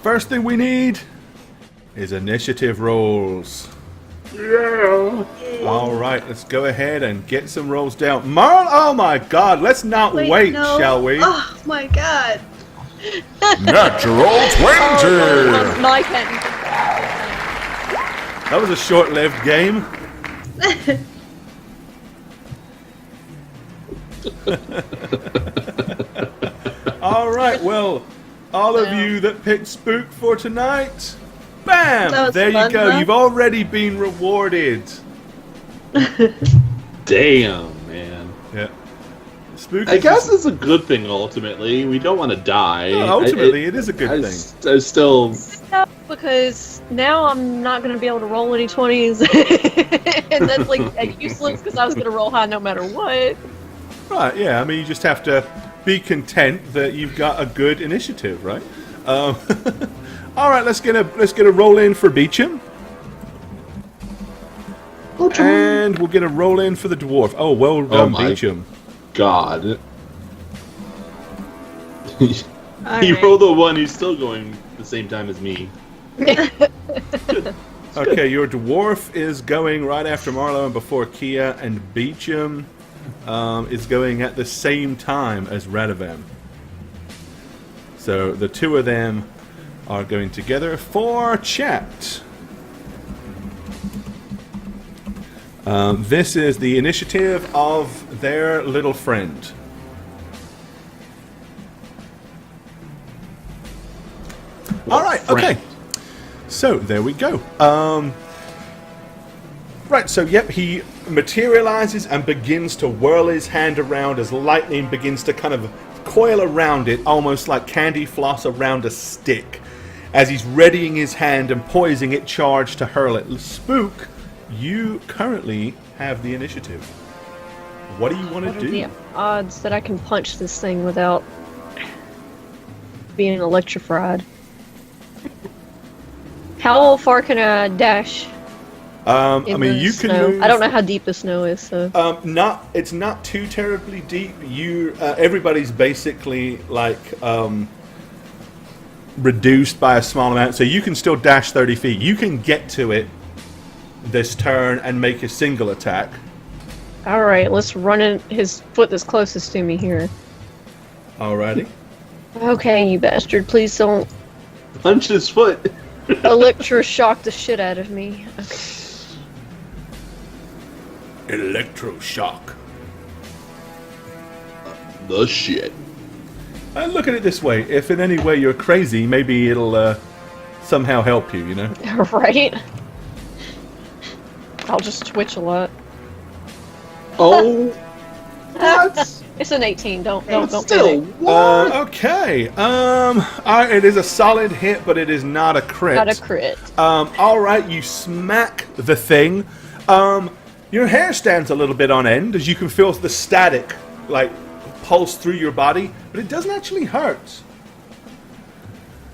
first thing we need is initiative rolls. Yeah. All right, let's go ahead and get some rolls down. Marl, oh my God, let's not wait, no. shall we? Oh my God. Natural 20! My pen. That was a short-lived game. All right, well, all of you that picked Spook for tonight, bam! There you go. Huh? You've already been rewarded. Damn, man. Yeah. Spook. I guess it's a good thing, ultimately. We don't want to die. Ultimately, it is a good thing. I still... No, because now I'm not going to be able to roll any 20s. And that's like useless because I was going to roll high no matter what. Right, yeah. I mean, you just have to be content that you've got a good initiative, right? All right, let's get a roll in for Beecham. And we'll get a roll in for the dwarf. Oh, well done, Beecham. God. All He right. rolled a 1, he's still going the same time as me. Okay, your dwarf is going right after Marlo and before Kia, and Beecham is going at the same time as Radovan. So the two of them are going together for chat. This is the initiative of their little friend. All right, okay. So there we go. Right, so yep, he materializes and begins to whirl his hand around as lightning begins to kind of coil around it, almost like candy floss around a stick, as he's readying his hand and poising it charged to hurl it. Spook, you currently have the initiative. What do you want to What are do? the odds that I can punch this thing without being electrified? How far can I dash? I mean, you can snow? move. I don't know how deep the snow is, so. It's not too terribly deep. Everybody's basically like reduced by a small amount, so you can still dash 30 feet. You can get to it this turn and make a single attack. Alright, let's run in his foot that's closest to me here. Alrighty. Okay, you bastard, please don't Punch his foot. electroshock the shit out of me. Okay. Electroshock. The shit. And look at it this way: if in any way you're crazy, maybe it'll somehow help you. You know. Right? I'll just twitch a lot. Oh. What? It's an 18, don't Still, panic. what? Okay. It is a solid hit, but it is not a crit. Not a crit. All right, you smack the thing. Your hair stands a little bit on end as you can feel the static like pulse through your body, but it doesn't actually hurt.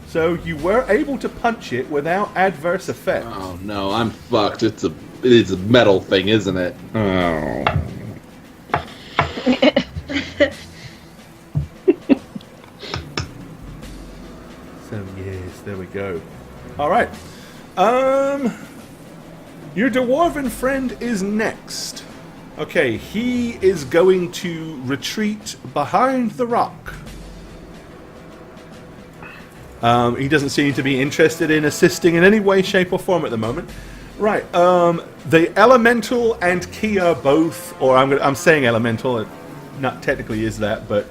So you were able to punch it without adverse effect. Oh no, I'm fucked. It's a metal thing, isn't it? Oh. So yes, there we go. All right. Your dwarven friend is next. Okay, he is going to retreat behind the rock. He doesn't seem to be interested in assisting in any way, shape, or form at the moment. Right. The elemental and Kia both, or I'm saying elemental. It not technically is that, but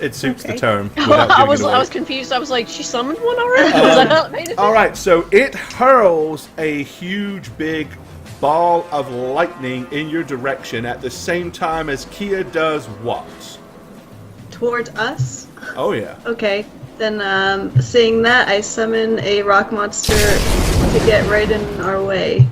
it suits the term. I was confused. I was like, she summoned one already? Was I not made it? All right, so it hurls a huge, big ball of lightning in your direction at the same time as Kia does what? Toward us? Oh, yeah. Okay. Then, seeing that, I summon a rock monster to get right in our way.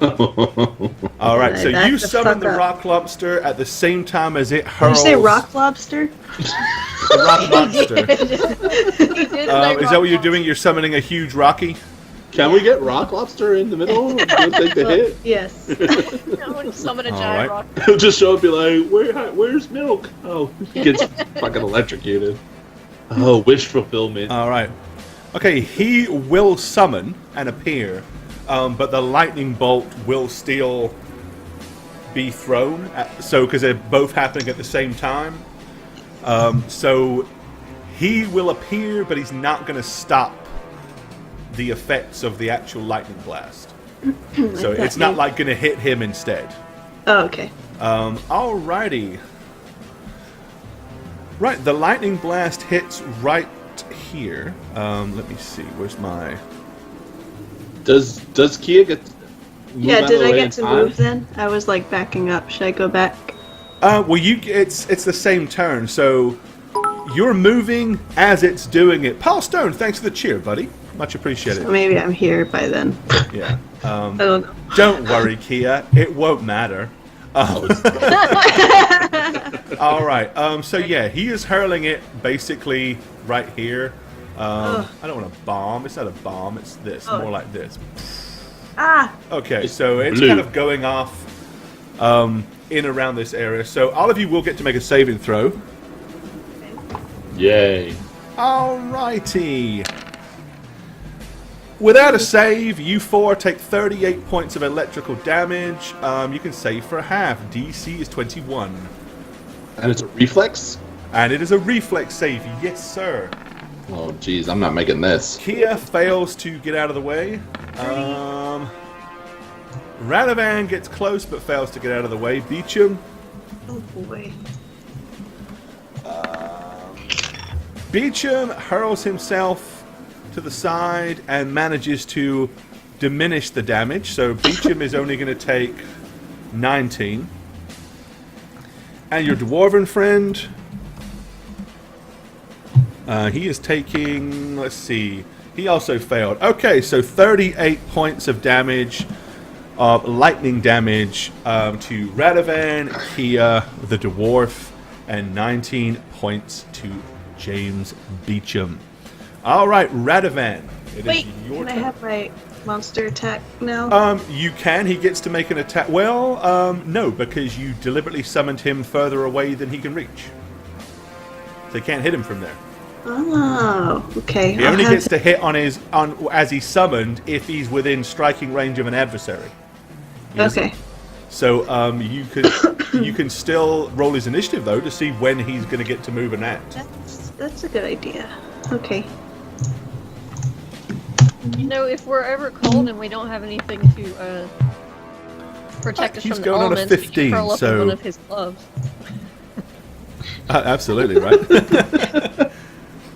All right, so Back you the summon fuck the up. rock lobster at the same time as it Did you hurls. say rock lobster? The rock monster. He did say Is that what you're rock doing? You're summoning a huge Rocky? Can we get rock lobster in the middle? Don't take the hit. Yes. monster. I want to summon a All giant right. rock. He'll just show up and be like, where's milk? Oh, he gets fucking electrocuted. Oh, wish fulfillment. All right. Okay, he will summon and appear, but the lightning bolt will still be thrown. So, because they're both happening at the same time. So, he will appear, but he's not going to stop the effects of the actual lightning blast. So, it's not like going to hit him instead. Oh, okay. Alrighty. Right, the lightning blast hits right here. Let me see. Where's my? Does Kia get? Yeah, did I get to move then? I was like backing up. Should I go back? Well, it's the same turn, so you're moving as it's doing it. Paul Stone, thanks for the cheer, buddy. Much appreciated. So maybe I'm here by then. Yeah. I don't know. Don't worry, Kia. It won't matter. All right. So yeah, he is hurling it basically right here. I don't want a bomb. It's not a bomb. It's this. Oh. More like this. Ah! Okay, so it's blue. kind of going off in around this area. So all of you will get to make a saving throw. Yay! Alrighty. Without a save, you four take 38 points of electrical damage. You can save for half. DC is 21. And it's a reflex. And it is a reflex save. Yes, sir. Oh, jeez, I'm not making this. Kia fails to get out of the way. Radovan gets close but fails to get out of the way. Beecham. Oh boy. Beecham hurls himself to the side and manages to diminish the damage. So Beecham is only going to take 19. And your dwarven friend, he is taking, let's see, he also failed. Okay, so 38 points of damage, of lightning damage to Radovan, Kia, the dwarf, and 19 points to James Beecham. All right, Radovan, it Wait, is your can I turn. have my monster attack now? You can. He gets to make an attack. Well, no, because you deliberately summoned him further away than he can reach. So you can't hit him from there. Oh, okay. He only gets to hit on as he's summoned if he's within striking range of an adversary. Yes. Okay. So you can still roll his initiative though to see when he's going to get to move and act. That's a good idea. Okay. You know, if we're ever cold and we don't have anything to protect us He's from the going on a elements, we 15, can curl up so- in one of his gloves. Absolutely right.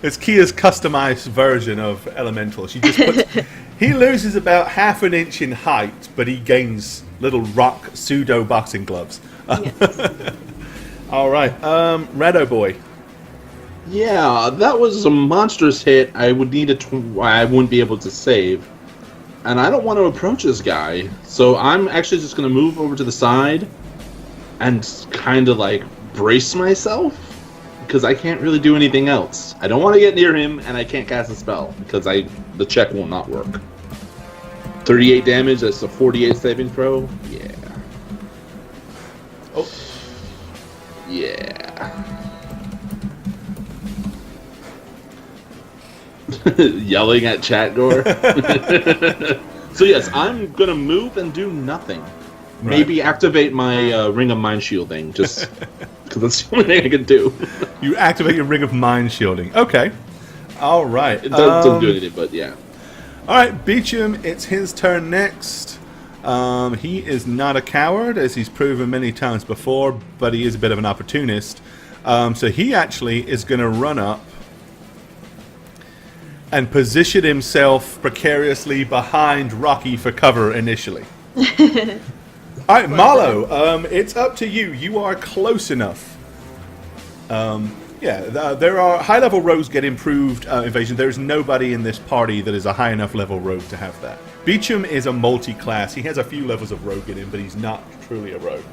It's Kia's customized version of elemental. She just puts. He loses about half an inch in height, but he gains little rock pseudo boxing gloves. Yes. All right, Rado boy. Yeah, that was a monstrous hit. I would need I wouldn't be able to save. And I don't want to approach this guy. So I'm actually just going to move over to the side and kind of like brace myself because I can't really do anything else. I don't want to get near him and I can't cast a spell because the check will not work. 38 damage, that's a 48 saving throw. Yeah. Oh, Yeah. Yelling at chat door. So yes, I'm gonna move and do nothing. Maybe activate my Ring of Mind Shielding, just because that's the only thing I can do. you activate your Ring of Mind Shielding. Okay. All right. It doesn't do anything, but yeah. All right, Beecham. It's his turn next. He is not a coward, as he's proven many times before, but he is a bit of an opportunist. So he actually is going to run up and position himself precariously behind Rocky for cover initially. All right, Marlo, it's up to you. You are close enough. There are high-level rogues get improved evasion. There's nobody in this party that is a high enough level rogue to have that. Beecham is a multi-class. He has a few levels of rogue in him, but he's not truly a rogue.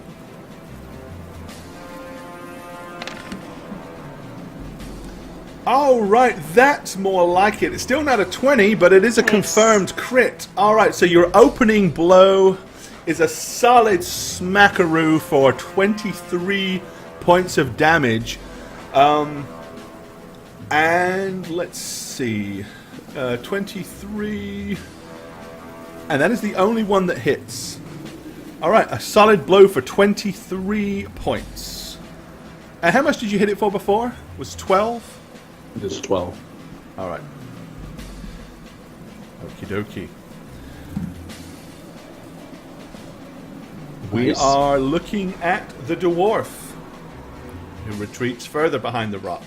All right, that's more like it. It's still not a 20, but it is a confirmed crit. All right, so your opening blow is a solid smackaroo for 23 points of damage. And let's see. 23. And that is the only one that hits. Alright, a solid blow for 23 points. And how much did you hit it for before? Was 12? It is 12. Alright. Okie dokie. We Nice. are looking at the dwarf, who retreats further behind the rock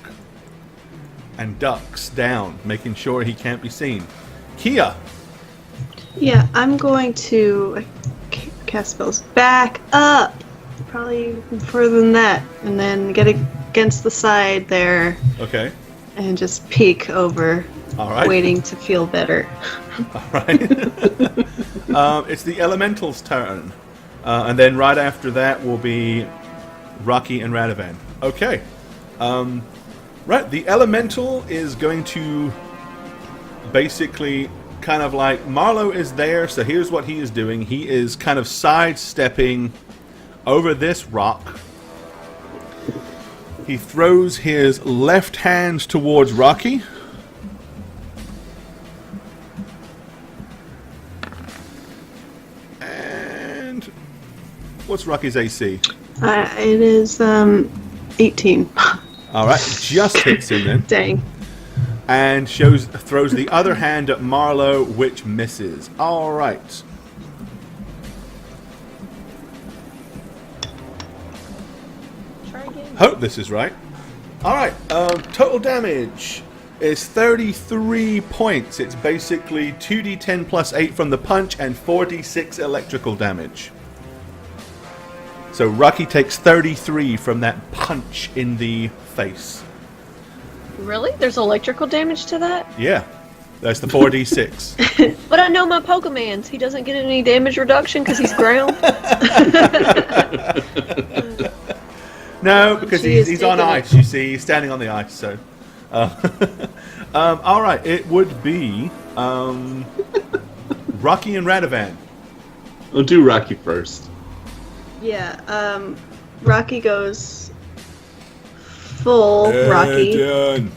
and ducks down, making sure he can't be seen. Kia! Yeah, I'm going to cast spells back up. Probably further than that. And then get against the side there Okay. and just peek over, Alright. waiting to feel better. Alright. It's the elemental's turn. And then right after that will be Rocky and Radovan. Okay. Right, the elemental is going to basically kind of like... Marlowe is there, so here's what he is doing. He is kind of sidestepping over this rock. He throws his left hand towards Rocky. And what's Rocky's AC? It is 18. Alright, just hits him then. Dang. And throws the other hand at Marlowe, which misses. Alright. Try again. Hope this is right. Alright, total damage is 33 points. It's basically 2d10 plus 8 from the punch and 4d6 electrical damage. So Rocky takes 33 from that punch in the face. Really? There's electrical damage to that? Yeah, that's the 4d6. But I know my Pokemans. He doesn't get any damage reduction because he's ground. No, because She is he's on taking ice, you see. He's standing on the ice, so... Alright, it would be Rocky and Radovan. I'll do Rocky first. Yeah, Rocky goes full Rocky. Done.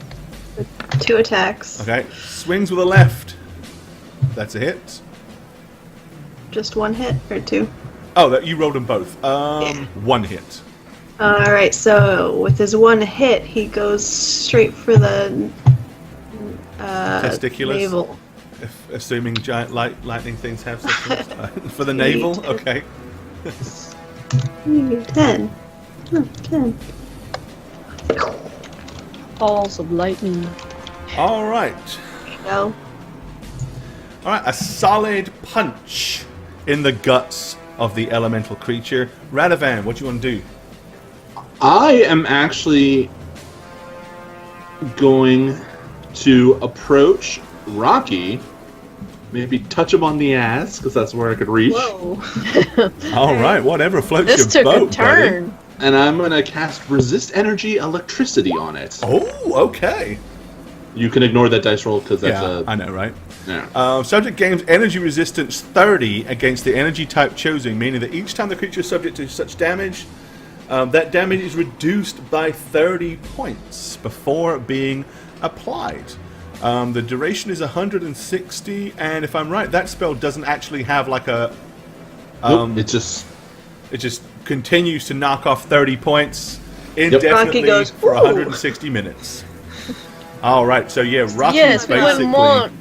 2 attacks. Okay, swings with a left. That's a hit. Just 1 hit or 2? Oh, you rolled them both. Yeah. 1 hit. Alright, so with his 1 hit, he goes straight for the Testiculus? navel. Assuming giant lightning things have such for the navel? Okay. 10. Oh, 10. Balls of lightning. Alright. Go. Alright, a solid punch in the guts of the elemental creature. Radovan, what do you want to do? I am actually going to approach Rocky, maybe touch him on the ass, because that's where I could reach. Whoa. Alright, whatever floats This your took boat, a turn. And I'm going to cast Resist Energy Electricity on it. buddy. Oh, okay. You can ignore that dice roll, because that's Yeah, I know, right? Yeah. Subject gains energy resistance 30 against the energy type chosen, meaning that each time the creature is subject to such damage, that damage is reduced by 30 points before being applied. The duration is 160, and if I'm right, that spell doesn't actually have like a... Nope, it just... It just continues to knock off 30 points Rocky indefinitely goes, for "Woo!" 160 minutes. Alright, so yeah, Rocky Yes, we basically... wouldn't want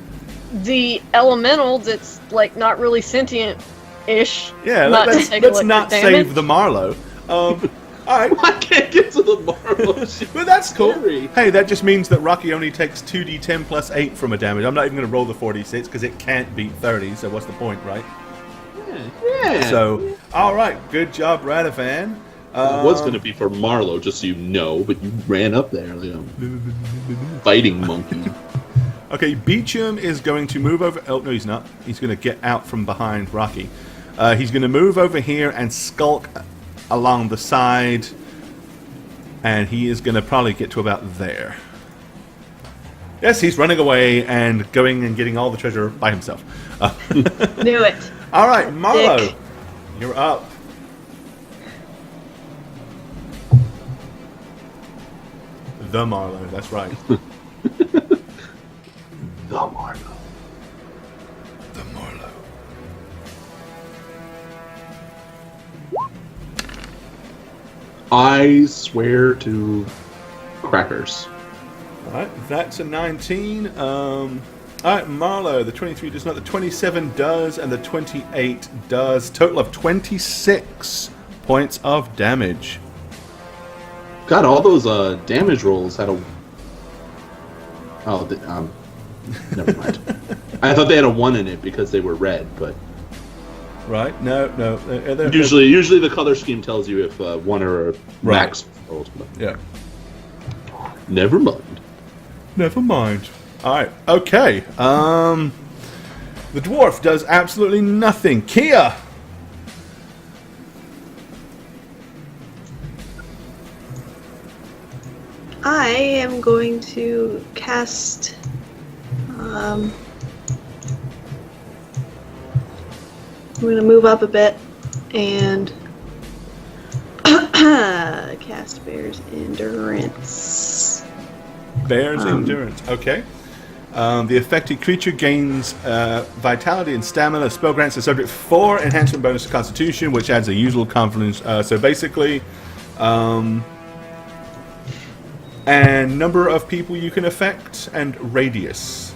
the elemental that's like not really sentient-ish. Yeah, not to let's take not electric save damage. the Marlowe. Alright, I can't get to the Marlowe. but that's cool. Scary. Hey, that just means that Rocky only takes 2d10 plus 8 from a damage. I'm not even going to roll the 4d6 because it can't beat 30, so what's the point, right? Yeah. So, alright, good job, Radovan. It was going to be for Marlowe, just so you know, but you ran up there like a fighting monkey. Okay, Beecham is going to move over... Oh, no, he's not. He's going to get out from behind Rocky. He's going to move over here and skulk along the side. And he is going to probably get to about there. Yes, he's running away and going and getting all the treasure by himself. Knew it. All right, Marlowe, Dick. you're up. The Marlowe, that's right. The Marlow. The Marlow. I swear to crackers. Alright, that's a 19. Alright, Marlow, the 23 does not, the 27 does, and the 28 does. Total of 26 points of damage. God, all those damage rolls had a... Oh, never mind. I thought they had a 1 in it because they were red, but... Right? No. Usually the color scheme tells you if 1 or a max rolled. Yeah. Never mind. Never mind. Alright, okay. The dwarf does absolutely nothing. Kia! I am going to cast. I'm going to move up a bit and cast Bear's Endurance. Bear's Endurance. Okay. The affected creature gains vitality and stamina. Spell grants the subject 4 enhancement bonus to Constitution, which adds a usual confidence. So basically, and number of people you can affect, and radius.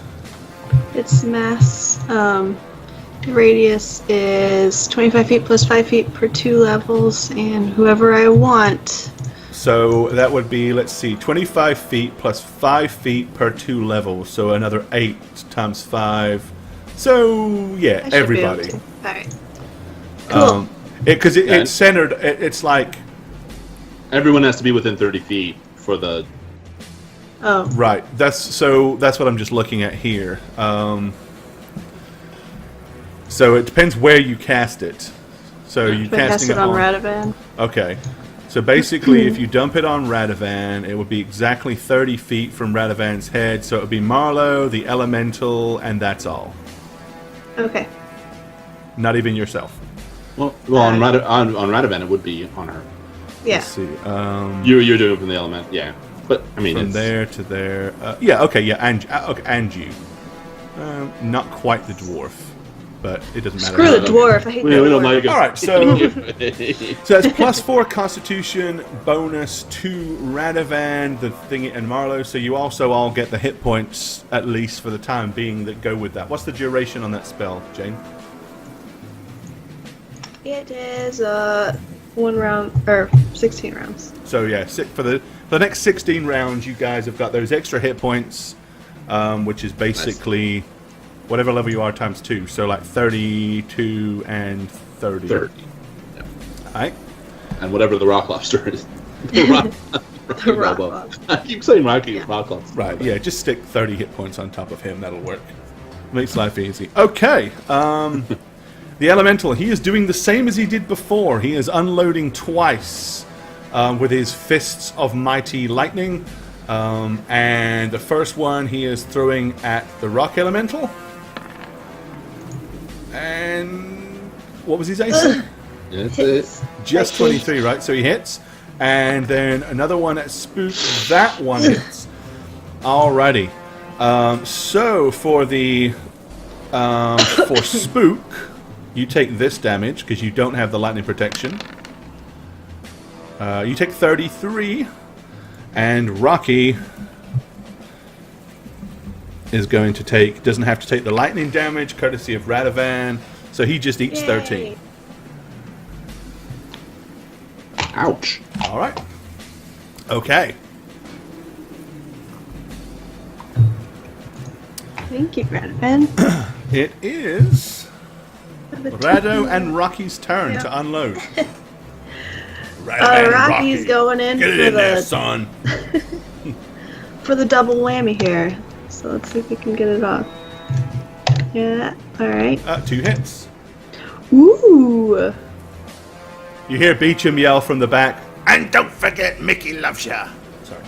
Its mass radius is 25 feet plus 5 feet per 2 levels, and whoever I want. So that would be, let's see, 25 feet plus 5 feet per 2 levels. So another 8 times 5. So, yeah, I should everybody. be able to. Alright. Cool. Because it's centered, it's like... Everyone has to be within 30 feet for the... Oh. Right. That's what I'm just looking at here. So it depends where you cast it. So you casting it on Radovan. Okay. So basically, if you dump it on Radovan, it would be exactly 30 feet from Radovan's head. So it would be Marlow, the Elemental, and that's all. Okay. Not even yourself. Well, on Radovan, it would be on her. Yeah. Let's see. You're doing it from the element, yeah. But I mean, from there to there. Yeah. Okay. Yeah. And you. Not quite the dwarf, but it doesn't matter. Screw the dwarf. I hate the dwarf. don't like it. All right. So that's plus 4 Constitution bonus to Radovan, the thingy, and Marlow. So you also all get the hit points at least for the time being that go with that. What's the duration on that spell, Jane? It is 1 round or 16 rounds. So yeah, for the next 16 rounds, you guys have got those extra hit points, which is basically whatever level you are times 2. So like 32 and 30. 30. Yeah. All right. And whatever the rock lobster is. The rock lobster. I keep saying rock lobster. Right. Yeah. Just stick 30 hit points on top of him. That'll work. Makes life easy. Okay. The Elemental, he is doing the same as he did before. He is unloading twice with his Fists of Mighty Lightning. And the first one he is throwing at the Rock Elemental. And what was his AC? It's Just 23, right? So he hits. And then another one at Spook. That one hits. Alrighty. So for the for Spook, you take this damage because you don't have the lightning protection. You take 33, and Rocky is going to doesn't have to take the lightning damage, courtesy of Radovan, so he just eats 13. Ouch. All right. Okay. Thank you, Radovan. It is Rado and Rocky's turn to unload. Radovan, Rocky's Rocky. going in Get it for in there, the son. for the double whammy here. So let's see if we can get it off. Yeah. All right. 2 hits. Ooh. You hear Beecham yell from the back, and don't forget Mickey loves ya. Sorry.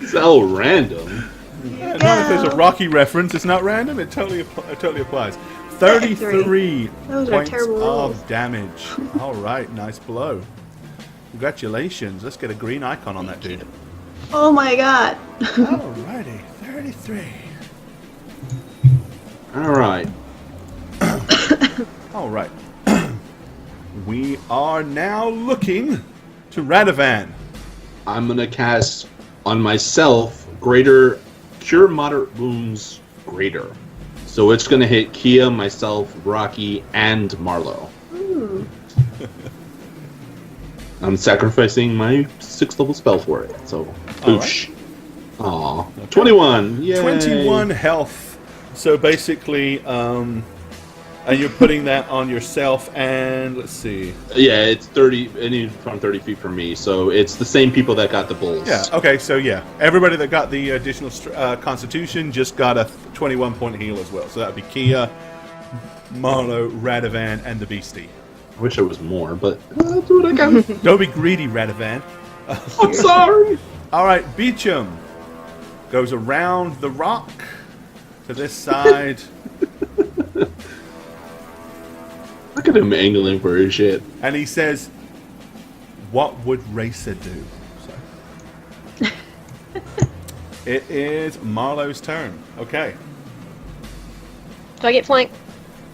So random. Not if there's a Rocky reference, it's not random. It totally applies. 33 Those are points terrible rolls. of damage. All right, nice blow. Congratulations. Let's get a green icon on that dude. Oh my god. Alrighty, 33. Alright. Alright. We are now looking to Radovan. I'm gonna cast on myself greater cure moderate wounds greater. So it's gonna hit Kia, myself, Rocky, and Marlo. Ooh. I'm sacrificing my 6th level spell for it. So boosh. Aw. Okay. 21. Yay. 21 health. So basically, and you're putting that on yourself, and let's see. Yeah, it's 30 from 30 feet from me, so it's the same people that got the bulls. Yeah, okay, so yeah. Everybody that got the additional constitution just got a 21-point heal as well. So that would be Kia, Marlo, Radovan, and the Beastie. I wish there was more, but I'll do what I can. Don't be greedy, Radovan. I'm sorry. Alright, Beecham goes around the rock to this side. Look at him angling for his shit. And he says, what would Racer do? So, it is Marlo's turn. Okay. Do I get flanked?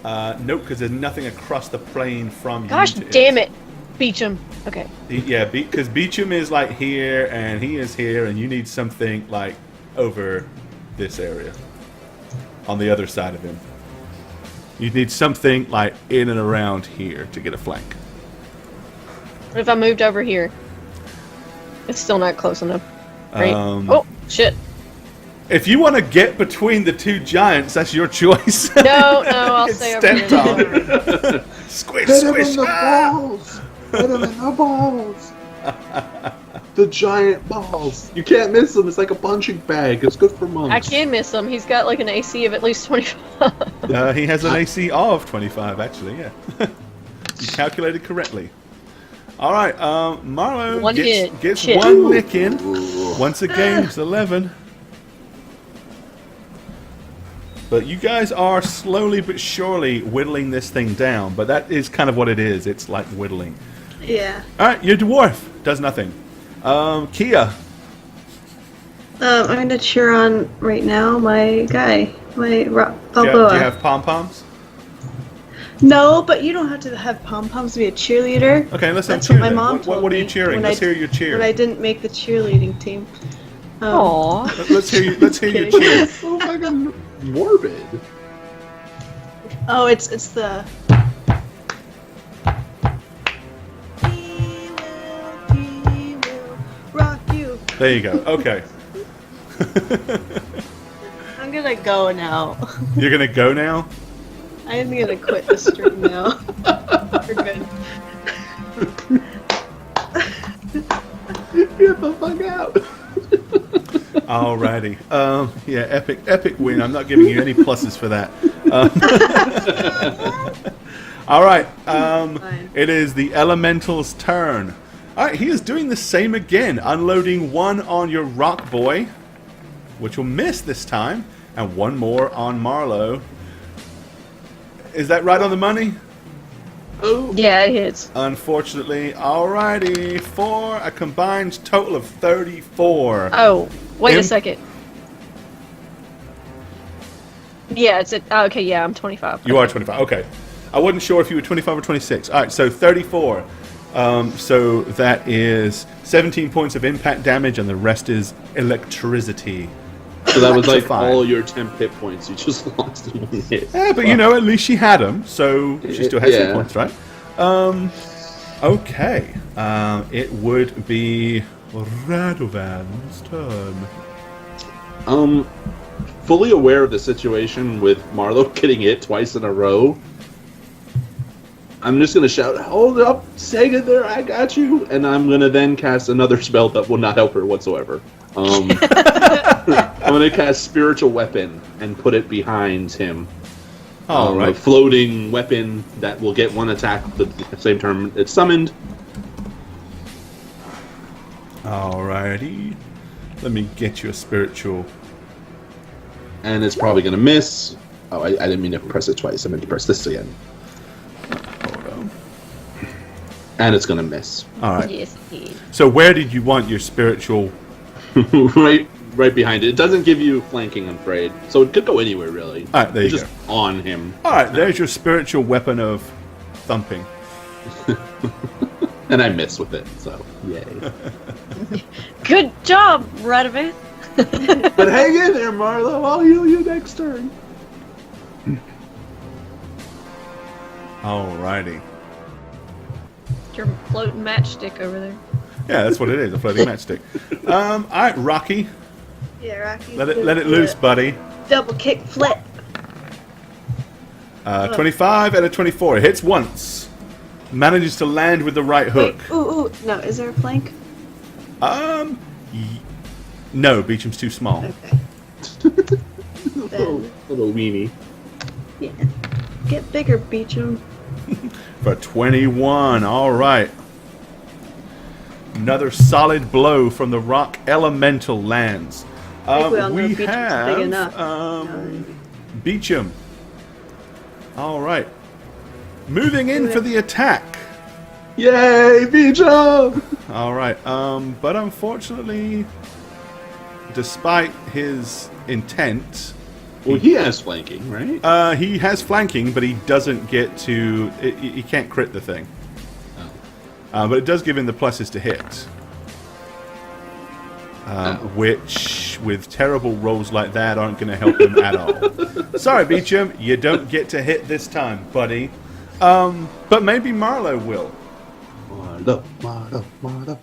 Nope, because there's nothing across the plane from you. Gosh to damn it. Beecham. Okay. Yeah, because Beecham is like here, and he is here, and you need something like over this area. On the other side of him. You need something like in and around here to get a flank. What if I moved over here? It's still not close enough. Right? Oh, shit. If you want to get between the two giants, that's your choice. No, I'll stay over Stepped here. on. Squish, Hit him squish. in the balls. Hit him in the balls. The giant balls. You can't miss them. It's like a punching bag. It's good for monks. I can miss him. He's got like an AC of at least 25. He has an AC of 25, actually, yeah. You calculated correctly. All right, Marlo One hit. gets Shit. one nick in. Ooh. Once again, it's 11. But you guys are slowly but surely whittling this thing down. But that is kind of what it is. It's like whittling. Yeah. All right, your dwarf does nothing. Kia. I'm gonna cheer on right now my guy, my Do Balboa. you have pom-poms? No, but you don't have to have pom-poms to be a cheerleader. Okay, let's have That's cheer what my then. mom What told are you me cheering? when Let's I- hear your cheer. But I didn't make the cheerleading team. Aww. Let's hear your Okay. cheer. So fucking morbid. Oh, it's the. He will rock you. There you go. Okay. I'm gonna go now. You're gonna go now? I'm gonna quit the stream now. We're good. Get the fuck out. Alrighty. Yeah, epic win. I'm not giving you any pluses for that. All right. Fine. It is the Elemental's turn. All right, he is doing the same again, unloading one on your rock boy, which will miss this time, and one more on Marlo. Is that right on the money? Oh. Yeah, it hits. Unfortunately. Alrighty, for a combined total of 34. Oh, wait Im- a second. Yeah, it's at. Okay, yeah, I'm 25. You are 25. Okay. I wasn't sure if you were 25 or 26. All right, so 34. So that is 17 points of impact damage, and the rest is electricity. So that was like Electrifying. all your temp hit points you just lost in one hit. Yeah, but you know, at least she had them, so she still has some Yeah. points, right? Okay. It would be Radovan's turn. Fully aware of the situation with Marlo getting hit twice in a row, I'm just gonna shout, "Hold up, Sega there, I got you!" And I'm gonna then cast another spell that will not help her whatsoever. I'm gonna cast Spiritual Weapon and put it behind him. All A right. floating weapon that will get one attack the same turn it's summoned. Alrighty. Let me get you a spiritual. And it's probably gonna miss. Oh, I didn't mean to press it twice. I meant to press this again. Hold on. And it's gonna miss. All right. Yes, it is. So where did you want your spiritual right behind it. It doesn't give you flanking, I'm afraid. So it could go anywhere, really. All right, there you Just go. on him. All right, there's your spiritual weapon of thumping. And I miss with it, so yay. Good job, Radovan. But hang in there, Marlo. I'll heal you next turn. Alrighty. Your floating matchstick over there. Yeah, that's what it is, a floating matchstick. All right, Rocky, Yeah, Rocky. let it loose, buddy. Double kick flip. 25 out of 24. It hits once. Manages to land with the right hook. Wait, ooh. No, is there a flank? No, Beecham's too small. Okay. Then, Little weenie. yeah. Get bigger, Beecham. For 21. All right. Another solid blow from the rock elemental lands. I think we all know We Beecham's big have enough. Beecham. All right. Moving in for the attack. Yay, Beecham! All right. But unfortunately, despite his intent, Well, he has flanking, right? he has flanking, but he doesn't get to. He can't crit the thing. But it does give him the pluses to hit. Which, with terrible rolls like that, aren't going to help him at all. Sorry, Beecham, you don't get to hit this time, buddy. But maybe Marlo will. Marlo.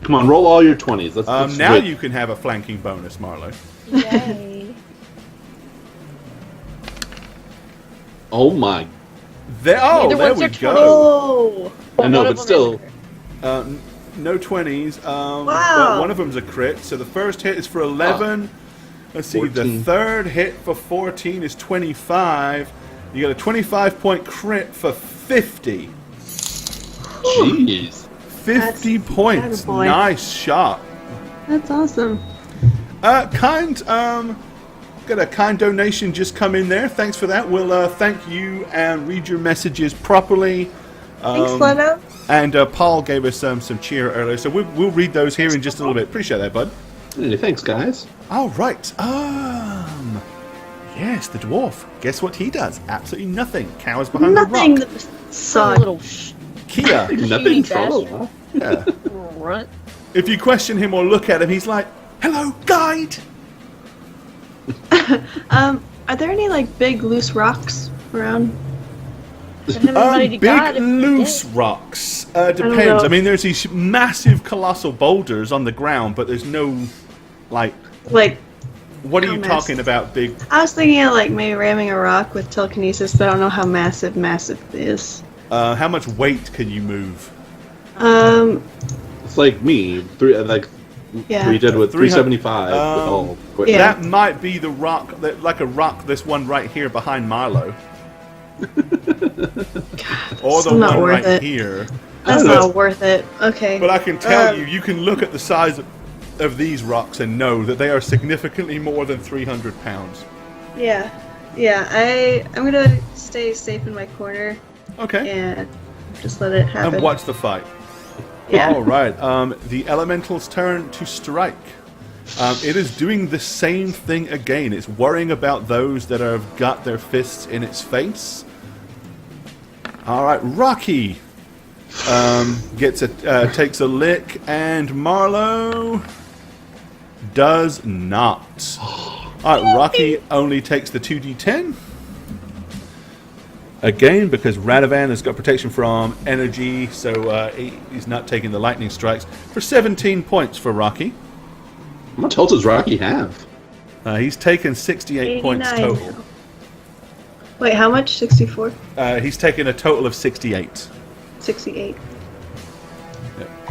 Come on, roll all your 20s. Let's Now rip. you can have a flanking bonus, Marlo. Yay. Oh my. Neither There one's we a go. Oh! I know, One but of them still. is a crit. No 20s. Wow. But one of them's a crit. So the first hit is for 11. Let's see. 14. The third hit for 14 is 25. You got a 25-point crit for 50. Jeez. 50 That's points. attaboy. Nice shot. That's awesome. Got a kind donation just come in there. Thanks for that. We'll thank you and read your messages properly. Thanks, Leto. And Paul gave us some cheer earlier, so we'll read those here in just a little bit. Appreciate that, bud. Hey, thanks, guys. All right. Yes, the dwarf. Guess what he does? Absolutely nothing. Cowers behind Nothing. the rock. A Saw. little Kia. Nothing Shooty trouble. Yeah. runt. If you question him or look at him, he's like, "Hello, guide." Are there any like big loose rocks around? Everybody Big died if we loose did. rocks. know. Depends. I mean, there's these massive, colossal boulders on the ground, but there's no, like, Like, what are you How talking massive? about? Big. I was thinking of like maybe ramming a rock with telekinesis, but I don't know how massive it is. How much weight can you move? It's like me. Yeah. We did with 300. 375. Yeah. That might be the rock, like a rock. This one right here behind Milo, or the still not one worth right it. here. That's don't know. not worth it. Okay. But I can tell you can look at the size of these rocks and know that they are significantly more than 300 pounds. Yeah. I'm gonna stay safe in my corner Okay. and just let it happen. And watch the fight. Yeah. All right. The elemental's turn to strike. It is doing the same thing again. It's worrying about those that have got their fists in its face. All right, Rocky takes a lick, and Marlo does not. All right, Rocky only takes the 2d10. Again, because Radovan has got protection from energy, so he's not taking the lightning strikes. For 17 points for Rocky. How much health does Rocky have? He's taken 68 points 89 total. now. Wait, how much? 64? He's taken a total of 68. 68.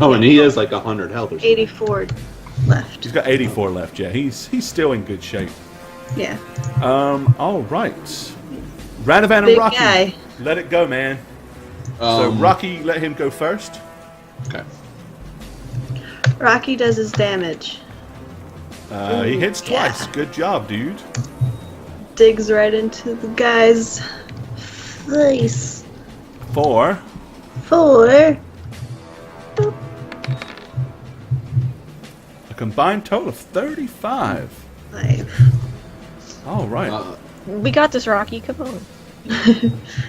Oh, and he has like 100 health or something. 84 left. He's got 84 left, yeah. He's still in good shape. Yeah. All right. Radovan and Big Rocky. guy. Let it go, man. So Rocky, let him go first. Okay. Rocky does his damage. He hits yeah. twice. Good job, dude. Digs right into the guy's face. 4. 4. combined total of 35. 5. All right. We got this, Rocky. Come on.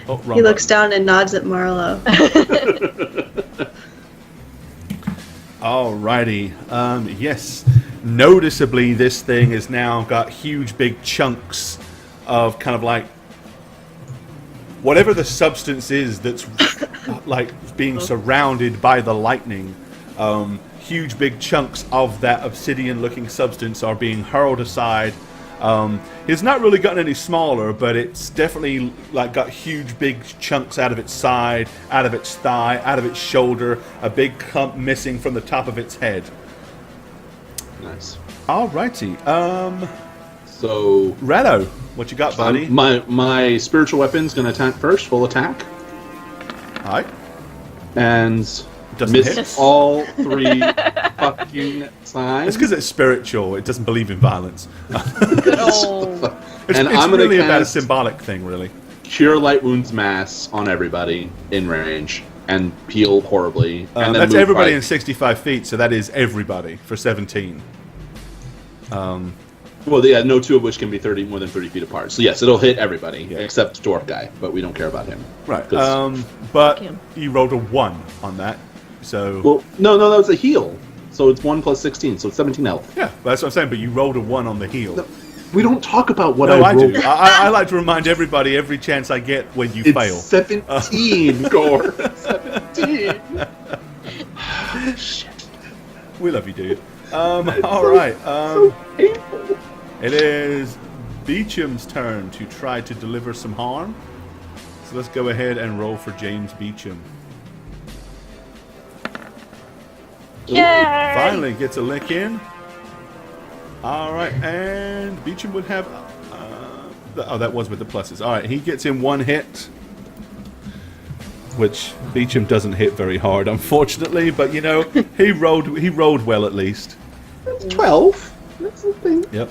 Oh, wrong He looks button. down and nods at Marlo. Alrighty. Yes. Noticeably, this thing has now got huge, big chunks of kind of like whatever the substance is that's like being surrounded by the lightning. Huge, big chunks of that obsidian-looking substance are being hurled aside. It's not really gotten any smaller, but it's definitely like got huge, big chunks out of its side, out of its thigh, out of its shoulder, a big clump missing from the top of its head. Nice. Alrighty. So Redo, what you got, buddy? my spiritual weapon's gonna attack first, full attack, Alright. and Doesn't miss hit. all 3 fucking times. It's because it's spiritual. It doesn't believe in violence. Good old. It's And I'm gonna really about a cast- symbolic thing, really. Cure Light Wounds Mass on everybody in range and heal horribly. And then That's move everybody right. in 65 feet, so that is everybody for 17. Well, yeah, no two of which can be more than 30 feet apart. So yes, it'll hit everybody Yeah. except Dwarf Guy, but we don't care about him. Right. 'Cause- But him. you rolled a 1 on that, so... well, no, that was a heal. So it's 1 plus 16, so it's 17 health. yeah, that's what I'm saying, but you rolled a 1 on the heel. No, we don't talk about what No, I rolled. do. I like to remind everybody every chance I get when you It's fail. 17, Gore. 17. We love you, dude. Alright, So painful. it is Beecham's turn to try to deliver some harm. So let's go ahead and roll for James Beecham. Yay! Finally gets a lick in. Alright, and Beecham would have... that was with the pluses. Alright, he gets in 1 hit. Which Beecham doesn't hit very hard, unfortunately. But, you know, he rolled well at least. That's 12. That's the thing. Yep.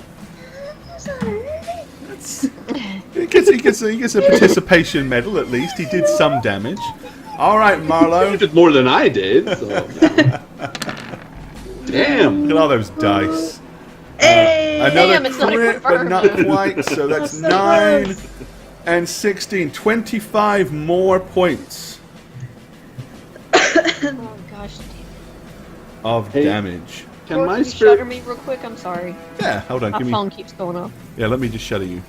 He gets a participation medal at least. He did some damage. Alright, You Marlo. did more than I did. So. Damn. Look at all those dice. Hey! Another Damn, it's not a crit, but confirm. not quite. So that's So 9 close. and 16. 25 more points Oh gosh. of Hey. damage. Can my you spirit? shutter me real quick? I'm sorry. Yeah, hold on. My Give me. phone keeps going off. Yeah, let me just shutter you.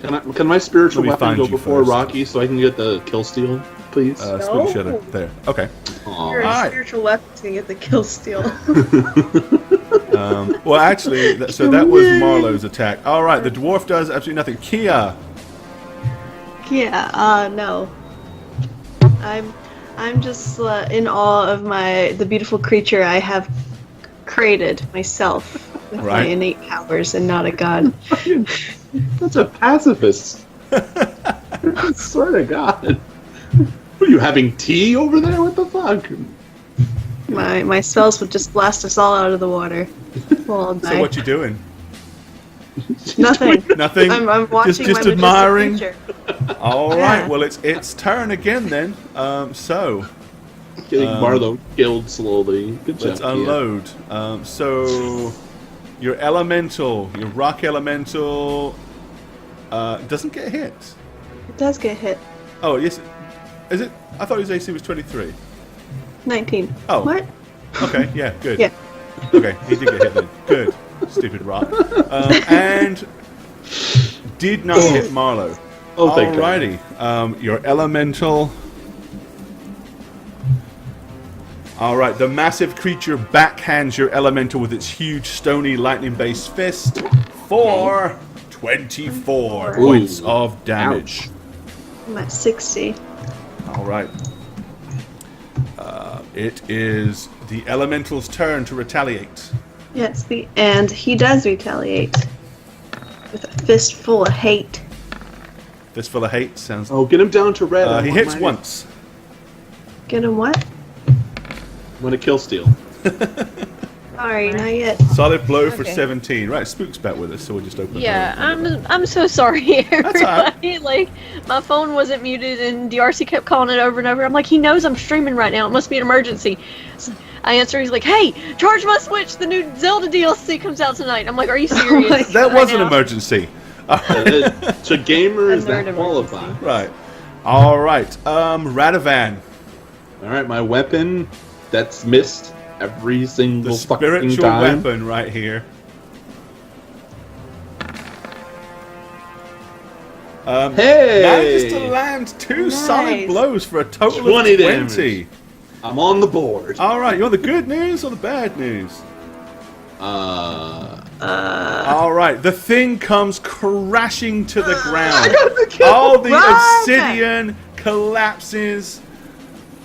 Can my spiritual Let me weapon find go you before first. Rocky so I can get the kill steal, please? Split No. shutter. There. Okay. Aw. Your Alright. spiritual weapon's gonna get the kill steal. Well, actually, so that was Marlowe's attack. All right, the dwarf does absolutely nothing. Kia. Yeah, no. I'm just in awe of the beautiful creature I have created myself with my Right. innate powers and not a god. That's a pacifist. I swear to God. What are you having tea over there? What the fuck? My spells would just blast us all out of the water. We'll all die. So what you doing? Nothing. Nothing. I'm watching just my majestic admiring. creature. All Yeah. right. Well, it's turn again then. So Getting Marlo killed slowly. Good job. let's Kia. unload. So your elemental, your rock elemental, doesn't get hit. It does get hit. Oh yes. Is it? I thought his AC was 23. 19. Oh. What? Okay. Yeah. Good. Yeah. Okay, he did get hit then. Good. Stupid rock. And did not hit Marlo. Oh, thank God. Alrighty. Your elemental. Alright, the massive creature backhands your elemental with its huge stony lightning-based fist for 24 Ooh. points of damage. I'm at 60. Alright. It is the elemental's turn to retaliate. Yes, and he does retaliate with a fistful of hate. Fistful of hate sounds. Oh, get him down to red. I He want hits my- once. Get him what? Want to kill steal. Sorry, not yet. Solid blow for Okay. 17. Right, Spook's back with us, so we'll just open. Yeah, her. I'm so sorry, everybody. all right. Like, my phone wasn't muted, and DRC kept calling it over and over. I'm like, he knows I'm streaming right now. It must be an emergency. So, I answer. He's like, "Hey, charge my Switch. The new Zelda DLC comes out tonight." I'm like, "Are you serious?" That was an now? emergency. To gamers A nerd that qualify. Right. All right. Radovan, All right, my weapon that's missed every the single fucking spiritual time. weapon right here. Hey! Manages to land 2 solid Nice. blows for a total 20 of 20. damage. I'm on the board. All right, you want the good news or the bad news? All right, the thing comes crashing to the ground. All the Run! obsidian collapses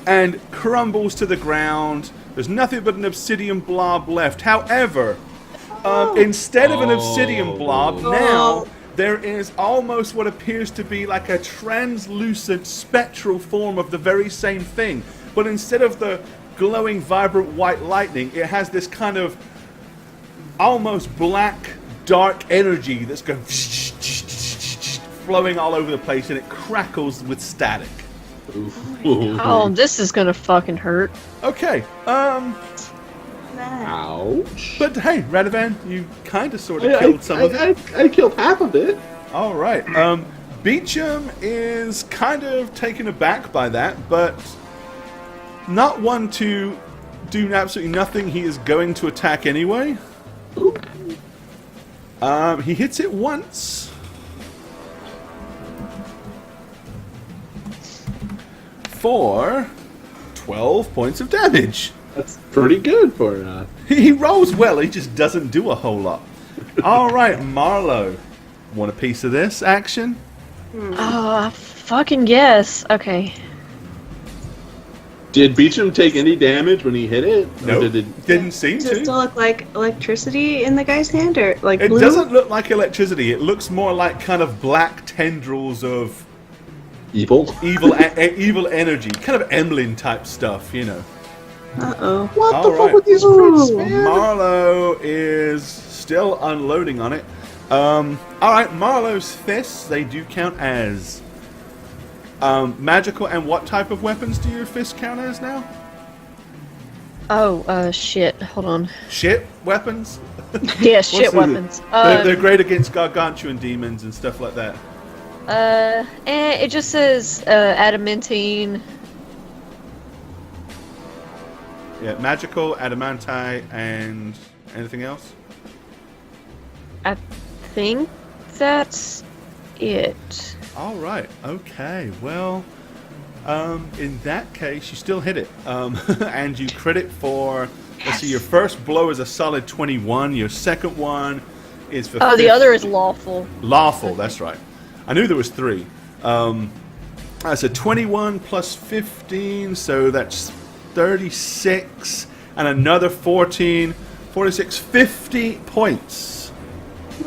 and crumbles to the ground. There's nothing but an obsidian blob left. However, instead of an obsidian blob, now there is almost what appears to be like a translucent spectral form of the very same thing. But instead of the glowing, vibrant white lightning, it has this kind of almost black, dark energy that's going flowing all over the place, and it crackles with static. Oh, this is gonna fucking hurt. Okay, Ouch. but hey, Radovan, you kind of sort of killed some of it. I killed half of it. All right. Beecham is kind of taken aback by that, but not one to do absolutely nothing. He is going to attack anyway. He hits it once. For 12 points of damage. That's pretty good for He rolls well, he just doesn't do a whole lot. All right, Marlo. Want a piece of this action? Oh, I fucking guess. Okay. Did Beecham take any damage when he hit it? Or No, did it... didn't seem Does it to. still look like electricity in the guy's hand, or like It blue? doesn't look like electricity. It looks more like kind of black tendrils of Evil? evil evil energy, kind of Emlyn type stuff, you know. Uh-oh. What All the fuck right. with these crits, Ooh. man? Marlo is still unloading on it. All right, Marlo's fists, they do count as magical. And what type of weapons do your fists count as now? Oh, shit. Hold on. Shit weapons? Yeah, shit the- weapons. They're great against gargantuan demons and stuff like that. It just says adamantine. Yeah, magical, adamantite, and anything else? I think that's it. All right. Okay. Well, in that case, you still hit it, and you crit it for. Let's see. Your first blow is a solid 21. Your second one is for. Oh, the 50. other is lawful. Lawful. That's right. I knew there was 3. That's a 21 plus 15, so that's 36, and another 14, 46, 50 points.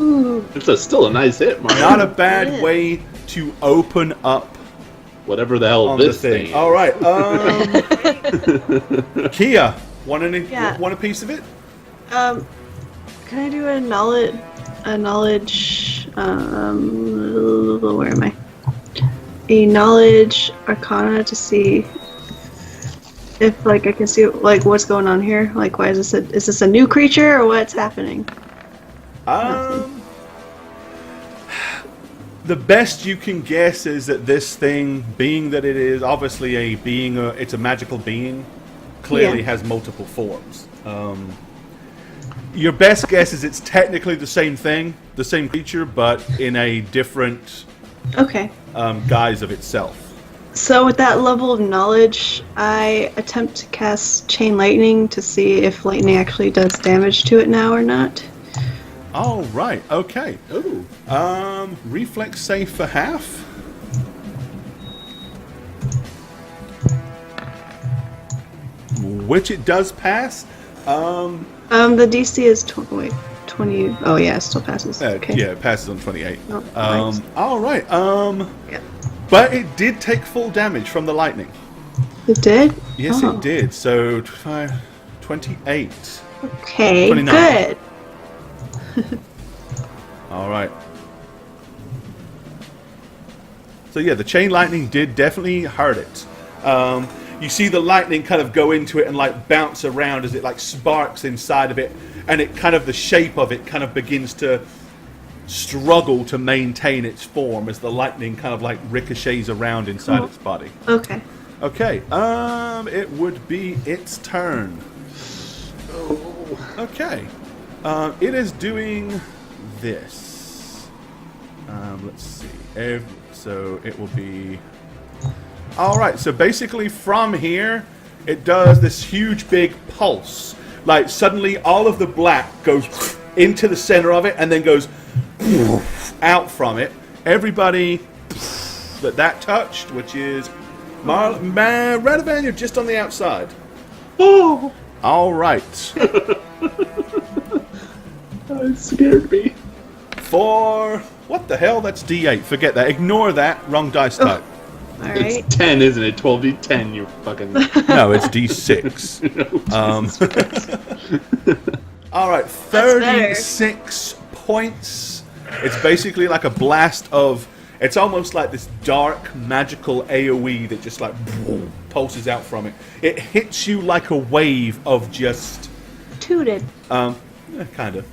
Ooh. It's still a nice hit, Mark. Not a bad way to open up Whatever the hell on this the thing. thing is. All right, Kia, want Yeah. want a piece of it? Can I do a knowledge, where am I? A knowledge arcana to see if, like, I can see, like, what's going on here. Like, why is this a new creature, or what's happening? The best you can guess is that this thing, being that it is obviously a being, it's a magical being, clearly Yeah. has multiple forms. Your best guess is it's technically the same thing, the same creature, but in a different Okay. guise of itself. So with that level of knowledge, I attempt to cast Chain Lightning to see if lightning actually does damage to it now or not. All right, okay. Oh. Reflex save for half. Which it does pass. The DC is 20. Oh yeah, it still passes. Okay. Yeah, it passes on 28. Oh, nice. All right. Yeah. But it did take full damage from the lightning. It did? Yes, Oh. it did. So 28. Okay, 29. good. All right. So yeah, the chain lightning did definitely hurt it. you see the lightning kind of go into it and like bounce around as it like sparks inside of it, and it kind of, the shape of it kind of begins to struggle to maintain its form as the lightning kind of like ricochets around inside its body. Okay. Okay, it would be its turn. Okay, it is doing this. Let's see. So it will be. All right. So basically, from here, it does this huge big pulse. Like suddenly, all of the black goes into the center of it, and then goes out from it. Everybody that touched, which is Radovan, you're just on the outside. Oh, All right. it scared me. For what the hell? That's D8. Forget that. Ignore that. Wrong dice type. All right. It's 10, isn't it? 12d10, you fucking... No, it's D6. All right, 36 points. It's basically like a blast of. It's almost like this dark magical AOE that just like pulses out from it. It hits you like a wave of just. Tooted. Kind of.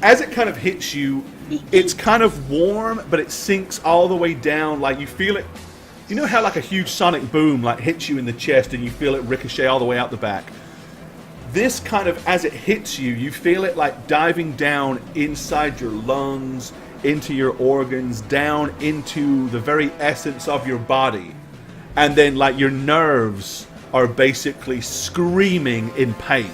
As it kind of hits you, it's kind of warm, but it sinks all the way down. Like you feel it. You know how like a huge sonic boom like hits you in the chest, and you feel it ricochet all the way out the back. This kind of, as it hits you, you feel it like diving down inside your lungs, into your organs, down into the very essence of your body, and then like your nerves are basically screaming in pain.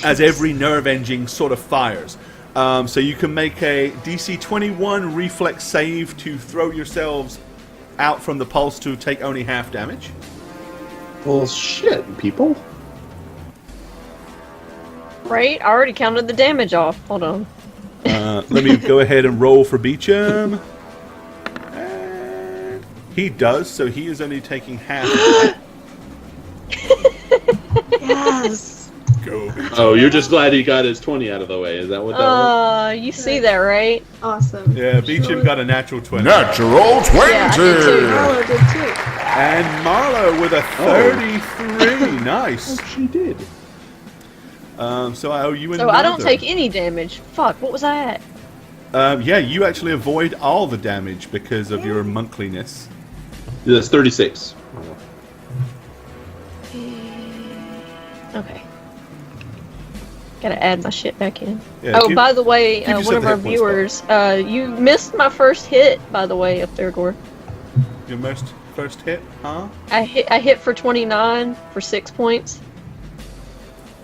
As every nerve ending sort of fires. So you can make a DC 21 reflex save to throw yourselves out from the pulse to take only half damage. Well, shit, people. Right? I already counted the damage off. Hold on. Let me go ahead and roll for Beecham. And he does, so he is only taking half. Yes. Go, Beecham. Oh, you're just glad he got his 20 out of the way. Is that what that was? You see that, right? Awesome. Yeah, Beecham got a natural 20. Natural 20! Yeah, I did too. Marlo did too. And Marlo with a 33. Nice. Oh, she did. So I owe you So I don't another. take any damage. Fuck, what was I at? Yeah, you actually avoid all the damage because of your monkliness. That's 36. Okay. Gotta add my shit back in. Yeah, Oh, by the way, give one yourself of the our hit points viewers, you missed my first hit, by the way, up there, Gore. Your first hit, huh? I hit for 29 for 6 points.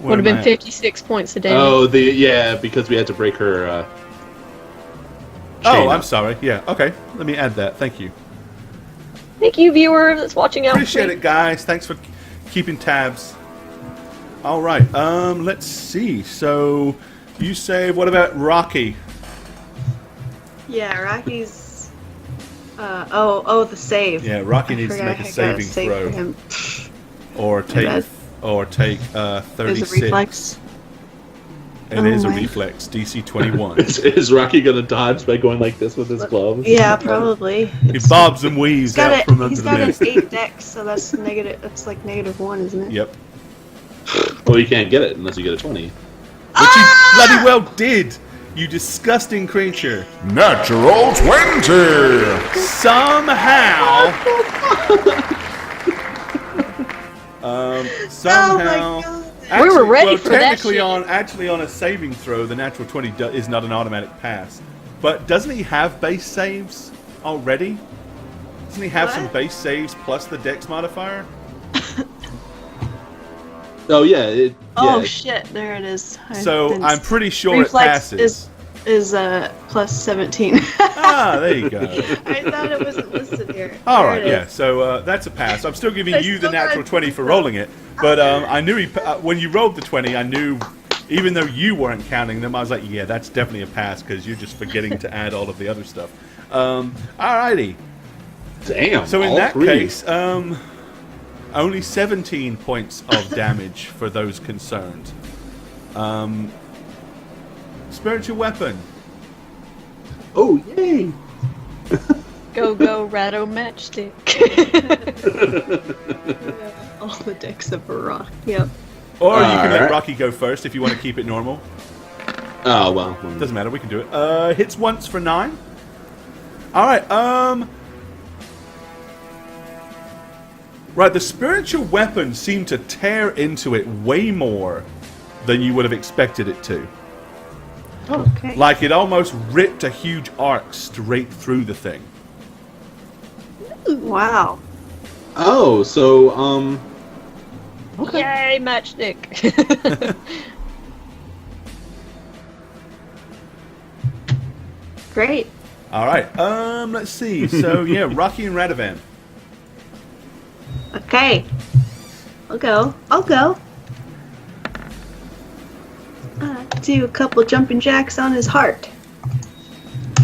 Where Would have am been I at? 56 points a damage. Oh, because we had to break her. Oh, chain I'm up. sorry. Yeah, okay. Let me add that. Thank you. Thank you, viewer, that's watching out. Appreciate it, guys. Thanks for keeping tabs. All right. Let's see. So you say, what about Rocky? Yeah, Rocky's. The save. Yeah, Rocky I needs to forgot make a I got saving save for throw, him. or bad. take There's 36. a reflex. It Oh is a my. reflex, DC 21. Is Rocky gonna dodge by going like this with his gloves? Yeah, probably. He bobs and weaves out from under He's the got an mist. 8 dex, so that's negative. That's like -1, isn't it? Yep. Well, you can't get it unless you get a 20. Which you bloody well did, you disgusting creature. Natural 20! Somehow. Somehow. Oh We were ready for that technically shit. actually on a saving throw, the natural 20 is not an automatic pass. But doesn't he have base saves already? Doesn't he have some What? base saves plus the dex modifier? Oh yeah. Oh shit! There it is. So I'm pretty sure it reflex passes. is plus 17. Ah, there you go. I thought it wasn't listed here. All There right, it yeah. is. So that's a pass. I'm still giving I you the still natural got- 20 for rolling it, but I knew when you rolled the 20, I knew, even though you weren't counting them, I was like, yeah, that's definitely a pass because you're just forgetting to add all of the other stuff. Alrighty. Damn. So in all that three. case, only 17 points of damage for those concerned. Spiritual weapon. Oh yay! Go Ratto Matchstick. All the decks of rock. Yep. Or you can let Alright. Rocky go first if you want to keep it normal. Oh, well. Doesn't matter, we can do it. Hits once for 9. Alright, Right, the spiritual weapon seemed to tear into it way more than you would have expected it to. Okay. Like it almost ripped a huge arc straight through the thing. Wow. Oh, so, okay. Yay, Matchstick. Great. Alright, let's see. So, yeah, Rocky and Radovan. Okay. I'll go. Do a couple jumping jacks on his heart.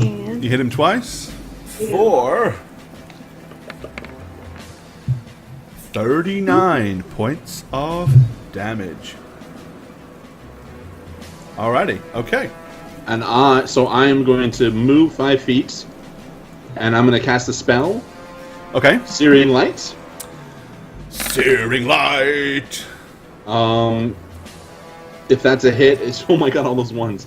And You hit him twice. Yeah. For 39 points of damage. Alrighty, okay. And so I am going to move 5 feet, and I'm going to cast a spell, Okay. Searing Light. Searing light. If that's a hit, it's oh my god, all those ones.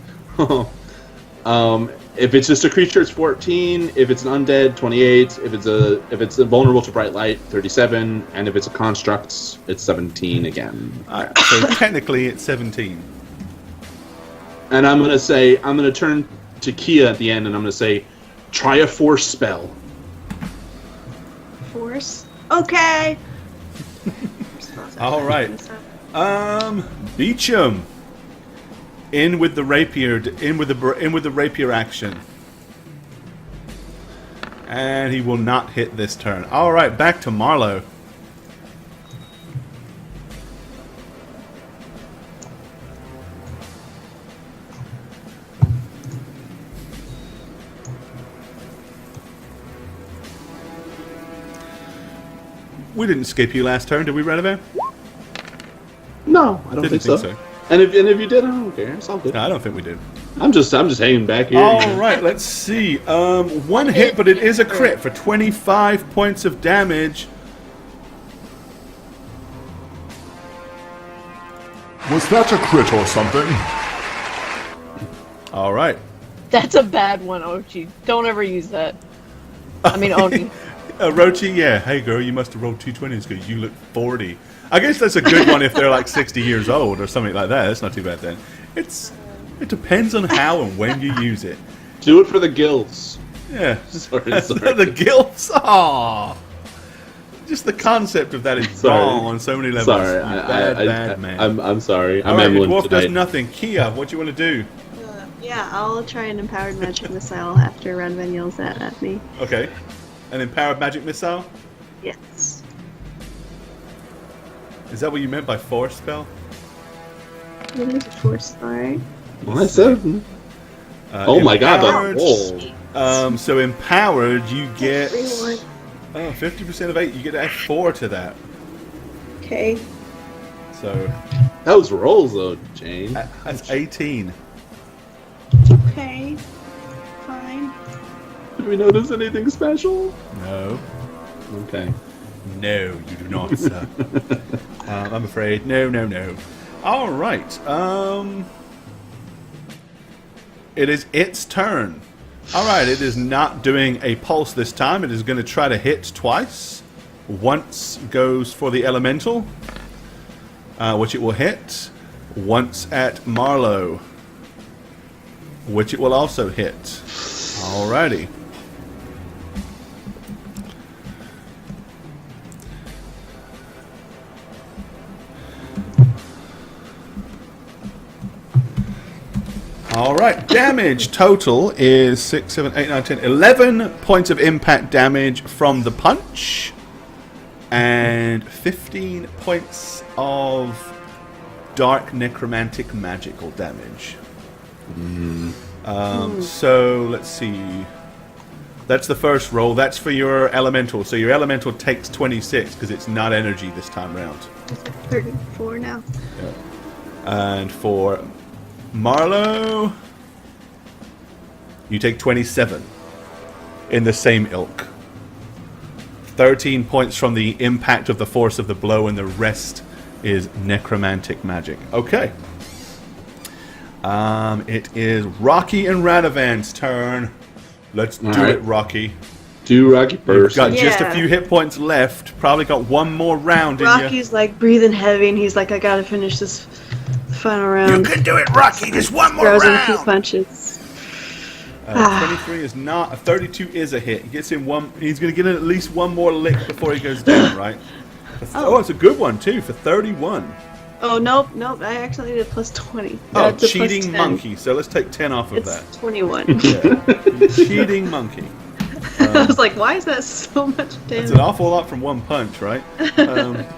If it's just a creature, it's 14. If it's an undead, 28. If it's a vulnerable to bright light, 37. And if it's a construct, it's 17 again. Alright, so technically it's 17. And I'm gonna turn to Kia at the end, and I'm gonna say, try a force spell. force. Okay. Alright. Beecham. In with the rapier. In with the rapier action. And he will not hit this turn. Alright, back to Marlowe. We didn't skip you last turn, did we, Radovan? No, I don't Didn't think so. And if you did, I don't care. It's all good. No, I don't think we did. I'm just hanging back here. Alright, let's see. One hit, but it is a crit for 25 points of damage. Was that a crit or something? Alright. That's a bad one, Ochi. Don't ever use that. I mean, Oni. Rochi, yeah. Hey, girl, you must have rolled 220s because you look 40. I guess that's a good one if they're like 60 years old or something like that. That's not too bad then. It depends on how and when you use it. Do it for the gills. Yeah. Sorry. The gills. Aww. Just the concept of that is Sorry. wrong on so many levels. Sorry, Bad man. I'm sorry. I'm Alright, Emlyn dwarf tonight. does nothing. Kia, what do you want to do? Yeah, I'll try an empowered magic missile after Renvan yells that at me. Okay. An empowered magic missile? Yes. Is that what you meant by force spell? It is a force, alright. Well, I said. Oh my god, empowered, that roll. So empowered, you get Everyone. 50% of 8. You get to add 4 to that. Okay. So Those rolls, though, Jane. that's 18. Okay. Fine. Did we notice anything special? No. Okay. No, you do not, sir. I'm afraid. No. All right. It is its turn. All right. It is not doing a pulse this time. It is going to try to hit twice. Once goes for the elemental, which it will hit. Once at Marlowe, which it will also hit. Alrighty. Alright, damage total is 6, 7, 8, 9, 10, 11 points of impact damage from the punch. And 15 points of dark necromantic magical damage. So, let's see. That's the first roll. That's for your elemental. So your elemental takes 26 because it's not energy this time around. It's at 34 now. And for Marlowe, you take 27 in the same ilk. 13 points from the impact of the force of the blow, and the rest is necromantic magic. Okay. It is Rocky and Radovan's turn. Let's do right. it, Rocky. Do Rocky You've first. got just a Yeah. few hit points left. Probably got one more round in you. Rocky's like breathing heavy, and he's like, I gotta finish this final round. do it, Rocky. Just one Throws in a few punches. 23 is not. A 32 is a hit. He gets in one. He's going to get in at least one more lick before he goes down, right? Oh, it's a good one too for 31. Oh, nope. I actually did plus 20. Oh, It's a plus cheating 10. monkey. So let's take 10 off of It's that. 21. Yeah. Cheating monkey. I was like, why is that so much It's damage? an awful lot from one punch, right?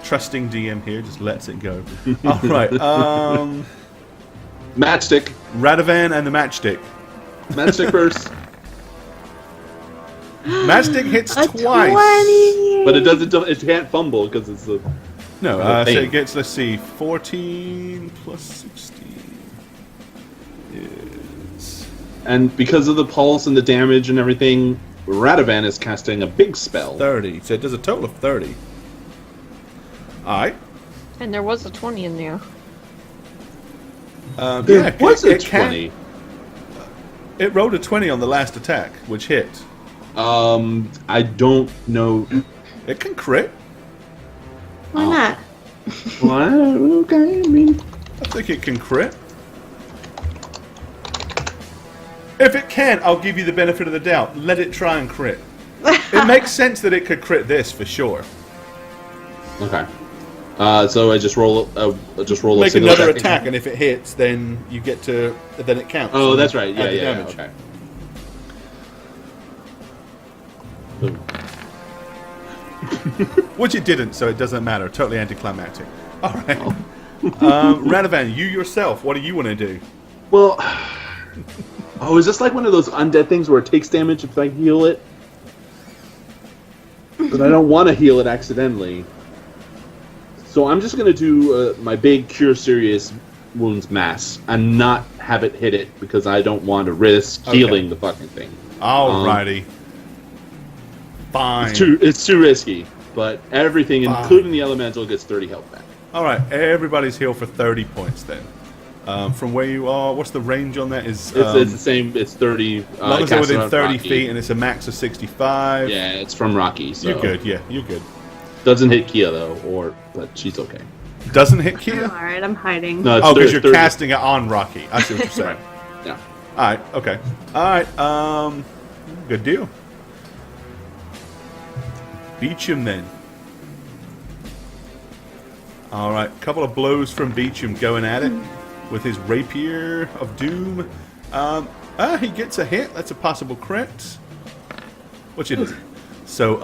Trusting DM here just lets it go. All right. Matchstick. Radovan and the matchstick. Matchstick first. Matchstick hits A twice. 20! But it doesn't. It can't fumble because it's a. No, The so thing. it gets, let's see, 14 plus 16 is... And because of the pulse and the damage and everything, Radovan is casting a big spell. 30. So it does a total of 30. Alright. And there was a 20 in there. Yeah, What's it a can- 20? It rolled a 20 on the last attack, which hit. I don't know. It can crit. Why not? Well, okay, I mean, I think it can crit. If it can, I'll give you the benefit of the doubt. Let it try and crit. It makes sense that it could crit this for sure. okay. So I just roll. Just roll. Make a single another attack, and if it hits, then you get to. Then it counts. Oh, that's right. Add Yeah, the yeah. damage. Okay. Ooh. Which it didn't, so it doesn't matter. Totally anticlimactic. All right. Oh. Radovan, you yourself, what do you want to do? Well, is this like one of those undead things where it takes damage if I heal it? But I don't want to heal it accidentally. So I'm just going to do my big Cure Serious Wounds mass and not have it hit it because I don't want to risk healing the fucking thing. Alrighty. Fine. It's too risky, but everything, Fine. including the elemental, gets 30 health back. Alright, everybody's healed for 30 points then. From where you are, what's the range on that? It's It's the same. It's 30. as long as they're cast within on 30 Rocky. feet and it's a max of 65. Yeah, it's from Rocky. So You're good, yeah, you're good. Doesn't hit Kia though, but she's okay. Doesn't hit I'm Kia? alright, I'm hiding. No, it's Oh, because 30 you're casting it on Rocky. I see what you're saying. Yeah. Alright, okay. Alright, good deal. Beecham then. Alright, couple of blows from Beecham going at it with his Rapier of Doom. He gets a hit. That's a possible crit. Which it isn't. So,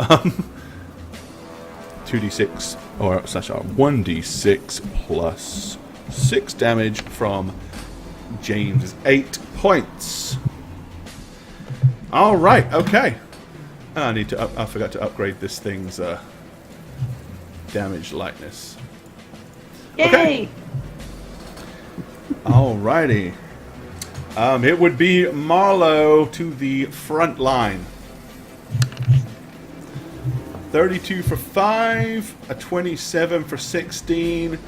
2d6, or slash 1d6 plus 6 damage from James is 8 points. Alright, okay. I forgot to upgrade this thing's damage lightness. Yay! Okay. Alrighty. It would be Marlowe to the front line. 32 for 5, a 27 for 16,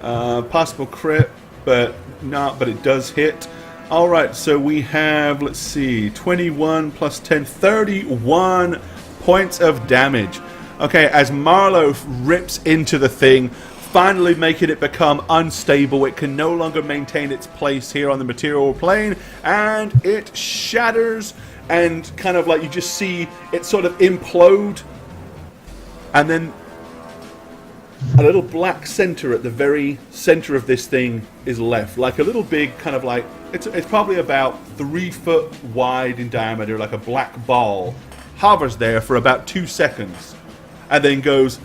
possible crit, but it does hit. Alright, so we have, let's see, 21 plus 10, 31 points of damage. Okay, as Marlowe rips into the thing, finally making it become unstable. It can no longer maintain its place here on the material plane, and it shatters, and kind of like you just see it sort of implode, and then a little black center at the very center of this thing is left, like a little big kind of like, it's probably about 3 foot wide in diameter, like a black ball, hovers there for about 2 seconds, and then goes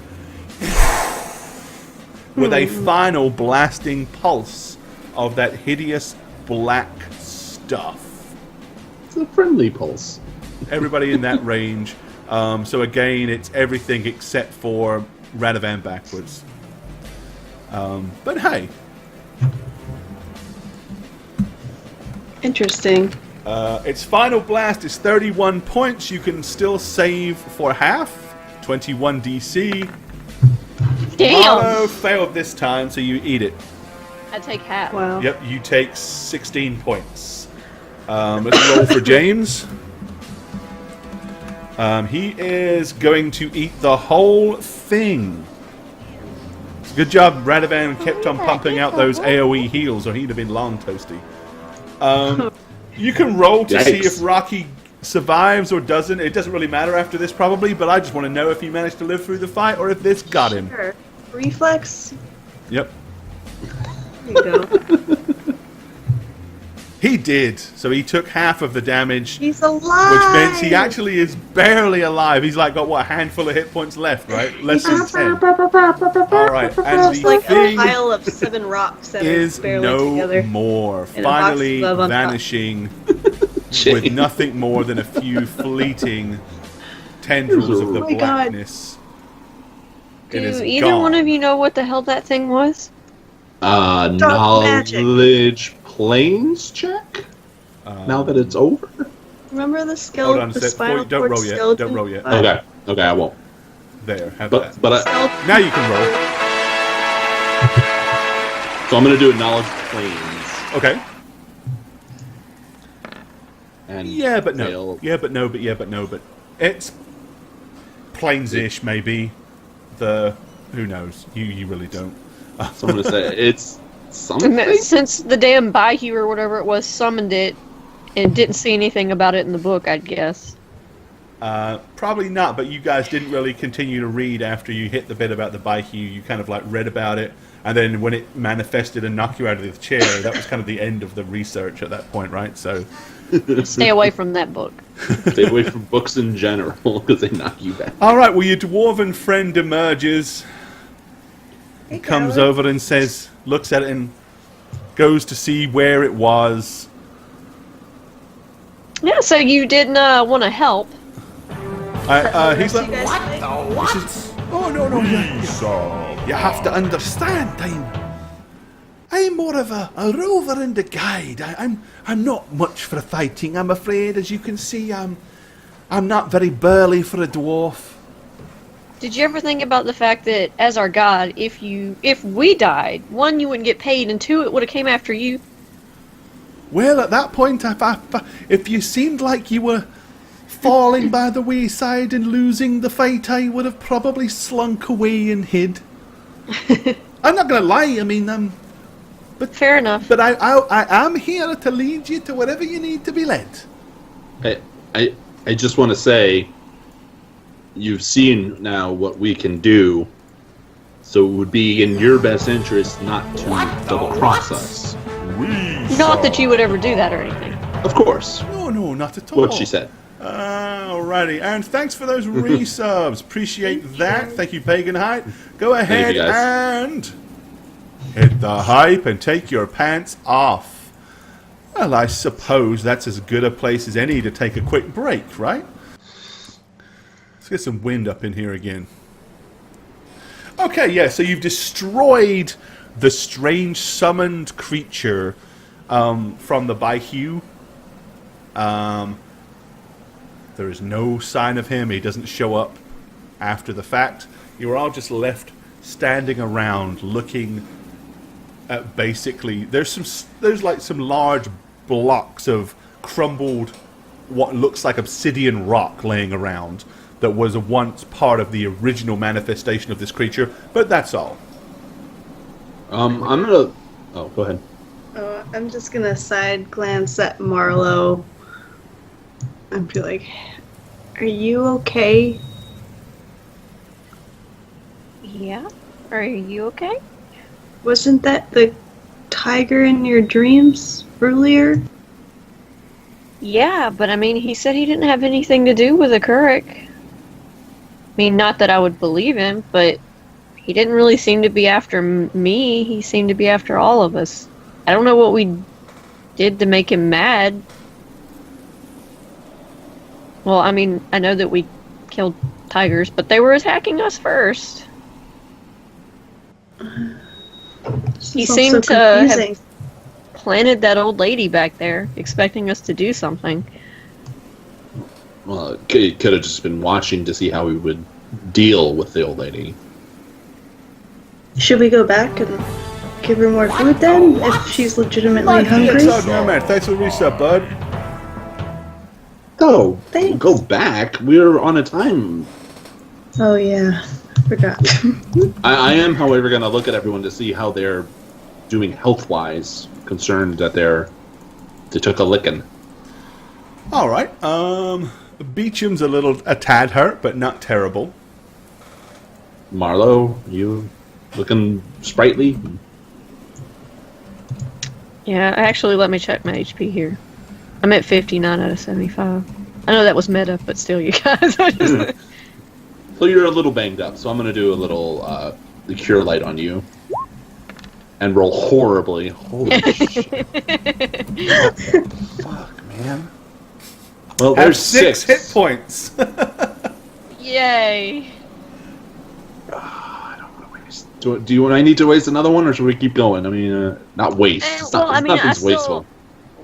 with a final blasting pulse of that hideous black stuff. It's a friendly pulse. Everybody in that range. So again, it's everything except for Radovan backwards. But hey. Interesting. Its final blast is 31 points. You can still save for half. 21 DC. Damn! Marlo failed this time, so you eat it. I take half. Wow. Yep, you take 16 points. Let's roll for James. He is going to eat the whole thing. Good job, Radovan kept on pumping out those AoE heals, or he'd have been long toasty. You can roll to see if Rocky survives or doesn't. It doesn't really matter after this, probably, but I just want to know if he managed to live through the fight or if this got him. Sure. Reflex. Yep. There you go. He did. So he took half of the damage, He's alive. which means he actually is barely alive. He's like got, what, a handful of hit points left, right? Less than 10. Alright, and It's the like a thing pile of 7 rocks that is are barely no together. more. In a box Finally of on top. vanishing with nothing more than a few fleeting tendrils of the Oh my God. blackness. It Do is either gone. one of you know what the hell that thing was? Knowledge planes check? Now that it's over? Remember the Hold skeleton? on a The sec. spinal Don't cord roll yet. skeleton? Don't roll yet. Okay, I won't. There, have But that. but Skeleton. Now you can roll. so I'm gonna do a knowledge planes Okay. and Yeah, but no. fail. Yeah, but no, but yeah, but no, but it's plains-ish, maybe. Who knows? You really don't. So I'm gonna say it's something. Since the damn Bayou or whatever it was summoned it and didn't see anything about it in the book, I'd guess. Probably not, but you guys didn't really continue to read after you hit the bit about the Bayou. You kind of like read about it, and then when it manifested and knocked you out of the chair, that was kind of the end of the research at that point, right? So, Stay away from that book. Stay away from books in general because they knock you back. all right. Well, your dwarven friend emerges, Hey, comes Callie. over and says, looks at it and goes to see where it was. Yeah, so you didn't want to help. He's like, You guys like- oh no, you have to understand, I'm more of a rover and a guide. I'm not much for fighting, I'm afraid. As you can see, I'm not very burly for a dwarf. Did you ever think about the fact that, as our god, if we died, one, you wouldn't get paid, and two, it would have came after you? Well, at that point, if you seemed like you were falling by the wayside and losing the fight, I would have probably slunk away and hid. I'm not gonna lie, I mean, Fair enough. but I am here to lead you to wherever you need to be led. I just want to say, you've seen now what we can do, so it would be in your best interest not to double cross us. Not that you would ever do that or anything. Of course, No, not at all. what she said. Alrighty, and thanks for those resubs. Appreciate that. Thank you, Pagan Height. Go ahead you, guys. and hit the hype and take your pants off. Well, I suppose that's as good a place as any to take a quick break, right? Let's get some wind up in here again. Okay, yeah, so you've destroyed the strange summoned creature from the Bayou. There is no sign of him. He doesn't show up after the fact. You are all just left standing around looking at basically... There's like some large blocks of crumbled, what looks like obsidian rock laying around that was once part of the original manifestation of this creature, but that's all. I'm gonna. Oh, go ahead. I'm just gonna side glance at Marlo and be like, "Are you okay?" Yeah? Are you okay? Wasn't that the tiger in your dreams earlier? Yeah, but I mean, he said he didn't have anything to do with the Kuruk. I mean, not that I would believe him, but he didn't really seem to be after me. He seemed to be after all of us. I don't know what we did to make him mad. Well, I mean, I know that we killed tigers, but they were attacking us first. He It's all seemed so to have confusing. planted that old lady back there, expecting us to do something. Well, it could have just been watching to see how we would deal with the old lady. Should we go back and give her more food then, if she's legitimately hungry? No, man. Thanks for the reset, bud. Oh, Thanks. go back. We're on a time. Oh yeah, forgot. I am, however, going to look at everyone to see how they're doing health-wise. Concerned that they took a licking. All right. Beecham's a tad hurt, but not terrible. Marlo, you looking sprightly? Yeah, actually, let me check my HP here. I'm at 59 out of 75. I know that was meta, but still, you guys. So you're a little banged up, so I'm going to do a little the cure light on you. And roll horribly. Holy shit. Fuck, man. Well, Have there's 6 hit points. Yay. I don't want to waste. Do I need to waste another one, or should we keep going? I mean, not waste. It's not, Well, I mean, nothing's wasteful.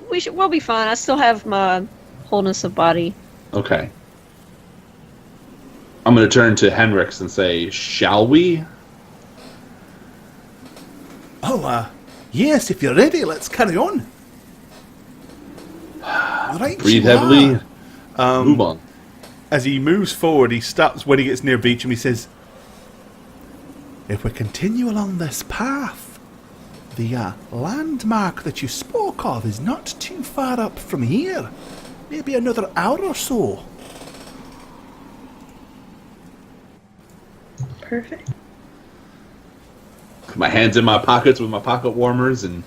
We'll be fine. I still have my wholeness of body. Okay. I'm going to turn to Henrix and say, shall we? Oh, yes, if you're ready, let's carry on. All right, Breathe you heavily. are. Move on. As he moves forward, he stops when he gets near Beecham. He says, if we continue along this path, the landmark that you spoke of is not too far up from here. Maybe another hour or so. Perfect. My hands in my pockets with my pocket warmers and...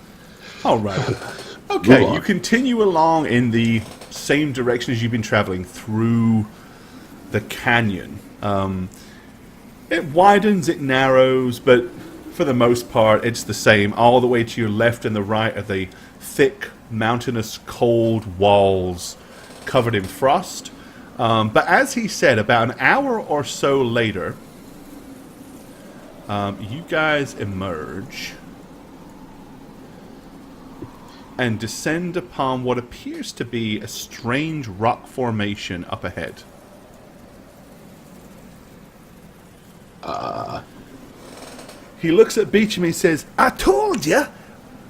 All right. Okay, Move on. you continue along in the same direction as you've been traveling through the canyon. It widens, it narrows, but for the most part, it's the same. All the way to your left and the right are the thick, mountainous, cold walls covered in frost. But as he said, about an hour or so later, you guys emerge and descend upon what appears to be a strange rock formation up ahead. He looks at Beecham and he says, I told you!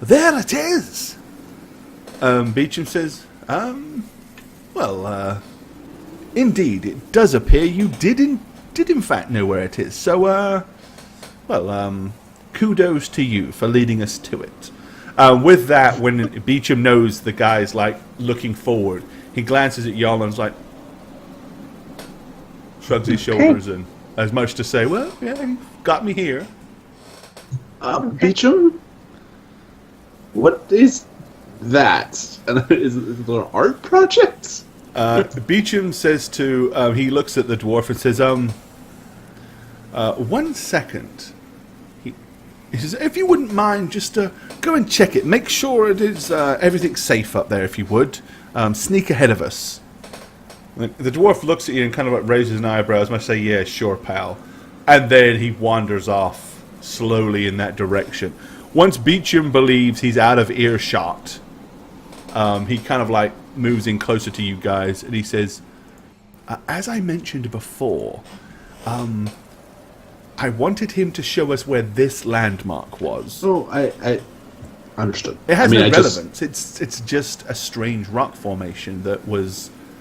There it is! Beecham says, indeed, it does appear you did in fact know where it is. So, kudos to you for leading us to it. With that, when Beecham knows the guy's, looking forward, he glances at y'all and is like, shrugs his shoulders and as much to say, well, yeah, you got me here. Beecham? What is that? Is it an art project? Beecham says to, he looks at the dwarf and says, 1 second. He says, if you wouldn't mind, just go and check it. Make sure it is everything's safe up there, if you would. Sneak ahead of us. The dwarf looks at you and kind of raises an eyebrow as much say, yeah, sure, pal. And then he wanders off slowly in that direction. Once Beecham believes he's out of earshot, he kind of moves in closer to you guys and he says, as I mentioned before, I wanted him to show us where this landmark was. Oh, I understood. It has no relevance. It's just a strange rock formation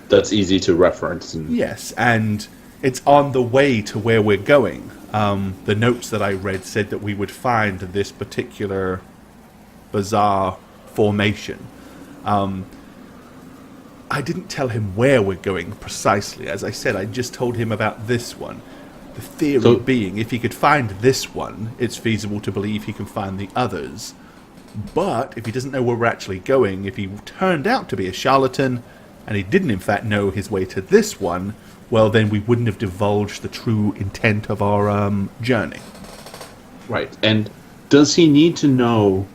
that's easy to reference. Yes, and it's on the way to where we're going. The notes that I read said that we would find this particular bizarre formation. I didn't tell him where we're going precisely. As I said, I just told him about this one. The theory being, if he could find this one, it's feasible to believe he can find the others. But if he doesn't know where we're actually going, if he turned out to be a charlatan, and he didn't in fact know his way to this one, well then we wouldn't have divulged the true intent of our journey. Right, and does he need to know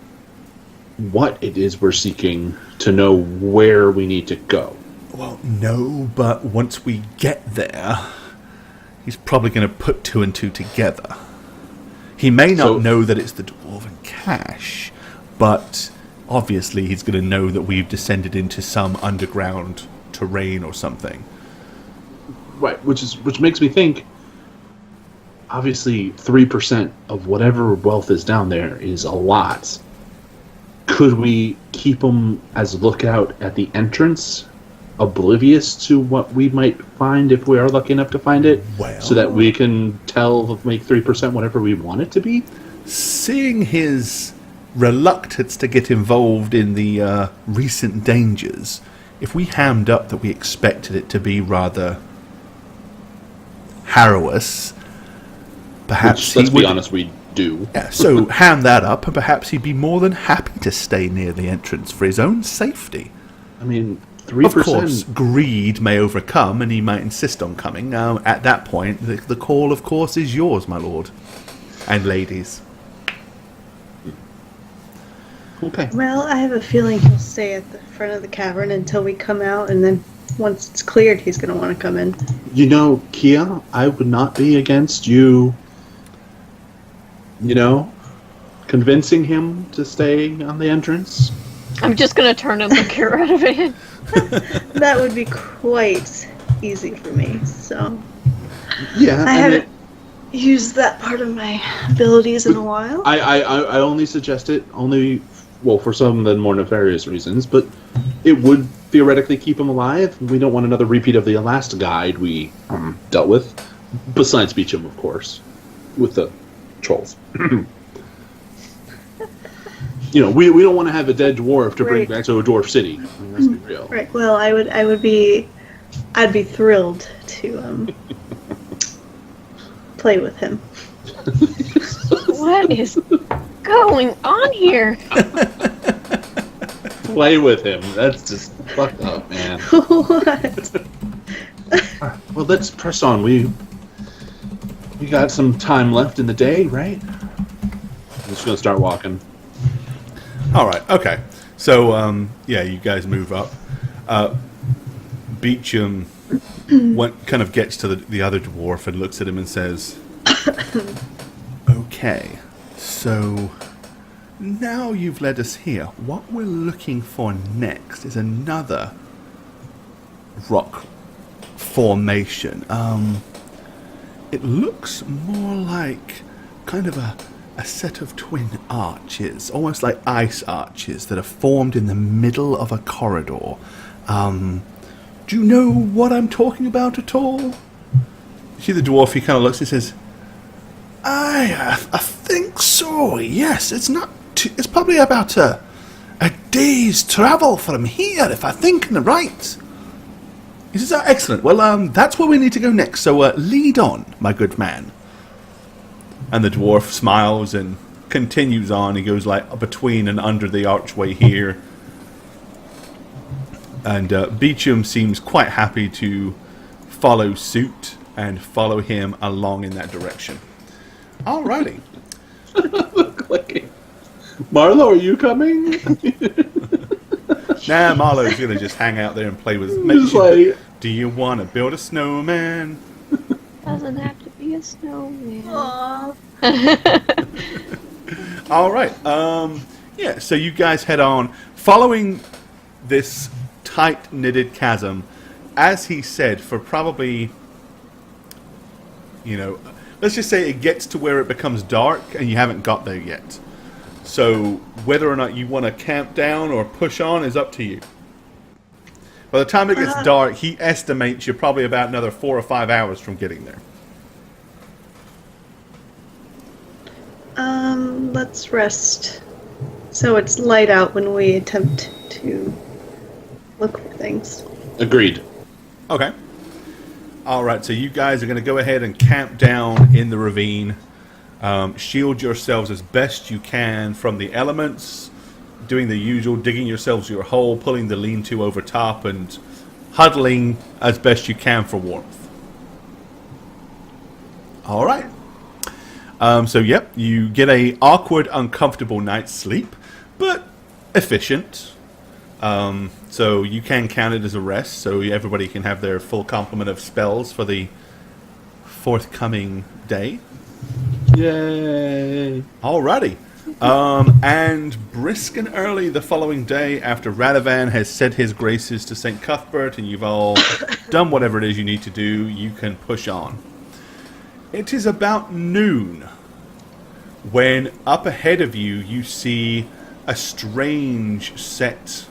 what it is we're seeking to know where we need to go? Well, no, but once we get there, he's probably going to put 2 and 2 together. He may not know that it's the Dwarven Cache, but obviously he's going to know that we've descended into some underground terrain or something. Right, which makes me think, obviously 3% of whatever wealth is down there is a lot. Could we keep them as a lookout at the entrance, oblivious to what we might find if we are lucky enough to find it, so that we can make 3% whatever we want it to be? Seeing his reluctance to get involved in the recent dangers, if we hammed up that we expected it to be rather harrowous, perhaps Let's be honest, we do. Yeah, so ham that up, and perhaps he'd be more than happy to stay near the entrance for his own safety. I mean, 3%. Of course, greed may overcome, and he might insist on coming. Now, at that point, the call, of course, is yours, my lord. And ladies. Okay. Well, I have a feeling he'll stay at the front of the cavern until we come out, and then once it's cleared, he's going to want to come in. You know, Kia, I would not be against you, convincing him to stay on the entrance. I'm just gonna turn and look here out of it. That would be quite easy for me, so... Yeah, I haven't used that part of my abilities in a while. I only suggest it for some then more nefarious reasons, but it would theoretically keep him alive. We don't want another repeat of the last guide we dealt with, besides Beecham, of course, with the trolls. We don't want to have a dead dwarf to bring back to a dwarf city. I mean, let's be real. Right. Well, I'd be thrilled to play with him. What is going on here? Play with him. That's just fucked up, man. What? Well, let's press on. We got some time left in the day, right? I'm just gonna start walking. All right, okay. So, you guys move up. Beecham kind of gets to the other dwarf and looks at him and says, okay, so now you've led us here. What we're looking for next is another rock formation. It looks more like kind of a set of twin arches, almost like ice arches that are formed in the middle of a corridor. Do you know what I'm talking about at all? You see the dwarf, he kind of looks and says, I think so, yes. It's probably about a day's travel from here, if I think right. He says, excellent. Well, that's where we need to go next, so lead on, my good man. And the dwarf smiles and continues on. He goes like between and under the archway here. And Beecham seems quite happy to follow suit and follow him along in that direction. Alrighty. Marlo, are you coming? Nah, Marlo's going to just hang out there and play with do you want to build a snowman? Doesn't have to be a snowman. Aww. Alright. So you guys head on. Following this tight-knitted chasm, as he said, for probably, let's just say it gets to where it becomes dark and you haven't got there yet. So whether or not you want to camp down or push on is up to you. By the time it gets dark, he estimates you're probably about another 4 or 5 hours from getting there. Let's rest. So it's light out when we attempt to look for things. Agreed. Okay. Alright, so you guys are going to go ahead and camp down in the ravine. Shield yourselves as best you can from the elements. Doing the usual, digging yourselves your hole, pulling the lean-to over top, and huddling as best you can for warmth. Alright. You get a awkward, uncomfortable night's sleep, but efficient. So you can count it as a rest, so everybody can have their full complement of spells for the forthcoming day. Yay! Alrighty. And brisk and early the following day, after Radovan has said his graces to St. Cuthbert and you've all done whatever it is you need to do, you can push on. It is about noon when up ahead of you you see a strange set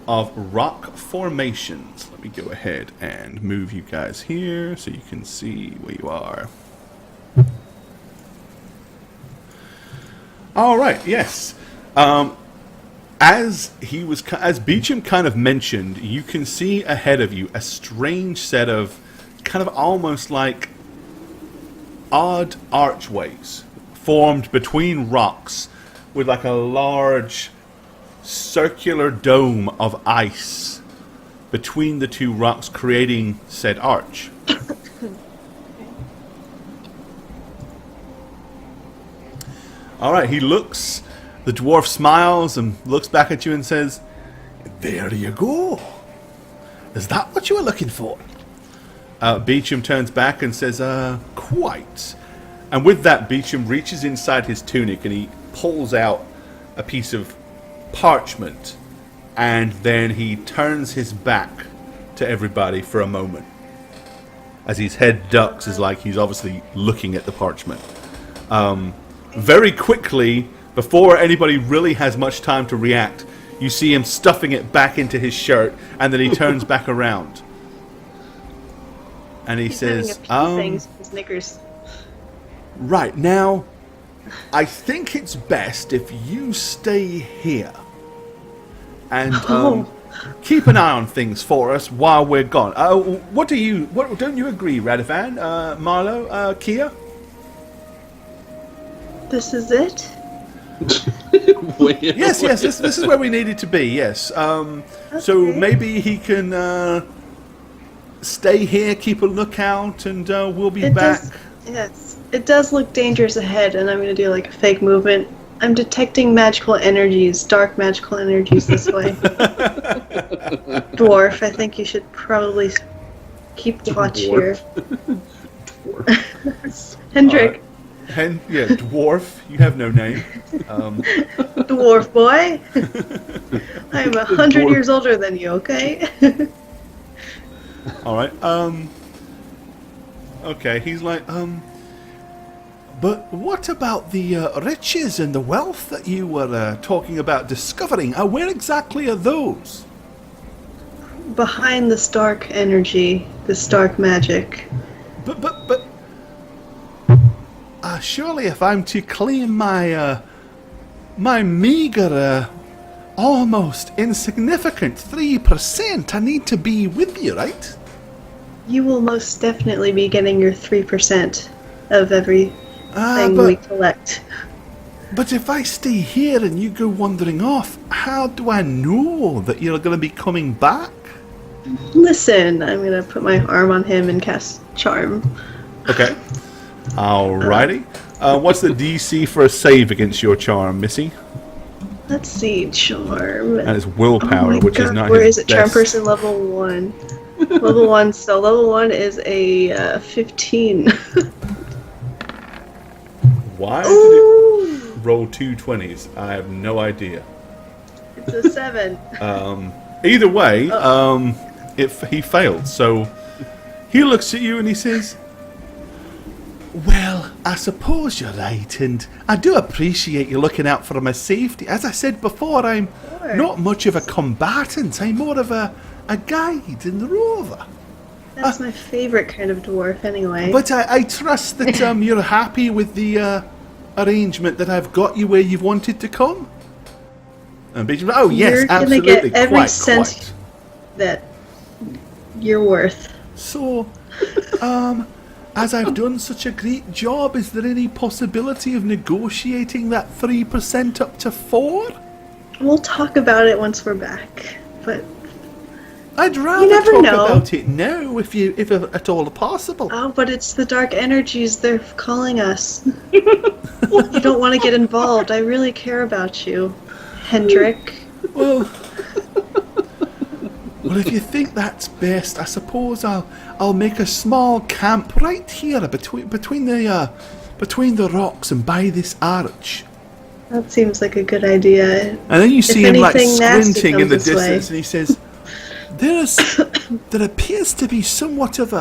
of rock formations. Let me go ahead and move you guys here so you can see where you are. All right, yes. As Beecham kind of mentioned, you can see ahead of you a strange set of kind of almost like odd archways formed between rocks with like a large circular dome of ice between the two rocks, creating said arch. All right, the dwarf smiles and looks back at you and says, "There you go. Is that what you were looking for?" Beecham turns back and says, "Quite." And with that, Beecham reaches inside his tunic and he pulls out a piece of parchment, and then he turns his back to everybody for a moment. As his head ducks, is like he's obviously looking at the parchment. Very quickly, before anybody really has much time to react, you see him stuffing it back into his shirt, and then he turns back around. And he's says, things with Snickers. "Right, now, I think it's best if you stay here. And keep an eye on things for us while we're gone. Don't you agree, Radifan, Marlo, Kia?" This is it? Yes, this is where we needed to be, yes. So maybe he can stay here, keep a lookout, and we'll be back. Yes, it does look dangerous ahead, and I'm going to do like a fake movement. I'm detecting magical energies, dark magical energies this way. Dwarf, I think you should probably keep watch here. Hendrik. Dwarf. You have no name. Dwarf boy. I'm 100 years older than you, okay? All right. Okay, he's like, but what about the riches and the wealth that you were talking about discovering? Where exactly are those? Behind this dark energy, this dark magic. But surely if I'm to claim my meager, almost insignificant 3%, I need to be with you, right? You will most definitely be getting your 3% of everything we collect. But if I stay here and you go wandering off, how do I know that you're going to be coming back? Listen, I'm going to put my arm on him and cast Charm. Okay. Alrighty. What's the DC for a save against your charm, Missy? Let's see, Charm. And it's willpower, which is not Where his is it? best. Charm person level 1. Level 1, so level 1 is a 15. Why did it roll 2 20s? I have no idea. It's a 7. Either way, he failed. So he looks at you and he says, "Well, I suppose you're right, and I do appreciate you looking out for my safety. As I said before, I'm not much of a combatant. I'm more of a guide and rover." That's my favorite kind of dwarf, anyway. But I trust that you're happy with the arrangement that I've got you where you've wanted to come. And Beecham, yes, you're absolutely, gonna get every quite. cent that you're worth. So, as I've done such a great job, is there any possibility of negotiating that 3% up to 4%? We'll talk about it once we're back, but I'd rather never talk know. about it now, if at all possible. oh, but it's the dark energies. They're calling us. You don't want to get involved. I really care about you, Hendrik. Well, if you think that's best, I suppose I'll make a small camp right here between the rocks and by this arch. That seems like a good idea. And then you see him like anything nasty squinting in the comes this way. distance, and he says, "There appears to be somewhat of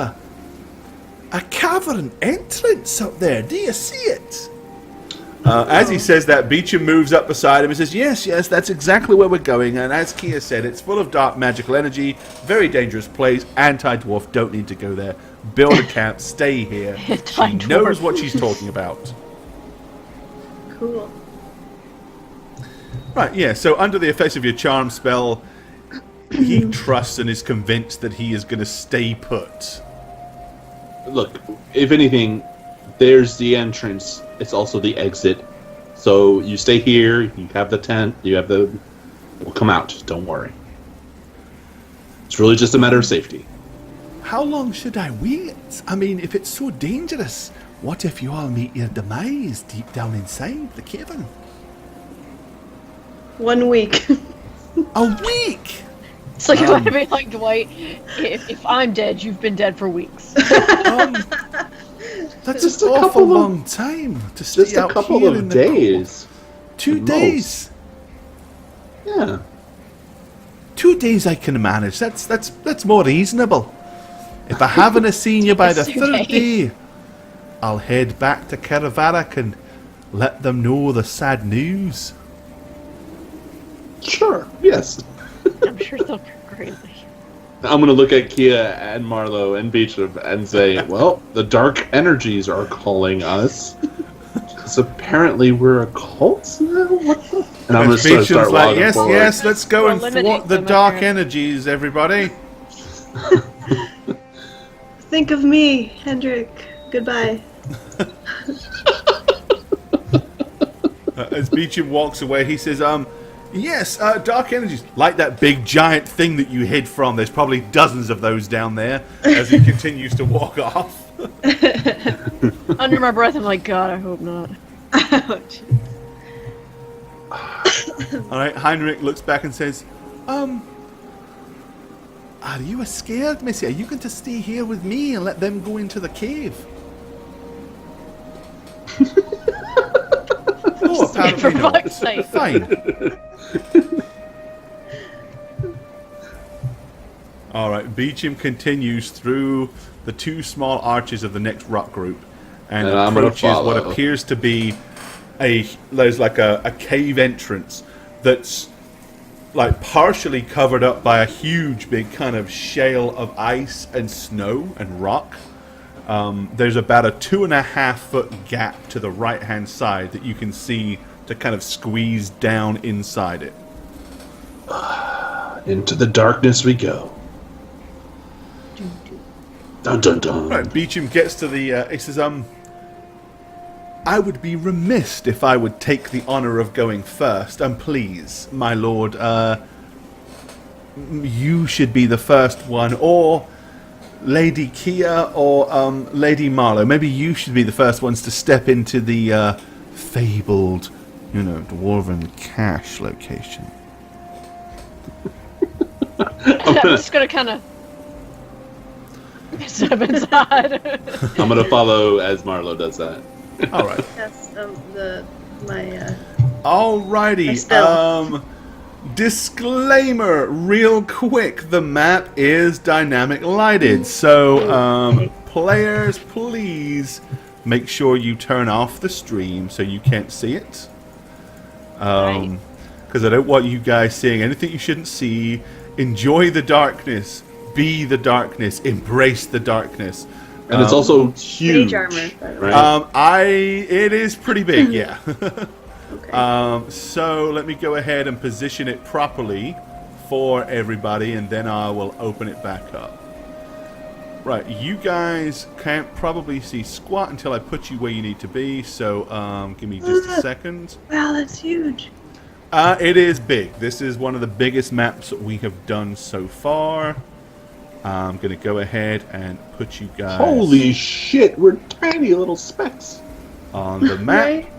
A cavern entrance up there. Do you see it? As he says that, Beecham moves up beside him and says, yes, that's exactly where we're going. And as Kia said, it's full of dark magical energy, very dangerous place. Anti-dwarf, don't need to go there. Build a camp, stay here. She knows what she's talking about. Cool. Right, yeah, so under the effects of your charm spell, he trusts and is convinced that he is going to stay put. Look, if anything, there's the entrance. It's also the exit. So you stay here, you have the tent, we'll come out, don't worry. It's really just a matter of safety. How long should I wait? I mean, if it's so dangerous, what if you all meet your demise deep down inside the cavern? 1 week. A week? So you want to be like Dwight? If I'm dead, you've been dead for weeks. That's Just an a awful couple of- long time to stay Just a out couple here of in the days. cold. 2 at days. Yeah. 2 days I can manage. That's more reasonable. If I haven't seen you by the It's 2 third days. day, I'll head back to Keravarak and let them know the sad news. Sure, yes. I'm sure they'll go crazy. I'm going to look at Kia and Marlo and Beecham and say, well, the dark energies are calling us. Because apparently we're a cult now? What the? And I'm going to Beecham's start like, logging yes, forward. yes, let's go and Eliminate thwart the them, dark apparently. energies, everybody. Think of me, Hendrik. Goodbye. As Beecham walks away, he says, yes, dark energies, like that big giant thing that you hid from. There's probably dozens of those down there, as he continues to walk off. Under my breath, I'm like, God, I hope not. Ouch. Alright, Heinrich looks back and says, are you scared, Missy? Are you going to stay here with me and let them go into the cave? Oh, apparently For not. fuck's sake. Fine. Alright, Beecham continues through the 2 small arches of the next rock group and And I'm gonna approaches what follow. appears to be there's like a cave entrance that's like partially covered up by a huge big kind of shale of ice and snow and rock. There's about a 2.5 foot gap to the right hand side that you can see to kind of squeeze down inside it. Into the darkness we go. Dun dun dun. Right, Beecham gets to the. He says, I would be remiss if I would take the honor of going first. Please, my lord, you should be the first one, or Lady Kia, or Lady Marlowe. Maybe you should be the first ones to step into the fabled, dwarven cache location. I'm just gonna kind of step inside. I'm going to follow as Marlo does that. All right. That's my Alrighty. spell. Disclaimer, real quick. The map is dynamic lighted, so players, please make sure you turn off the stream so you can't see it. Right. Because I don't want you guys seeing anything you shouldn't see. Enjoy the darkness. Be the darkness. Embrace the darkness. And it's also huge. Mage armor, by the way. Right? It is pretty big, yeah. Okay. So let me go ahead and position it properly for everybody, and then I will open it back up. Right, you guys can't probably see squat until I put you where you need to be, so give me just a second. Wow, that's huge. It is big. This is one of the biggest maps that we have done so far. I'm going to go ahead and put you guys Holy shit, we're tiny little specks. on the map. Right?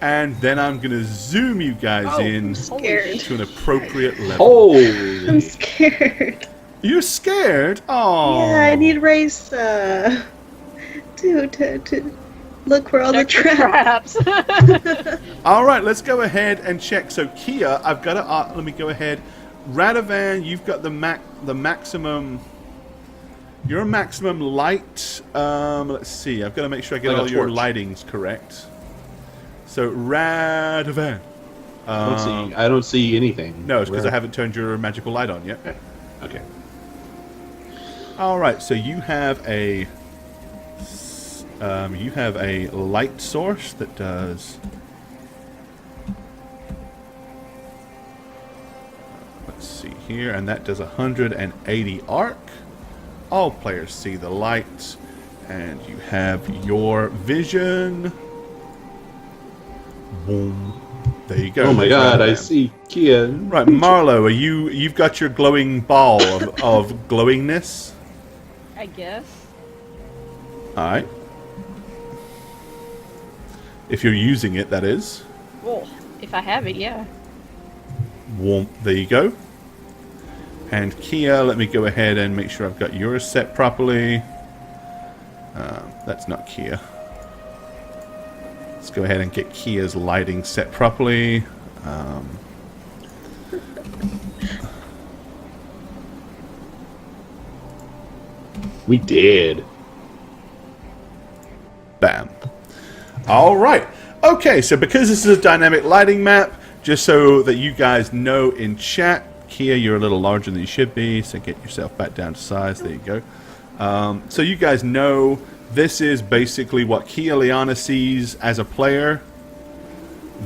And then I'm going to zoom you guys in Scared. to an appropriate level. Holy. I'm scared. You're scared? Oh. Yeah, I need Race to look for all the Check traps. traps. All right, let's go ahead and check. So Kia, I've got to. Let me go ahead. Radovan, you've got the maximum. Your maximum light. Let's see. I've got to make sure I get Like a all your torch. lightings correct. So Radovan. I don't see anything. No, it's because I Where- haven't turned your magical light on yet. Okay. All right. So you have a light source that does. Let's see here, and that does 180 arc. All players see the light, and you have your vision. Boom. There you go. Oh my There's god, I Radovan. see Kia. Right, Marlo, you've got your glowing ball of glowingness. I guess. Alright. If you're using it, that is. Well, if I have it, yeah. There you go. And Kia, let me go ahead and make sure I've got yours set properly. That's not Kia. Let's go ahead and get Kia's lighting set properly. We did. Bam. All right. Okay, so because this is a dynamic lighting map, just so that you guys know in chat, Kia, you're a little larger than you should be, so get yourself back down to size. There you go. So you guys know this is basically what Kia Liana sees as a player.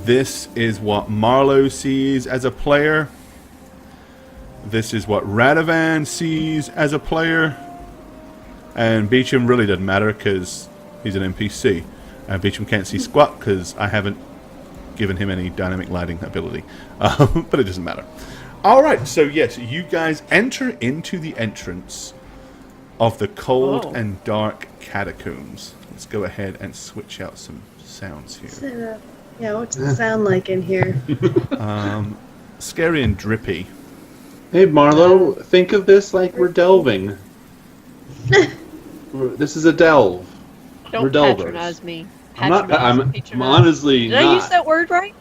This is what Marlo sees as a player. This is what Radovan sees as a player. And Beecham really doesn't matter because he's an NPC. And Beecham can't see squat because I haven't given him any dynamic lighting ability. But it doesn't matter. Alright, so yes, you guys enter into the entrance of the cold and dark catacombs. Let's go ahead and switch out some sounds here. Yeah, what's it sound like in here? Scary and drippy. Hey Marlo, think of this like we're delving. This is a delve. Don't We're delvers. patronize me. I'm Patronize. honestly Did I use that word right?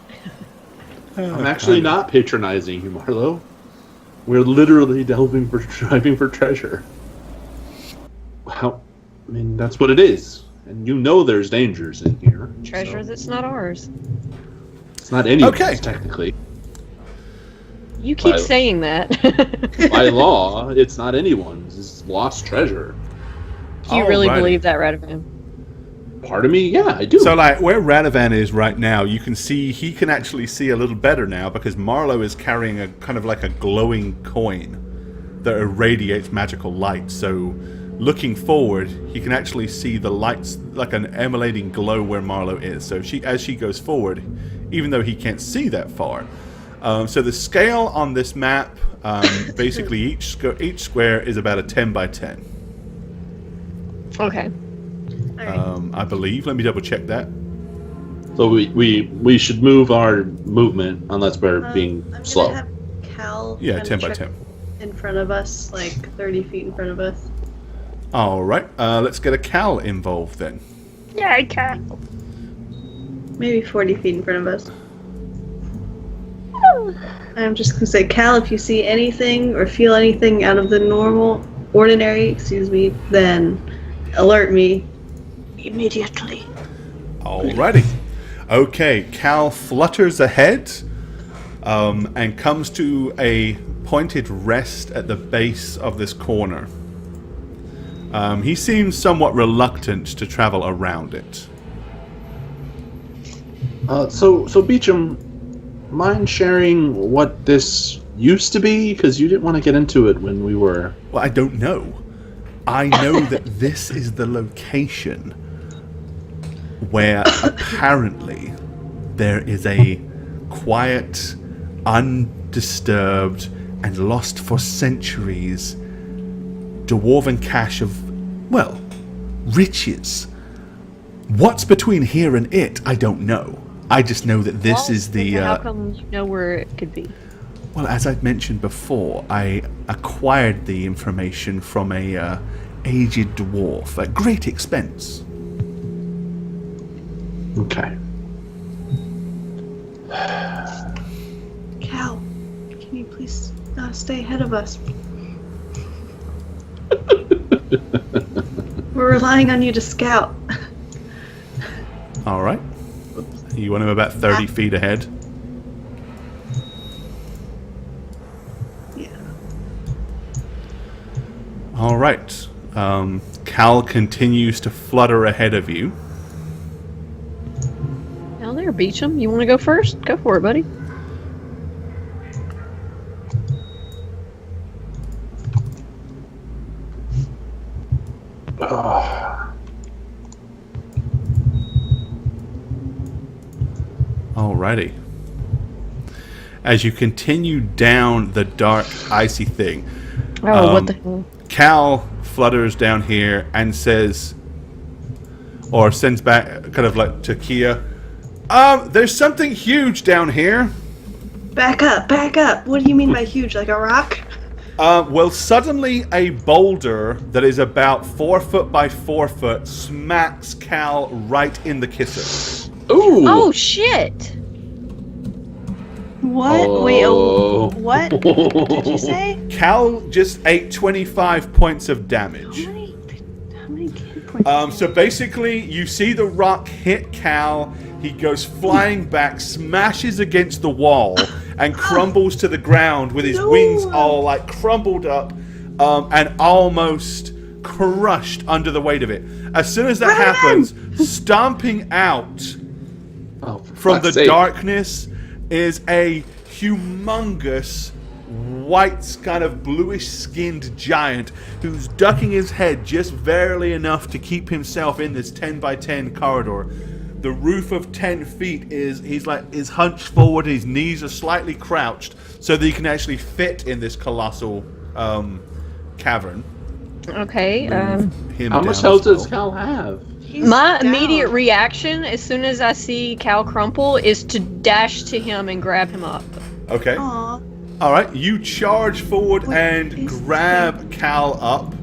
I'm actually not patronizing you, Marlo. We're literally driving for treasure. How? I mean, that's what it is. And you know there's dangers in here. Treasure so that's not ours. It's not anyone's, Okay. technically. You keep By- saying that. By law, it's not anyone's. It's lost treasure. Do you really Alrighty. believe that, Radovan? Part of me, yeah, I do. So, like, where Radovan is right now, you can see, he can actually see a little better now because Marlo is carrying a kind of like a glowing coin that irradiates magical light. So, looking forward, he can actually see the lights, like an emulating glow where Marlo is. So, as she goes forward, even though he can't see that far. So, the scale on this map, basically each square is about a 10 by 10. Okay. I believe. Let me double check that. So we should move our movement unless we're being I'm slow. gonna have Cal Yeah, kinda 10 by check 10. in front of us, like 30 feet in front of us. All right, let's get a Cal involved then. Yeah, I can. Maybe 40 feet in front of us. I'm just gonna say, Cal, if you see anything or feel anything out of the ordinary, then alert me immediately. Alrighty. Okay, Cal flutters ahead and comes to a pointed rest at the base of this corner. He seems somewhat reluctant to travel around it. So Beecham, mind sharing what this used to be? Because you didn't want to get into it when we were... Well, I don't know. I know that this is the location where apparently there is a quiet, undisturbed, and lost for centuries dwarven cache of, well, riches. What's between here and it, I don't know. I just know that this is the... How come you know where it could be? Well, as I've mentioned before, I acquired the information from a aged dwarf at great expense. Okay. Cal, can you please stay ahead of us? We're relying on you to scout. All right. You want him about 30 feet ahead. Yeah. All right. Cal continues to flutter ahead of you. Down there, Beecham. You want to go first? Go for it, buddy. Alrighty. As you continue down the dark, icy thing, Oh, what the hell? Cal flutters down here and says, or sends back, kind of like to Kia, there's something huge down here. Back up, back up. What do you mean by huge? Like a rock? Well, suddenly a boulder that is about 4 foot by 4 foot smacks Cal right in the kisser. Ooh! Oh, shit! What? Oh. Wait, what did you say? Cal just ate 25 points of damage. How many hit points? So basically, you see the rock hit Cal. He goes flying back, smashes against the wall, and crumbles to the ground with his wings all like crumbled up and almost crushed under the weight of it. As soon as that happens, stomping out from the darkness is a humongous white, kind of bluish-skinned giant who's ducking his head just barely enough to keep himself in this 10 by 10 corridor. The roof of 10 feet is hunched forward, his knees are slightly crouched so that he can actually fit in this colossal cavern. Okay, How much health does Cal have? my immediate reaction as soon as I see Cal crumple is to dash to him and grab him up. Okay. Aw. All right, you charge forward and grab Cal up.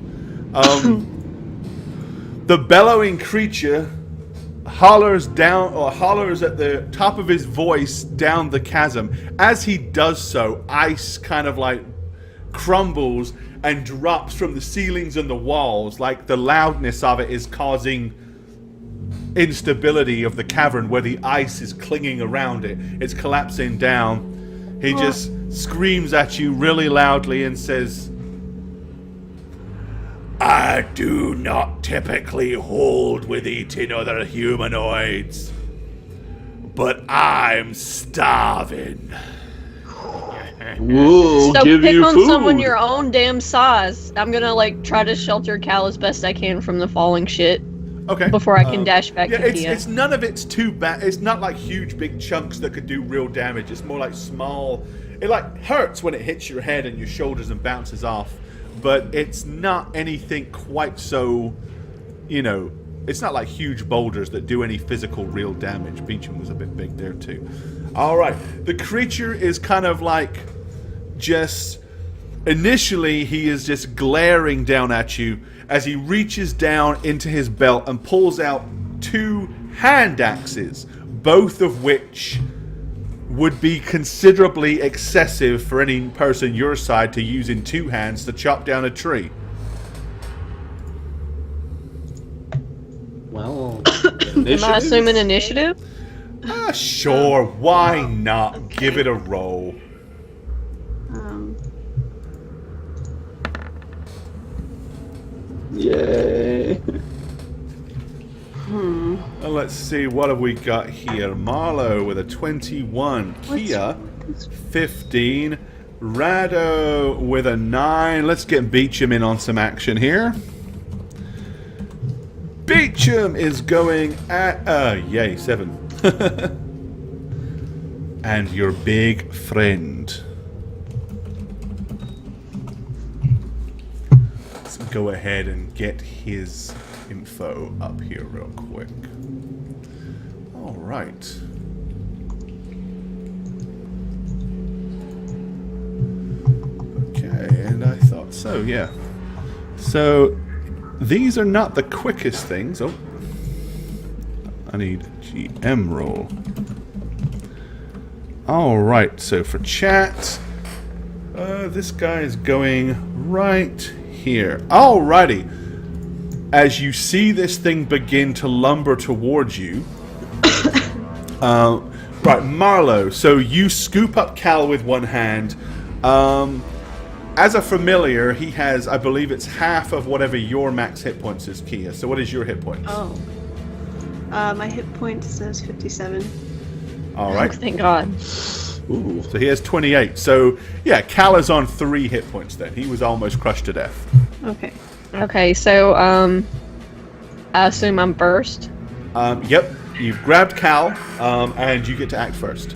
The bellowing creature hollers at the top of his voice down the chasm. As he does so, ice kind of like crumbles and drops from the ceilings and the walls. Like the loudness of it is causing instability of the cavern where the ice is clinging around it. It's collapsing down. He just screams at you really loudly and says, I do not typically hold with eating other humanoids, but I'm starving. We'll So give pick you on food. someone your own damn size. I'm gonna like try to shelter Cal as best I can from the falling shit Okay. before I can dash back Yeah, to Kia. it's none of it's too bad. It's not like huge big chunks that could do real damage. It's more like small. It like hurts when it hits your head and your shoulders and bounces off, but it's not anything quite so, it's not like huge boulders that do any physical real damage. Beecham was a bit big there too. All right. The creature is kind of like just initially he is just glaring down at you as he reaches down into his belt and pulls out 2 hand axes, both of which would be considerably excessive for any person your side to use in 2 hands to chop down a tree. Well, Am I assuming initiative? Sure, why not? Give it a roll. Yay. Let's see, what have we got here? Marlo with a 21. Kia, 15. Rado with a 9. Let's get Beecham in on some action here. Beecham is going at... yay, 7. And your big friend. Let's go ahead and get his info up here real quick. All right. Okay, and I thought so, yeah. So, these are not the quickest things. Oh, I need a GM roll. All right, so for chat, this guy is going right here. Alrighty. as you see this thing begin to lumber towards you. Right, Marlowe, so you scoop up Cal with one hand. As a familiar, he has, I believe it's half of whatever your max hit points is, Kia. So what is your hit points? Oh. My hit point says 57. All right. Oh, thank God. Ooh. So he has 28. So, yeah, Cal is on 3 hit points then. He was almost crushed to death. Okay. Okay, so, I assume I'm first. Yep, you've grabbed Cal, and you get to act first.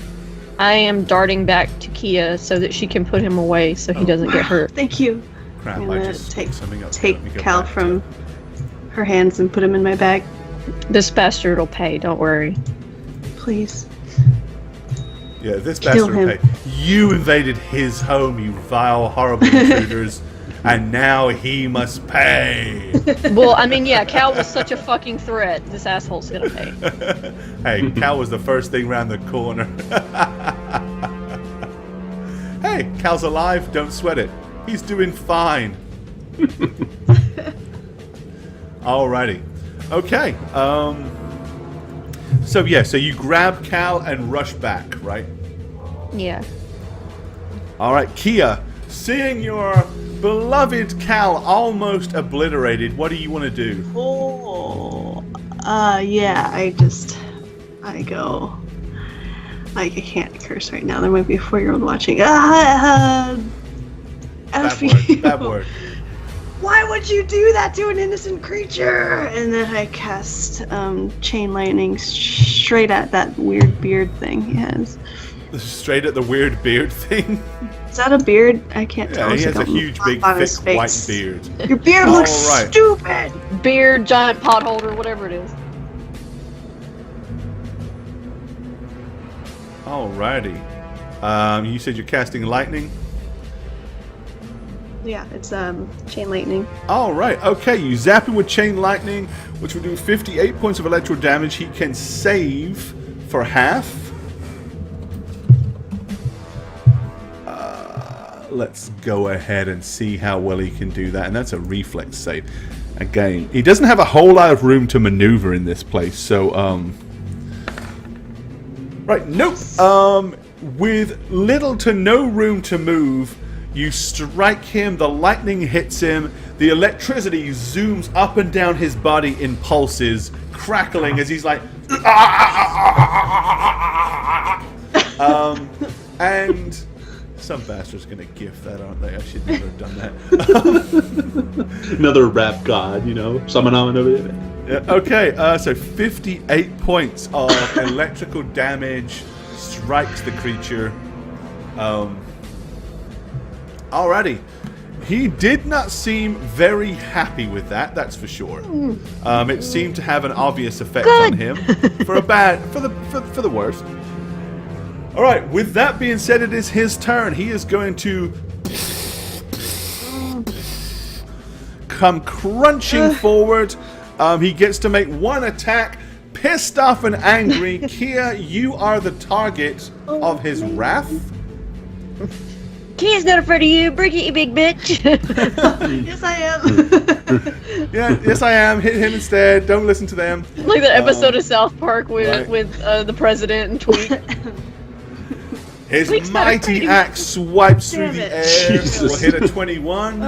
I am darting back to Kia so that she can put him away so he doesn't get hurt. Thank you. Crap, I'm I gonna just take screwed something up. take Let me go Cal back to- from her hands and put him in my bag, This bastard will pay, don't worry. please. Yeah, this Kill bastard him. paid. You invaded his home, you vile, horrible intruders, and now he must pay. Well, I mean, yeah, Cal was such a fucking threat. This asshole's gonna pay. Hey, Cal was the first thing round the corner. Hey, Cal's alive, don't sweat it. He's doing fine. Alrighty. Okay, so yeah, so you grab Cal and rush back, right? Yeah. Alright, Kia, seeing your beloved Cal almost obliterated, what do you want to do? Oh. Yeah, I go. I can't curse right now. There might be a 4-year-old watching. Bad F word, you. bad word. Why would you do that to an innocent creature? And then I cast chain lightning straight at that weird beard thing he has. Straight at the weird beard thing. Is that a beard? I can't tell. Yeah, he It's has a like huge, big, on his thick, white face. beard. Your beard looks All right. stupid. Beard, giant pot holder, whatever it is. Alrighty. You said you're casting lightning? Yeah, it's chain lightning. Alright, okay. You zap him with chain lightning, which will do 58 points of electro damage. He can save for half. Let's go ahead and see how well he can do that. And that's a reflex save. Again, he doesn't have a whole lot of room to maneuver in this place, so, right, nope. With little to no room to move, you strike him, the lightning hits him, the electricity zooms up and down his body in pulses, crackling as he's like, and some bastard's gonna gift that, aren't they? I should never have done that. Another rap god, you know, summon on over there. Yeah, okay, so 58 points of electrical damage strikes the creature. Alrighty. He did not seem very happy with that, that's for sure. It seemed to have an obvious effect on him. For the worst. Alright, with that being said, it is his turn. He is going to come crunching forward. He gets to make one attack. Pissed off and angry, Kia, you are the target of his wrath. Kia's not afraid of you. Bring it, you big bitch. Yes, I am. Yeah, yes I am. Hit him instead. Don't listen to them. Like that episode of South Park right. with the president and Tweak. His Tweak's not mighty afraid. axe swipes through Damn the it. air. Jesus. Will hit a 21.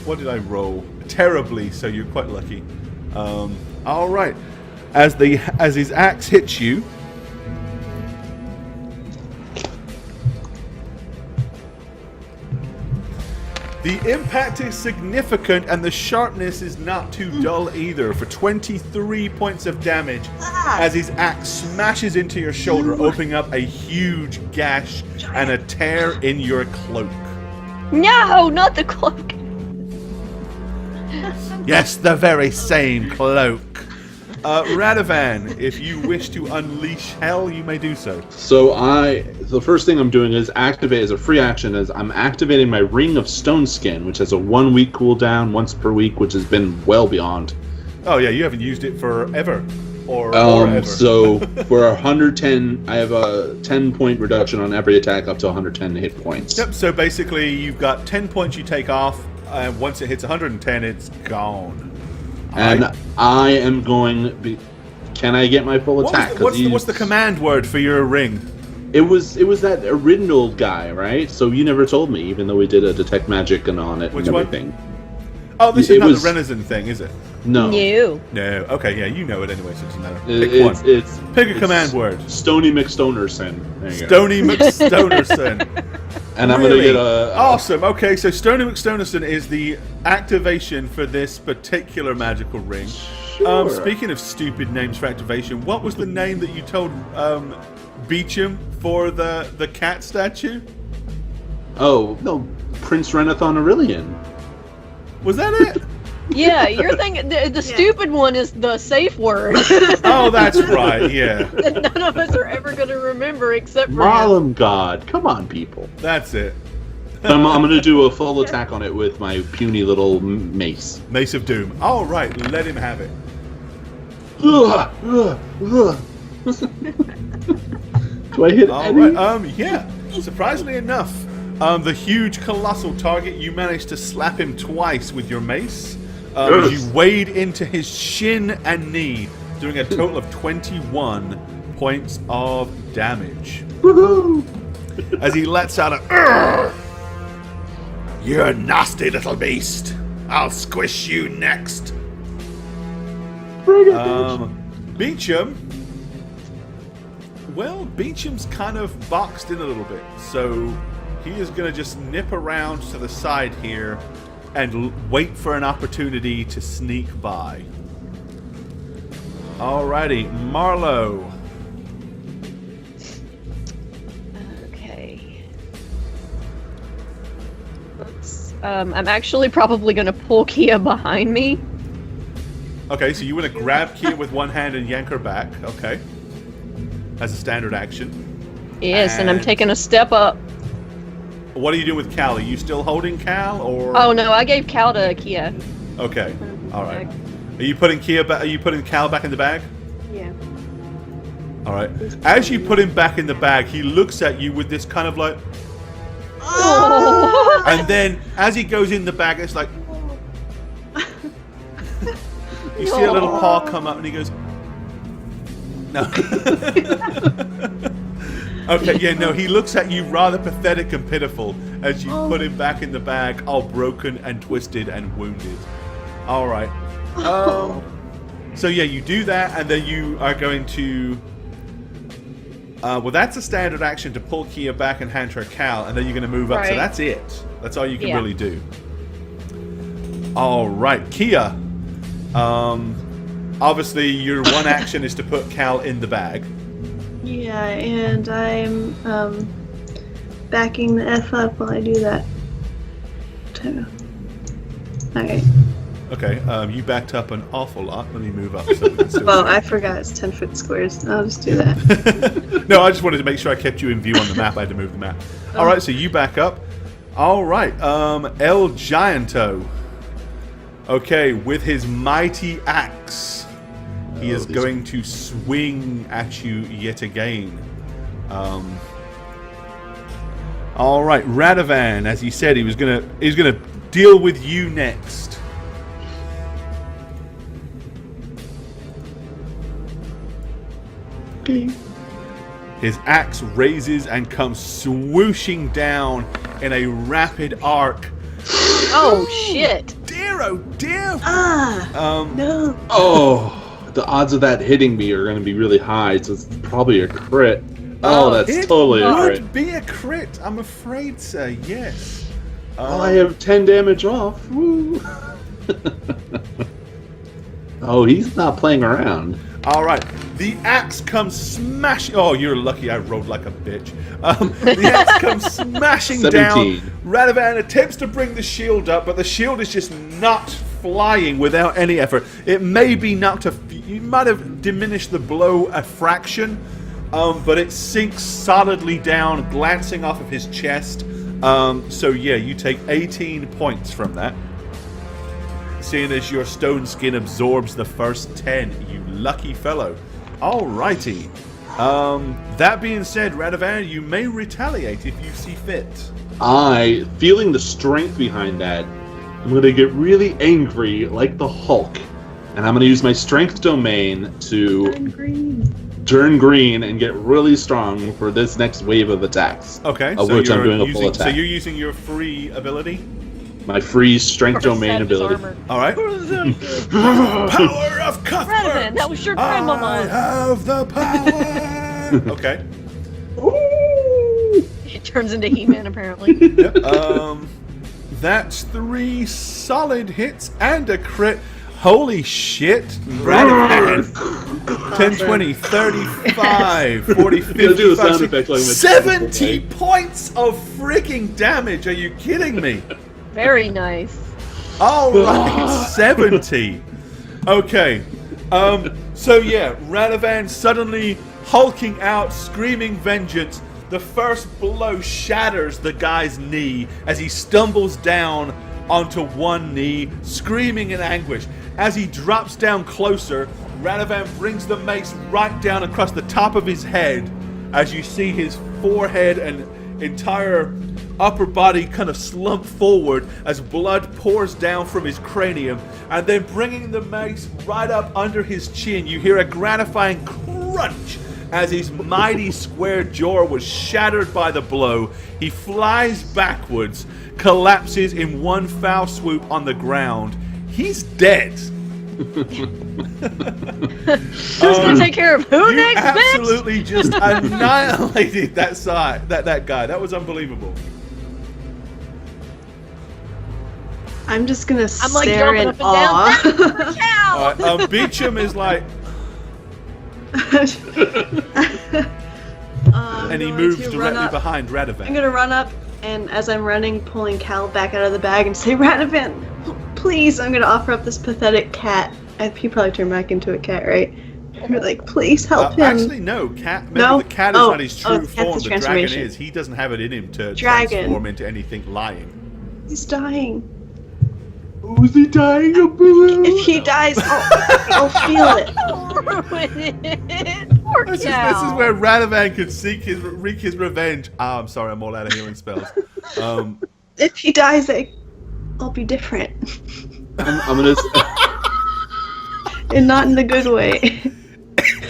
What did I roll? Terribly, so you're quite lucky. All right. As his axe hits you, the impact is significant and the sharpness is not too dull either for 23 points of damage as his axe smashes into your shoulder, opening up a huge gash and a tear in your cloak. No, not the cloak. Yes, the very same cloak. Radovan, if you wish to unleash hell, you may do so. So the first thing I'm doing is activate as a free action is I'm activating my Ring of Stone Skin, which has a 1 week cooldown once per week, which has been well beyond. Oh yeah, you haven't used it forever. Or ever. So for 110, I have a 10-point reduction on every attack up to 110 hit points. Yep, so basically you've got 10 points you take off once it hits 110, it's gone. And I am going. Can I get my full attack? What's the command word for your ring? It was that original guy, right? So you never told me, even though we did a detect magic on it Which and one? everything. Oh, this is not the Renison thing, is it? No. No. Okay, yeah, you know it anyway, so it doesn't matter. Pick one. Pick a command word. Stony McStonerson. There you go. Stony McStonerson. And I'm going to get a... Awesome. Okay, so Stony McStonerson is the activation for this particular magical ring. Sure. Speaking of stupid names for activation, what was the name that you told Beecham for the cat statue? Oh, no. Prince Renathon Aurelian. Was that it? Yeah, you're thinking the stupid one is the safe word. Oh, that's right. Yeah. That none of us are ever going to remember except for him. Marlem God. Come on, people. That's it. I'm going to do a full attack on it with my puny little mace. Mace of Doom. All right, let him have it. Do I hit All any? right. Yeah. Surprisingly enough, the huge, colossal target, you managed to slap him twice with your mace. Yes. You wade into his shin and knee, doing a total of 21 points of damage. Woohoo! As he lets out a "Urgh! You're a nasty little beast. I'll squish you next." Bring it, bitch. Beecham. Well, Beecham's kind of boxed in a little bit, so he is going to just nip around to the side here and wait for an opportunity to sneak by. Alrighty, Marlowe. Okay. I'm actually probably going to pull Kia behind me. Okay, so you want to grab Kia with one hand and yank her back. Okay. As a standard action. Yes, and I'm taking a step up. What are you doing with Cal? Are you still holding Cal, or? Oh no, I gave Cal to Kia. Okay. All right. Are you putting Kia back? Are you putting Cal back in the bag? Yeah. All right. As you put him back in the bag, he looks at you with this kind of like, Oh. and then as he goes in the bag, it's like, you see a little paw come up, and he goes, no. Okay, yeah, no, he looks at you rather pathetic and pitiful as you put him back in the bag, all broken and twisted and wounded. All right. So yeah, you do that, and then you are going to. Well, that's a standard action to pull Kia back and hand her Cal, and then you're going to move up. So Right. that's it. That's all you can Yeah. really do. All right, Kia. Obviously, your one action is to put Cal in the bag. Yeah, and I'm backing the F up while I do that. Alright. Okay, you backed up an awful lot. Let me move up so we can still Well, see. I forgot it's 10-foot squares. I'll just do that. No, I just wanted to make sure I kept you in view on the map. I had to move the map. All right, so you back up. All right, El Gianto. Okay, with his mighty axe, he is going to swing at you yet again. All right, Radovan, as he said, he's gonna deal with you next. His axe raises and comes swooshing down in a rapid arc. Oh shit! Dear, oh dear! No. Oh, the odds of that hitting me are going to be really high, so it's probably a crit. Oh, that's It totally a would crit. be a crit, I'm afraid, sir. Yes. Oh, I have 10 damage off. Woo. Oh, he's not playing around. All right. The axe comes smashing. Oh, you're lucky I rolled like a bitch. The axe comes smashing 17. down. Radovan attempts to bring the shield up, but the shield is just not flying without any effort. It may be knocked a. You might have diminished the blow a fraction, but it sinks solidly down, glancing off of his chest. So yeah, you take 18 points from that. Seeing as your stone skin absorbs the first 10, you lucky fellow. Alrighty. That being said, Radovan, you may retaliate if you see fit. Feeling the strength behind that, I'm going to get really angry like the Hulk. And I'm going to use my strength domain to turn green and get really strong for this next wave of attacks. Okay, of which I'm doing a full attack. So you're using your free ability? My free strength domain ability. All right. Power of Cuthbert! Radavan, that was your grandmama. I have the power! Okay. It turns into He-Man, apparently. Yep. That's 3 solid hits and a crit. Holy shit. Radavan. 10, 20, 35, 40, 50, 70 points of freaking damage. Are you kidding me? Very nice. All right, 70. Okay. So yeah, Radavan suddenly hulking out, screaming vengeance. The first blow shatters the guy's knee as he stumbles down onto one knee, screaming in anguish. As he drops down closer, Radavan brings the mace right down across the top of his head as you see his forehead and entire upper body kind of slump forward as blood pours down from his cranium, and then bringing the mace right up under his chin, you hear a gratifying crunch as his mighty square jaw was shattered by the blow. He flies backwards, collapses in one foul swoop on the ground. He's dead. Who's gonna take care of who You next, bitch? absolutely just annihilated that guy. That was unbelievable. I'm just gonna I'm like stare jumping in up and down. awe. That's the cow! Beecham is like, and he going moves to run directly up. behind I'm Radavan. gonna run up, and as I'm running, pulling Cal back out of the bag and say, Radavan, please, I'm gonna offer up this pathetic cat. He probably turned back into a cat, right? We're like, please help him. Actually, no. Cat. Remember, No? the cat is Oh, not his oh, true cat's form. a The dragon transformation. is. He doesn't have it in him to Dragon. transform into anything lying. He's dying. Who's he dying of, Boo? If he dies, I'll feel it. Poor This is cow. where Radavan could wreak his revenge. Ah, I'm sorry, I'm all out of healing spells. If he dies, I'll be different. I'm gonna. And not in the good way.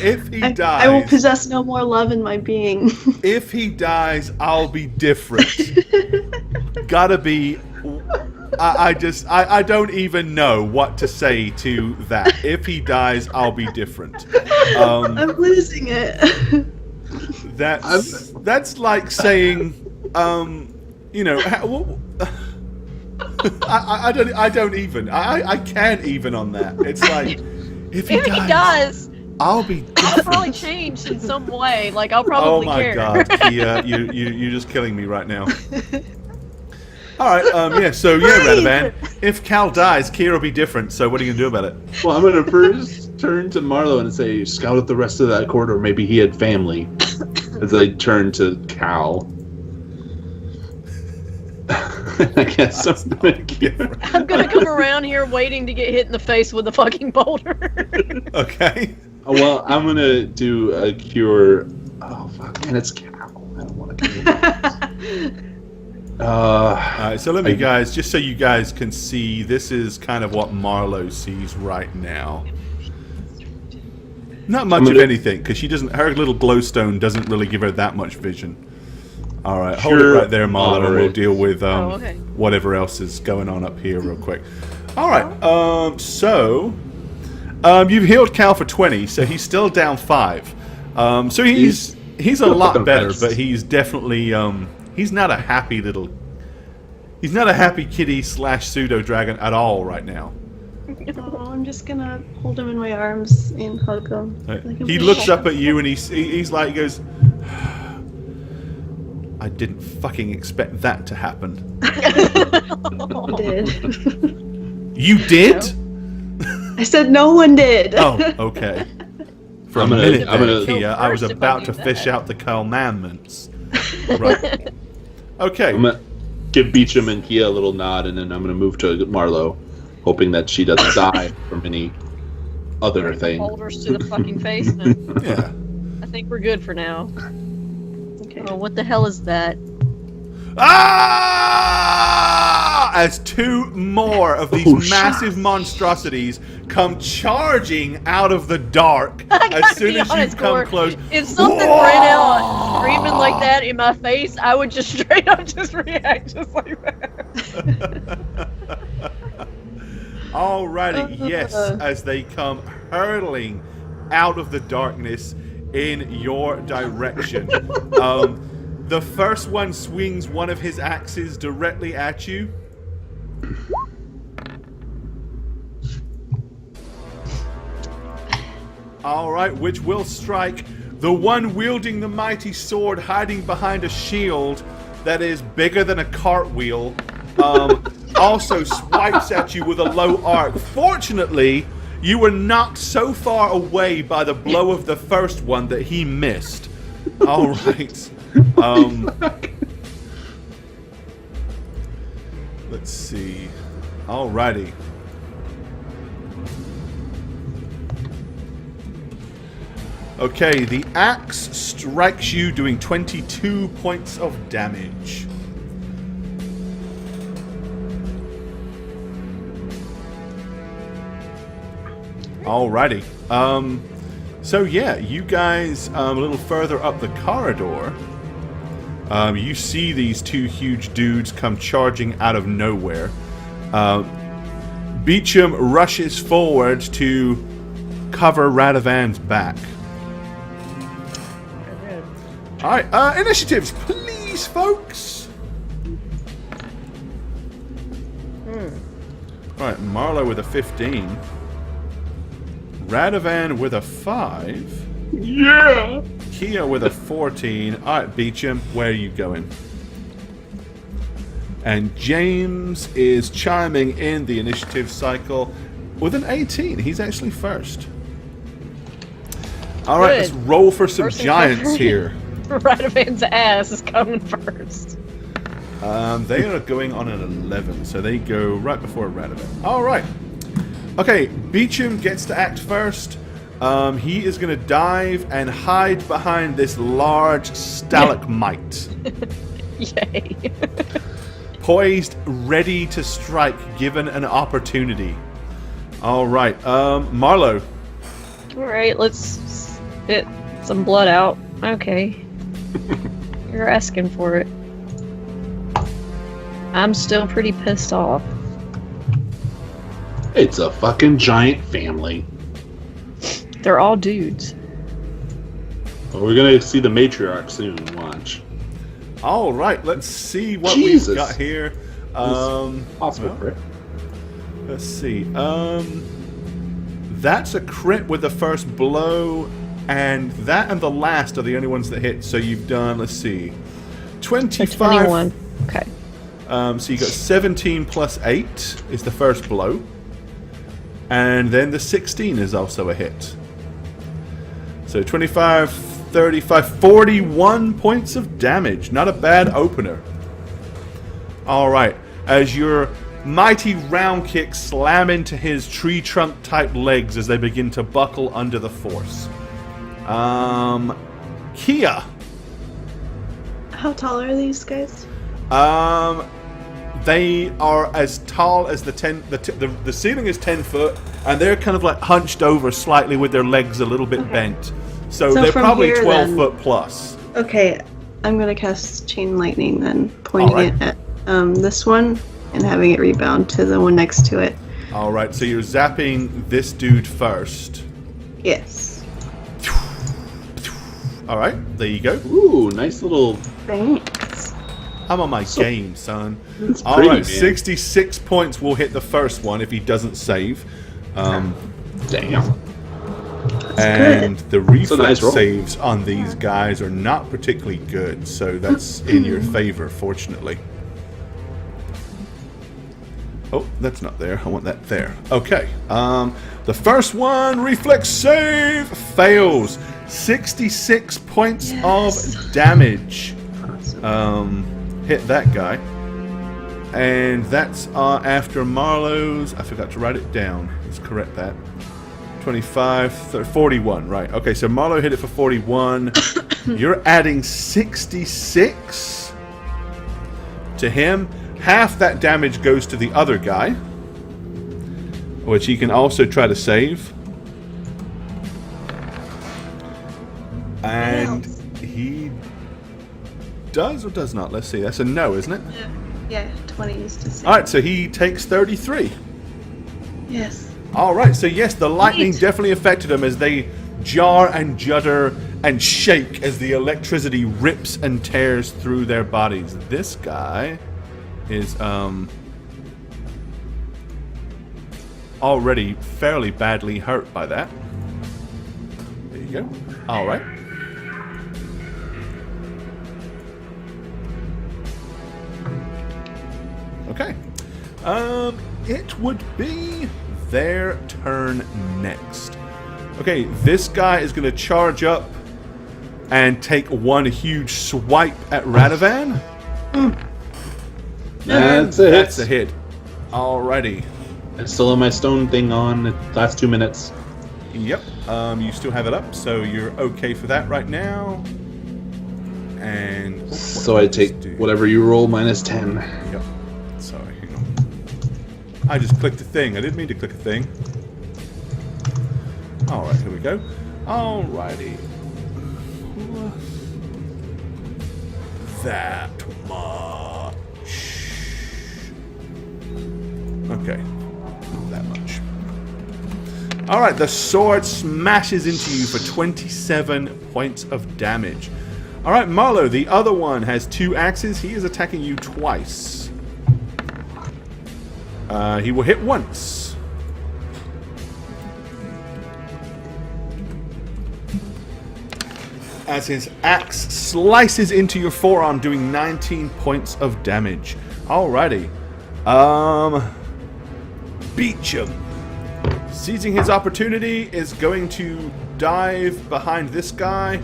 If he dies, I will possess no more love in my being. If he dies, I'll be different. Gotta be. I don't even know what to say to that. If he dies, I'll be different. I'm losing it. That's like saying, you know, I don't even. I can't even on that. It's like if he does, I'll be I'll different. probably change in some way. Like I'll Oh probably my care. god, Kia, you're just killing me right now. All right, so Radavan, if Cal dies, Kia will be different. So what are you gonna do about it? Well, I'm gonna first turn to Marlo and say, scout out the rest of that corridor. Maybe he had family. As I turn to Cal. I guess I'm gonna come around here waiting to get hit in the face with a fucking boulder. Okay. Well, I'm gonna do a cure. Oh fuck, man, it's Cal. I don't want to kill him. Alright, so let me guys, just so you guys can see, this is kind of what Marlo sees right now. Not much of anything, because her little glowstone doesn't really give her that much vision. Alright, hold it right there, Marlo, and we'll deal with whatever else is going on up here real quick. Alright, so you've healed Cal for 20, so he's still down 5. So he's a lot better, but he's definitely he's not a happy kitty / pseudo dragon at all right now. Oh, I'm just gonna hold him in my arms and hug him. He looks up at you and he's like, he goes, I didn't fucking expect that to happen. I did. You did? I said no one did. Oh, okay. For a minute there, Kia, I was about to fish out the commandments. Right. Okay. I'm gonna give Beecham and Kia a little nod, and then I'm gonna move to Marlo, hoping that she doesn't die from any other thing. Boulders to the fucking face. Then. Yeah. I think we're good for now. Okay. Oh, what the hell is that? Ah! as two more of these massive monstrosities come charging out of the dark as soon as you come close. If something ran out screaming like that in my face, I would just straight up just react just like that. Alrighty, yes, as they come hurtling out of the darkness in your direction. The first one swings one of his axes directly at you. Alright, which will strike the one wielding the mighty sword hiding behind a shield that is bigger than a cartwheel. Also swipes at you with a low arc. Fortunately, you were knocked so far away by the blow of the first one that he missed. Alright. Let's see. Alrighty. Okay, the axe strikes you, doing 22 points of damage. Alrighty. So yeah, you guys a little further up the corridor, you see these two huge dudes come charging out of nowhere. Beecham rushes forward to cover Radovan's back. Alright, initiatives, please, folks! Alright, Marlo with a 15. Radovan with a 5. Yeah! Kia with a 14. Alright, Beecham, where are you going? And James is chiming in the initiative cycle with an 18. He's actually first. Alright, let's roll for some giants here. Radovan's ass is coming first. They are going on an 11, so they go right before Radovan. Alright. Okay, Beecham gets to act first. He is going to dive and hide behind this large stalagmite. Yay. Poised, ready to strike, given an opportunity. Alright, Marlo. Alright, let's spit some blood out. Okay. You're asking for it. I'm still pretty pissed off. It's a fucking giant family. They're all dudes. Well, we're gonna see the matriarch soon. Watch. All right, let's see what Jesus. we've got here. Possible crit. Let's see. That's a crit with the first blow, and that and the last are the only ones that hit. So you've done, let's see, 25. 21. Okay. So you got 17 plus 8 is the first blow. And then the 16 is also a hit. So 25, 35, 41 points of damage. Not a bad opener. Alright. As your mighty round kicks slam into his tree trunk type legs as they begin to buckle under the force. Kia. How tall are these guys? They are as tall as the ceiling is 10 foot, and they're kind of like hunched over slightly with their legs a little bit bent. So they're from probably here, 12 then- foot plus. Okay, I'm gonna cast Chain Lightning then, pointing Alright. it at this one and having it rebound to the one next to it. Alright, so you're zapping this dude first. Yes. Alright, there you go. Ooh, nice little. Thanks. I'm on my game, son. That's All pretty, right, man. 66 points will hit the first one if he doesn't save. Damn. And the reflex nice roll. saves on these guys are not particularly good, so that's in your favor, fortunately. Oh, that's not there. I want that there. Okay. The first one, reflex save, fails. 66 points of damage. Hit that guy. And that's after Marlowe's. I forgot to write it down. Let's correct that. 25, 30, 41. Right. Okay, so Marlowe hit it for 41. You're adding 66 to him. half that damage goes to the other guy, which he can also try to save. And he does or does not. Let's see. That's a no, isn't it? Yeah, 20 is to save. Alright, so he takes 33. Yes. Alright, so yes, the lightning Neat. definitely affected him as they jar and judder and shake as the electricity rips and tears through their bodies. This guy is already fairly badly hurt by that. There you go. Alright. Okay. It would be their turn next. Okay, this guy is going to charge up and take one huge swipe at Radovan. That's it. That's a hit. Alrighty. I still have my stone thing on. It lasts 2 minutes. Yep. You still have it up, so you're okay for that right now. And So I take whatever you roll minus 10. Yep. Sorry, hang on. I just clicked a thing. I didn't mean to click a thing. Alright, here we go. Alrighty. That much. Okay. Not that much. Alright, the sword smashes into you for 27 points of damage. Alright, Marlowe, the other one has 2 axes. He is attacking you twice. He will hit once. As his axe slices into your forearm, doing 19 points of damage. Alrighty. Beecham, seizing his opportunity, is going to dive behind this guy.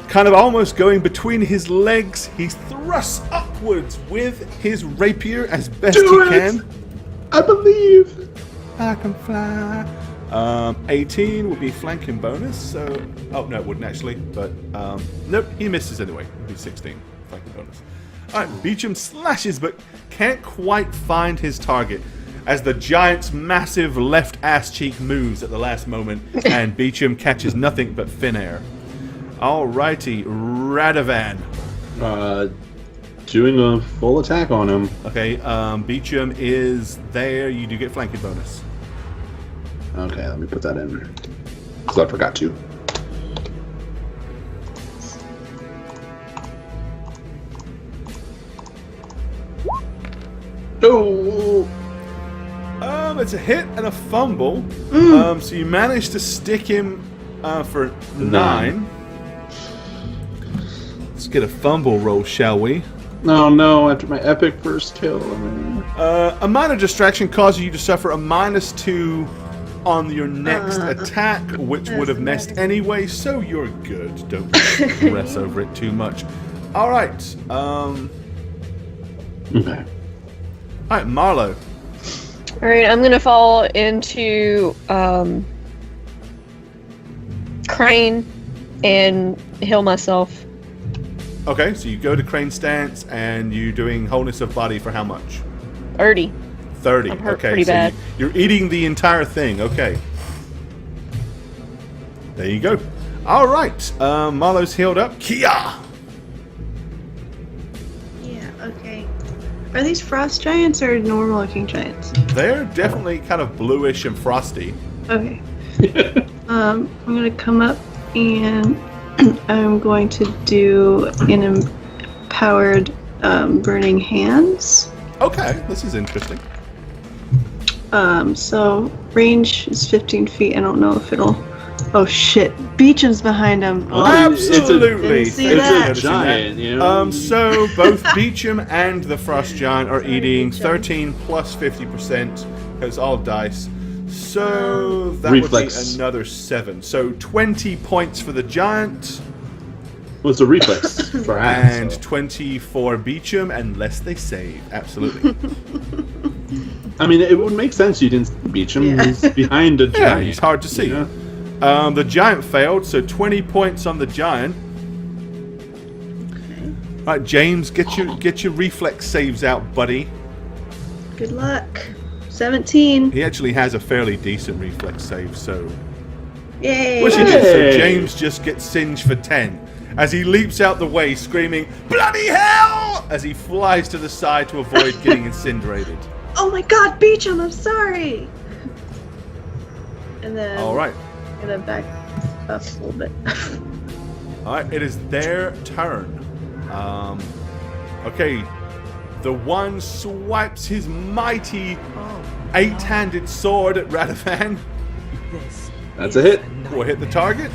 Kind of almost going between his legs, he thrusts upwards with his rapier as best Do he it! can. I believe. I can fly. 18 would be flanking bonus, so... Oh, no, it wouldn't actually, but... Nope, he misses anyway. It would be 16 flanking bonus. Alright, Beecham slashes, but can't quite find his target, as the giant's massive left ass cheek moves at the last moment, and Beecham catches nothing but thin air. Alrighty, Radovan. Doing a full attack on him. Okay, Beecham is there. You do get flanking bonus. Okay, let me put that in. Because I forgot to. Oh! It's a hit and a fumble. So you managed to stick him for 9. Let's get a fumble roll, shall we? No, after my epic first kill. A minor distraction causes you to suffer a -2 on your next attack, which would have missed anyway, so you're good. Don't stress over it too much. Alright, Okay. Alright, Marlowe. Alright, I'm gonna fall into Crane and heal myself. Okay, so you go to Crane Stance and you're doing wholeness of body for how much? 30. 30. I'm hurt Okay, pretty so bad. you're eating the entire thing. Okay. There you go. Alright, Marlowe's healed up. Kia! Yeah, okay. Are these frost giants or normal looking giants? They're definitely kind of bluish and frosty. Okay. I'm gonna come up and I'm going to do an empowered burning hands. Okay, this is interesting. So range is 15 feet. I don't know if it'll. Oh shit! Beecham's behind him. Oh, Absolutely. Didn't see Thank you for that. noticing Giant, you know? So both Beecham and the Frost Giant are eating 13 plus 50%, because all dice. So that Reflex. would be another 7. So 20 points for the Giant, Well, it's a reflex for half. and So. 20 for Beecham, unless they save. Absolutely. I mean, it would make sense you didn't beat him. Yeah. He's behind a Yeah, giant. he's hard to see. you know? The Giant failed, so 20 points on the Giant. Right, James, get your reflex saves out, buddy. Good luck. 17. He actually has a fairly decent reflex save, so... Yay! Which he did, so Hey! James just gets singed for 10. As he leaps out the way, screaming, "Bloody hell!" as he flies to the side to avoid getting incinerated. Oh my god, Beecham, I'm sorry! And then... Alright. I'm gonna back up a little bit. Alright, it is their turn. Okay. The one swipes his mighty 8-handed sword at Radovan. That's a hit. Will hit the target.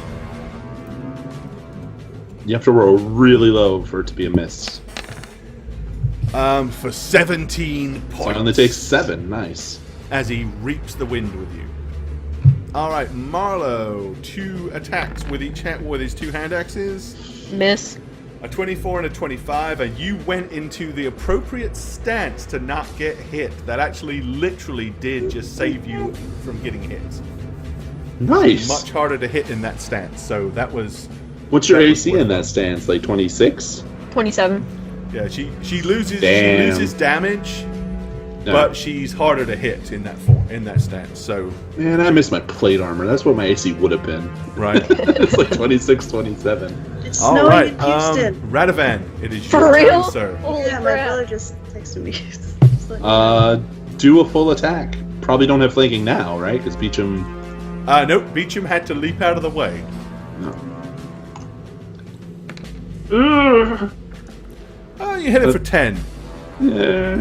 You have to roll really low for it to be a miss. For 17 points. So it only takes 7. Nice. As he reaps the wind with you. Alright, Marlowe. 2 attacks with each hand, with his 2 hand axes. Miss. A 24 and a 25, and you went into the appropriate stance to not get hit. That actually literally did just save you from getting hit. Nice. Much harder to hit in that stance, so that was... What's your that was AC worth in it. that stance? Like 26? 27. Yeah, she loses Damn. damage, No. but she's harder to hit in that stance, so... Man, I missed my plate armor. That's what my AC would have been. Right. It's like 26, 27. It's snowing Alright, in Houston. Radovan, it is For your real? turn, sir. Holy Yeah, my crap. brother just texted me. It's like- Do a full attack. Probably don't have flanking now, right? Because Beecham... Nope, Beecham had to leap out of the way. No. Oh, you hit it for 10. Yeah.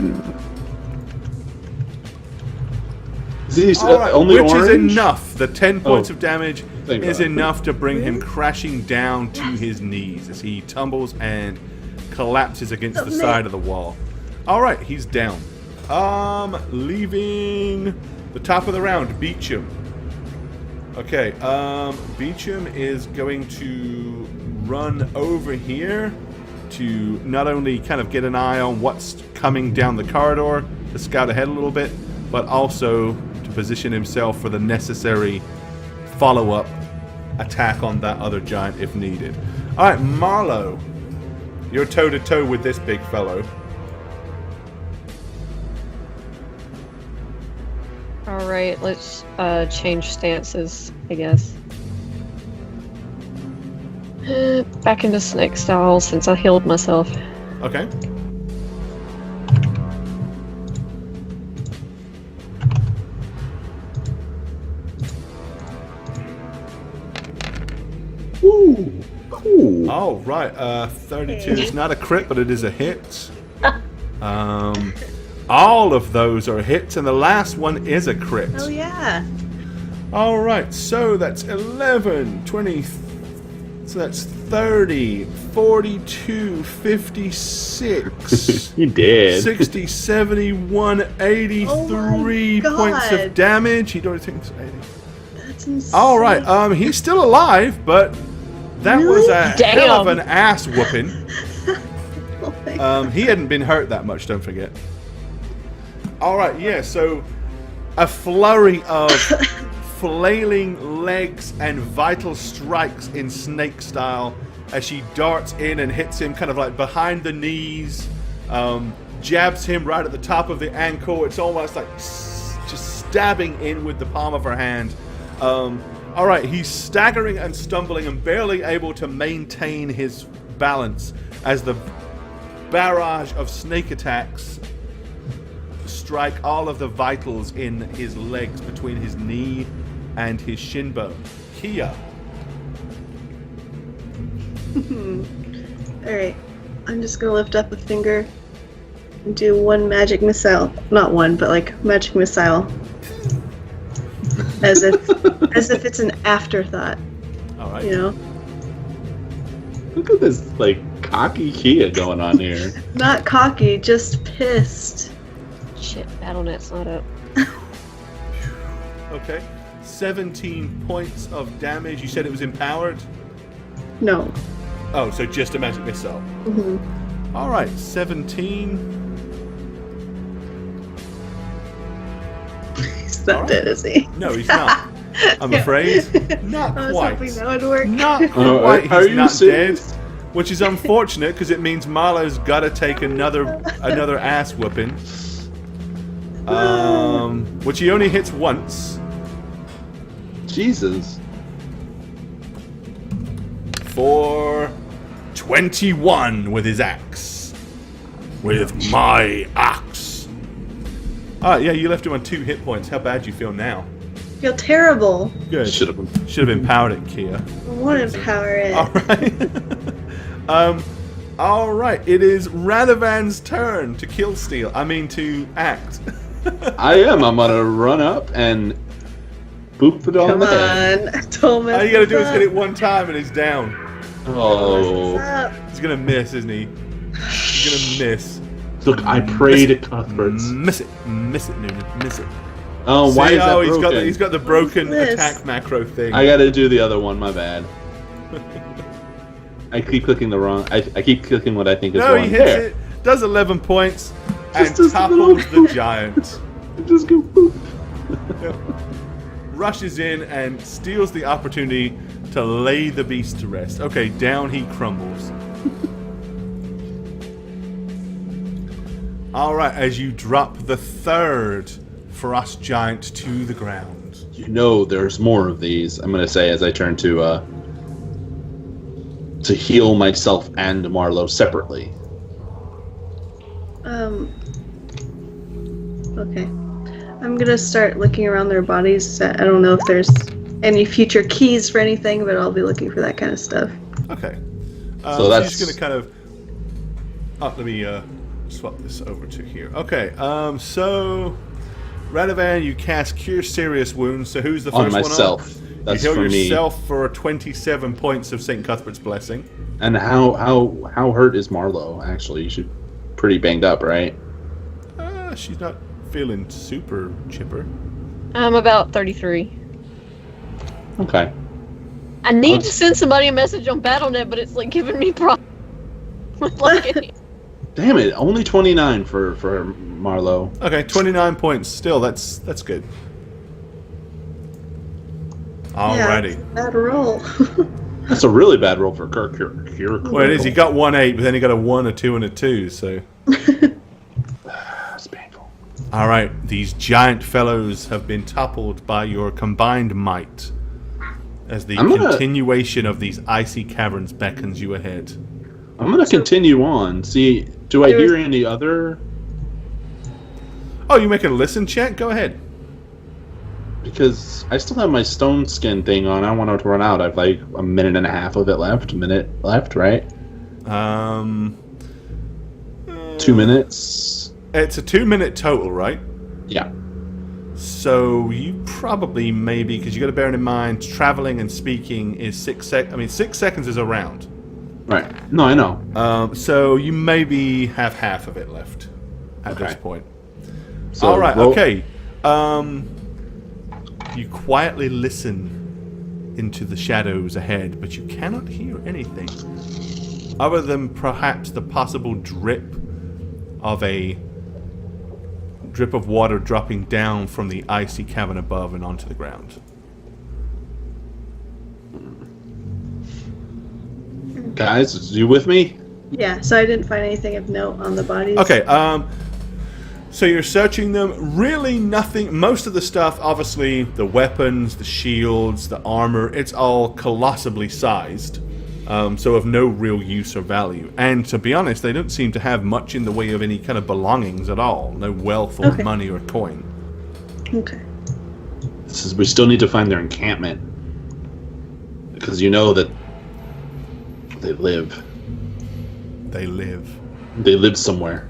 Is All right, only which orange? is enough. The 10 points Oh, of damage thank is God. enough to bring him crashing down to his knees as he tumbles and collapses against the side of the wall. All right, he's down. Leaving the top of the round, Beecham. Okay, Beecham is going to run over here to not only kind of get an eye on what's coming down the corridor to scout ahead a little bit, but also to position himself for the necessary follow-up attack on that other giant if needed. All right, Marlowe, you're toe-to-toe with this big fellow. Alright, let's change stances, I guess. Back into snake style since I healed myself. Okay. Ooh. Cool. Oh, right. 32 is not a crit, but it is a hit. All of those are hits, and the last one is a crit. Oh yeah. All right, so that's 11, 20, so that's 30, 42, 56, You did. 60, 71, 83 Oh my points of God. damage. He'd already taken 80. That's insane. All right, he's still alive, but that was a hell of Damn. an ass whooping. Oh my God. He hadn't been hurt that much, don't forget. All right, yeah, so a flurry of flailing legs and vital strikes in snake style as she darts in and hits him kind of like behind the knees, jabs him right at the top of the ankle. It's almost like just stabbing in with the palm of her hand. All right, he's staggering and stumbling and barely able to maintain his balance as the barrage of snake attacks strike all of the vitals in his legs between his knee and his shin bone. Kia. Alright. I'm just gonna lift up a finger and do one magic missile. Not one, but like magic missile. As if it's an afterthought, All right. you know? Look at this, like, cocky Kia going on here. Not cocky, just pissed. Shit, BattleNet's not up. Okay. 17 points of damage. You said it was empowered? No. Oh, so just a magic missile. Mm-hmm. All right, 17. He's not All right. dead, is he? No, he's not. I'm afraid. Not I was quite. hoping that would work. Not Oh, quite. are He's you not serious? dead. which is unfortunate because it means Marlo's got to take another ass whooping. Which he only hits once. Jesus. For 21 with his axe. With my axe. Oh, yeah, you left him on 2 hit points. How bad do you feel now? I feel terrible. Good. Should have. Empowered it, Kia. I want to empower it. Alright. Alright, it is Radovan's turn to kill steal. I mean, to act. I am. I'm gonna run up and boop it on the head. Come on. Don't mess All you gotta do this is hit it up. one time and he's down. Oh. He's gonna miss, isn't he? He's gonna miss. Look, I pray to Cuthberts. Miss it, Noonan, miss it. Oh, why See, is that broken? he's got the broken This. attack macro thing. I gotta do the other one. My bad. I keep clicking the wrong. I keep clicking what I think is no, wrong. he hits There. it, does 11 points, and Just does the little topples the giant. Just go boop. Rushes in and steals the opportunity to lay the beast to rest. Okay, down he crumbles. Alright, as you drop the 3rd frost giant to the ground. You know, there's more of these. I'm gonna say as I turn to heal myself and Marlo separately. Okay. I'm gonna start looking around their bodies. I don't know if there's any future keys for anything, but I'll be looking for that kind of stuff. Okay. So that's just gonna kind of. Oh, let me swap this over to here. Okay. So, Radovan, you cast Cure Serious Wounds. So who's the On first myself. one on? That's you heal for me. yourself for 27 points of St. Cuthbert's Blessing. And how hurt is Marlo? Actually, she's pretty banged up, right? She's not feeling super chipper. I'm about 33. Okay. I need to send somebody a message on BattleNet, but it's like giving me problems. Like, Damn it! Only 29 for Marlo. Okay, 29 points. Still, that's good. Alrighty. Yeah, bad roll. That's a really bad roll for Kirk. Well, it is. He got 1 8, but then he got a 1, a 2, and a 2. So. That's painful. All right, these giant fellows have been toppled by your combined might, as the continuation of these icy caverns beckons you ahead. I'm gonna continue on. See, do I hear any other? Oh, you making a listen check? Go ahead. Because I still have my stone skin thing on. I want to run out. I've like a minute and a half of it left. Minute left, right? 2 minutes. It's a 2-minute total, right? Yeah. So you probably maybe, because you got to bear in mind, traveling and speaking is 6 seconds. I mean, 6 seconds is a round. Right. No, I know. So you maybe have half of it left at this point. So, all right. well, Okay. You quietly listen into the shadows ahead, but you cannot hear anything other than perhaps the possible drip of water dropping down from the icy cavern above and onto the ground. Guys, is you with me? Yeah, so I didn't find anything of note on the bodies. Okay, so you're searching them. Really nothing. Most of the stuff, obviously, the weapons, the shields, the armor, it's all colossally sized. So of no real use or value. And to be honest, they don't seem to have much in the way of any kind of belongings at all. No wealth or money or coin. Okay. We still need to find their encampment. Because you know that they live. They live. They live somewhere.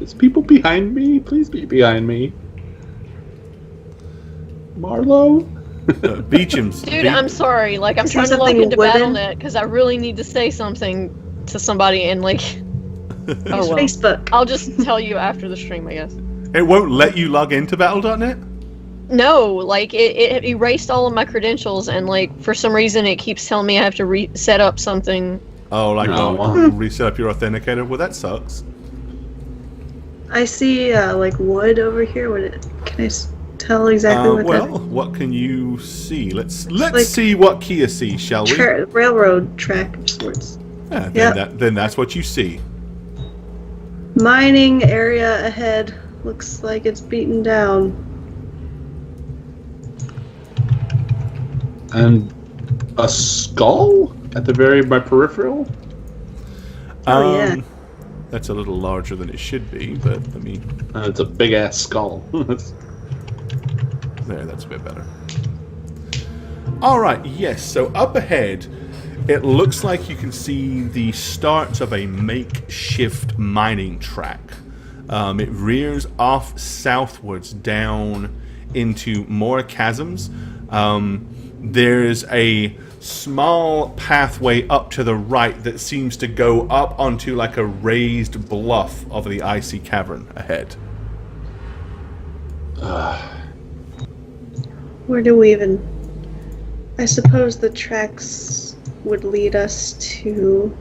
Is people behind me? Please be behind me. Marlo? Beecham's. dude, I'm sorry. Like, I'm Is trying there to log something into wooden? BattleNet because I really need to say something to somebody, and like, oh well. Facebook. I'll just tell you after the stream, I guess. It won't let you log into Battle.net? No, like it erased all of my credentials, and like for some reason it keeps telling me I have to reset up something. Oh, like No. reset up your authenticator? Well, that sucks. I see like wood over here. Can I? tell exactly what well, what can you see? Let's like see what Kia sees, shall we? railroad track of sorts. Yeah, Yep. then that's what you see. Mining area ahead. Looks like it's beaten down. And a skull at the my peripheral? Oh, yeah. That's a little larger than it should be, but I mean... It's a big-ass skull. There, that's a bit better. Alright, yes, so up ahead, it looks like you can see the start of a makeshift mining track. It rears off southwards down into more chasms. There's a small pathway up to the right that seems to go up onto like a raised bluff of the icy cavern ahead. Where do we even... I suppose the tracks would lead us to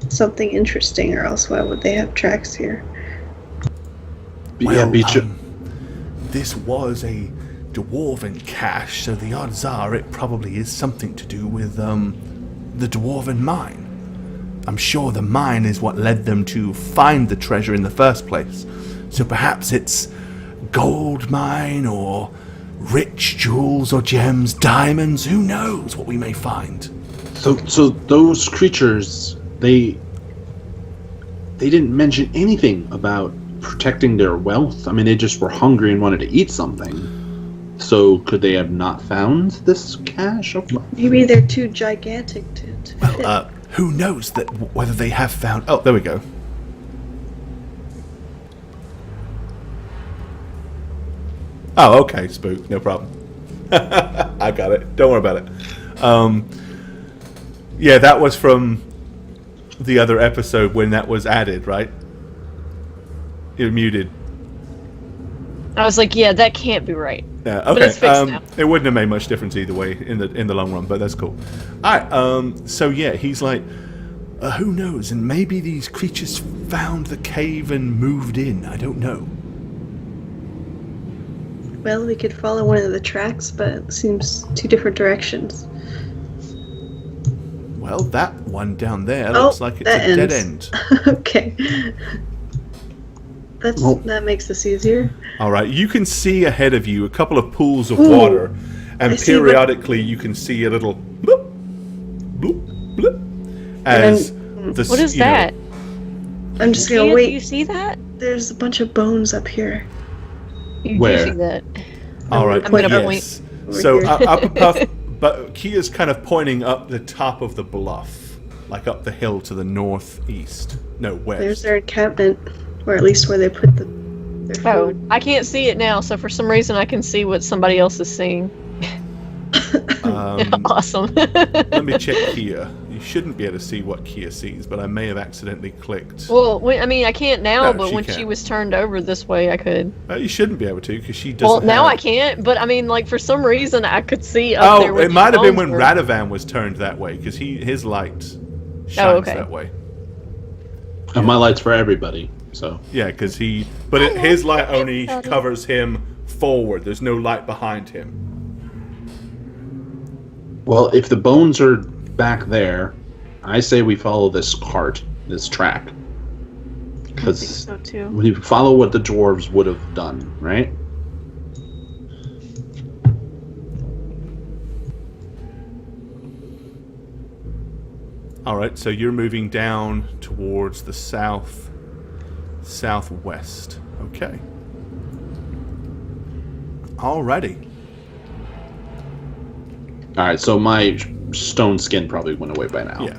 something interesting, or else why would they have tracks here? This was a dwarven cache, so the odds are it probably is something to do with the dwarven mine. I'm sure the mine is what led them to find the treasure in the first place. So perhaps it's gold mine or rich jewels or gems, diamonds, who knows what we may find. So those creatures, they didn't mention anything about protecting their wealth. I mean, they just were hungry and wanted to eat something. So could they have not found this cache of wealth? Maybe they're too gigantic to fit. Who knows whether they have found... Oh, there we go. Oh, okay, Spook. No problem. I got it. Don't worry about it. Yeah, that was from the other episode when that was added, right? You're muted. I was like, yeah, that can't be right. Yeah, okay. But it's fixed now. It wouldn't have made much difference either way in the long run, but that's cool. Alright, so yeah, he's like, who knows? And maybe these creatures found the cave and moved in. I don't know. Well, we could follow one of the tracks, but it seems two different directions. Well, that one down there looks like it's a dead end. Okay. That makes this easier. All right, you can see ahead of you a couple of pools of water, and periodically you can see a little bloop, bloop, bloop, as the... What is that? I'm just gonna wait. Do you see that? There's a bunch of bones up here. You Where? do see that. All right, I'm gonna yes. So up above, but Kia's kind of pointing up the top of the bluff, like up the hill to the northeast. No, west. There's their encampment, or at least where they put their Oh, food. I can't see it now, so for some reason I can see what somebody else is seeing. Awesome. Let me check Kia. You shouldn't be able to see what Kia sees, but I may have accidentally clicked. Well, I mean, I can't now, No, but she when can. she was turned over this way, I could. You shouldn't be able to, because she doesn't Well, now have... I can't, but I mean, like, for some reason I could see up there Oh, where it the might have been when bones were. Radovan was turned that way, because his light shines okay. that way. And my light's for everybody, so... Yeah, because his light only covers him forward. There's no light behind him. Well, if the bones are back there, I say we follow this cart, this track. I think Because so too. we follow what the dwarves would have done, right? Alright, so you're moving down towards the southwest. Okay. Alrighty. Alright, so my stone skin probably went away by now. Yeah.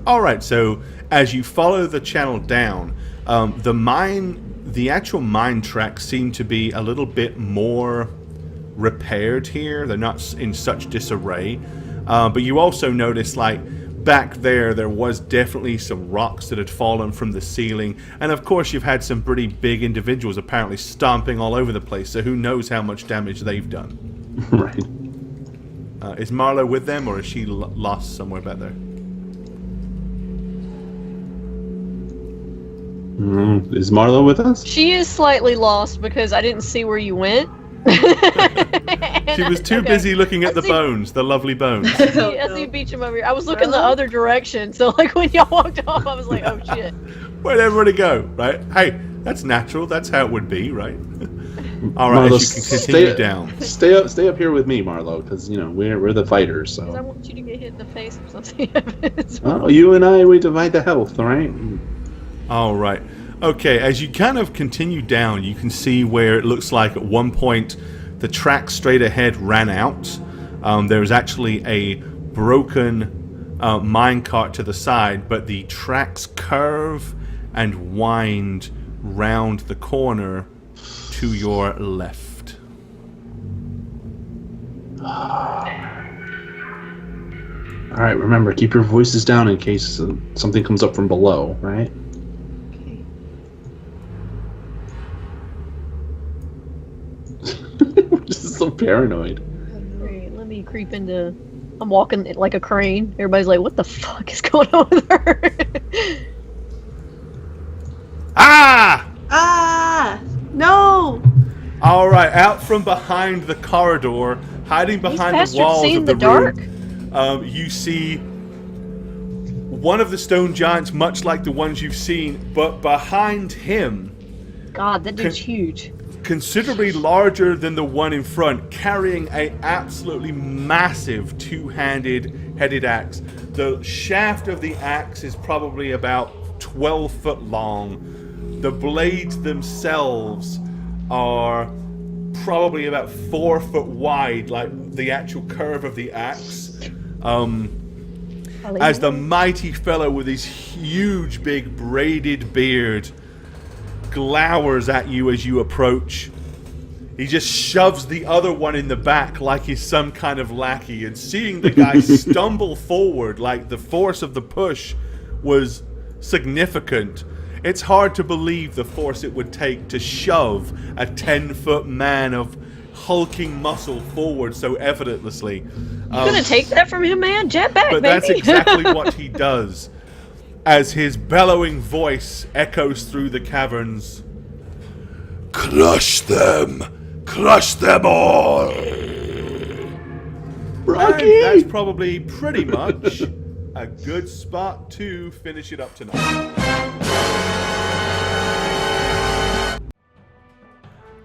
Alright, so as you follow the channel down, the actual mine tracks seem to be a little bit more repaired here. They're not in such disarray. But you also notice, like, back there was definitely some rocks that had fallen from the ceiling. And of course, you've had some pretty big individuals apparently stomping all over the place. So who knows how much damage they've done. Right. Is Marlo with them, or is she lost somewhere back there? Is Marlo with us? She is slightly lost because I didn't see where you went. She was too busy looking at the bones, the lovely bones. I see Beecham over here. I was looking the other direction, so like when y'all walked off, I was like, oh shit. Where'd everybody go, right? Hey, that's natural. That's how it would be, right? All right, Marlo, as you can continue down. Stay up here with me, Marlo, because we're the fighters. Because I So, want you to get hit in the face if something happens. well, you and I, we divide the health, all right? All right. Okay, as you kind of continue down, you can see where it looks like at one point the track straight ahead ran out. There was actually a broken minecart to the side, but the tracks curve and wind round the corner to your left. All right, remember, keep your voices down in case something comes up from below, right? Okay. We're just so paranoid. Alright, let me creep into... I'm walking like a crane. Everybody's like, what the fuck is going on with her? Ah! Ah! No! All right, out from behind the corridor, hiding behind the bastards walls seeing of the the dark? room, you see one of the stone giants, much like the ones you've seen, but behind him, God, that dude's huge. considerably larger than the one in front, carrying a absolutely massive two-handed headed axe. The shaft of the axe is probably about 12 foot long. The blades themselves are probably about 4 foot wide, like the actual curve of the axe. As the mighty fellow with his huge big braided beard glowers at you as you approach. He just shoves the other one in the back like he's some kind of lackey, and seeing the guy stumble forward like the force of the push was significant. It's hard to believe the force it would take to shove a 10-foot man of hulking muscle forward so effortlessly. You gonna take that from him, man? Jet back, But baby. that's exactly what he does. As his bellowing voice echoes through the caverns. Crush them! Crush them all! Rocky! And that's probably pretty much a good spot to finish it up tonight.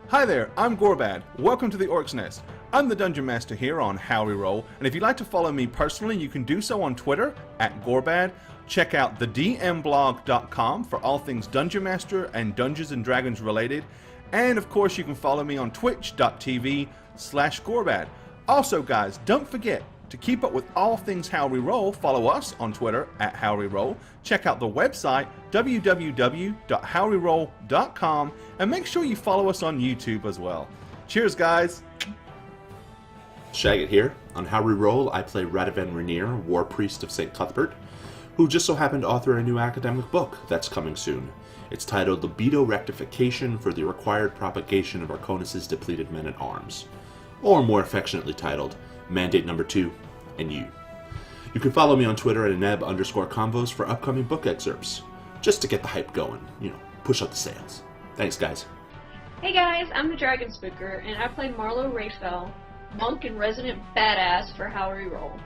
Hi there, I'm Gorbad. Welcome to the Orc's Nest. I'm the Dungeon Master here on How We Roll, and if you'd like to follow me personally, you can do so on Twitter @Gorbad. Check out thedmblog.com for all things Dungeon Master and Dungeons & Dragons related. And of course, you can follow me on twitch.tv/Gorbad. Also, guys, don't forget to keep up with all things How We Roll. Follow us on Twitter @HowWeRoll. Check out the website www.howweroll.com, and make sure you follow us on YouTube as well. Cheers, guys. Shagget here. On How We Roll, I play Radovan Rainier, War Priest of St. Cuthbert, who just so happened to author a new academic book that's coming soon. It's titled Libido Rectification for the Required Propagation of Arconis' Depleted Men-at-Arms. Or more affectionately titled, Mandate Number 2, and You. You can follow me on Twitter at @aneb_convos for upcoming book excerpts, just to get the hype going, push up the sales. Thanks, guys. Hey guys, I'm the Dragon Spooker, and I play Marlo Rayfell, monk and resident badass for How We Roll.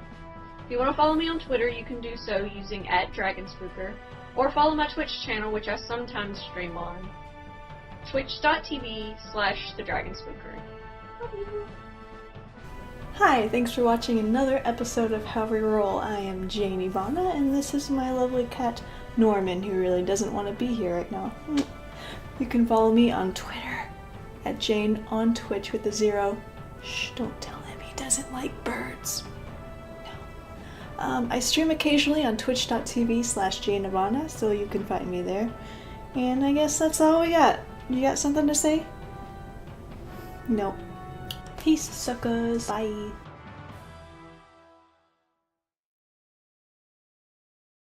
If you want to follow me on Twitter, you can do so using @DragonSpooker, or follow my Twitch channel, which I sometimes stream on, twitch.tv/TheDragonSpooker. Hi, thanks for watching another episode of How We Roll. I am Jane Ivana, and this is my lovely cat, Norman, who really doesn't want to be here right now. You can follow me on Twitter, @JaneOnTwitch with a 0. Shh, don't tell him, he doesn't like birds. No. I stream occasionally on twitch.tv/Jane Ivana, so you can find me there. And I guess that's all we got. You got something to say? Nope. Peace, suckers. Bye.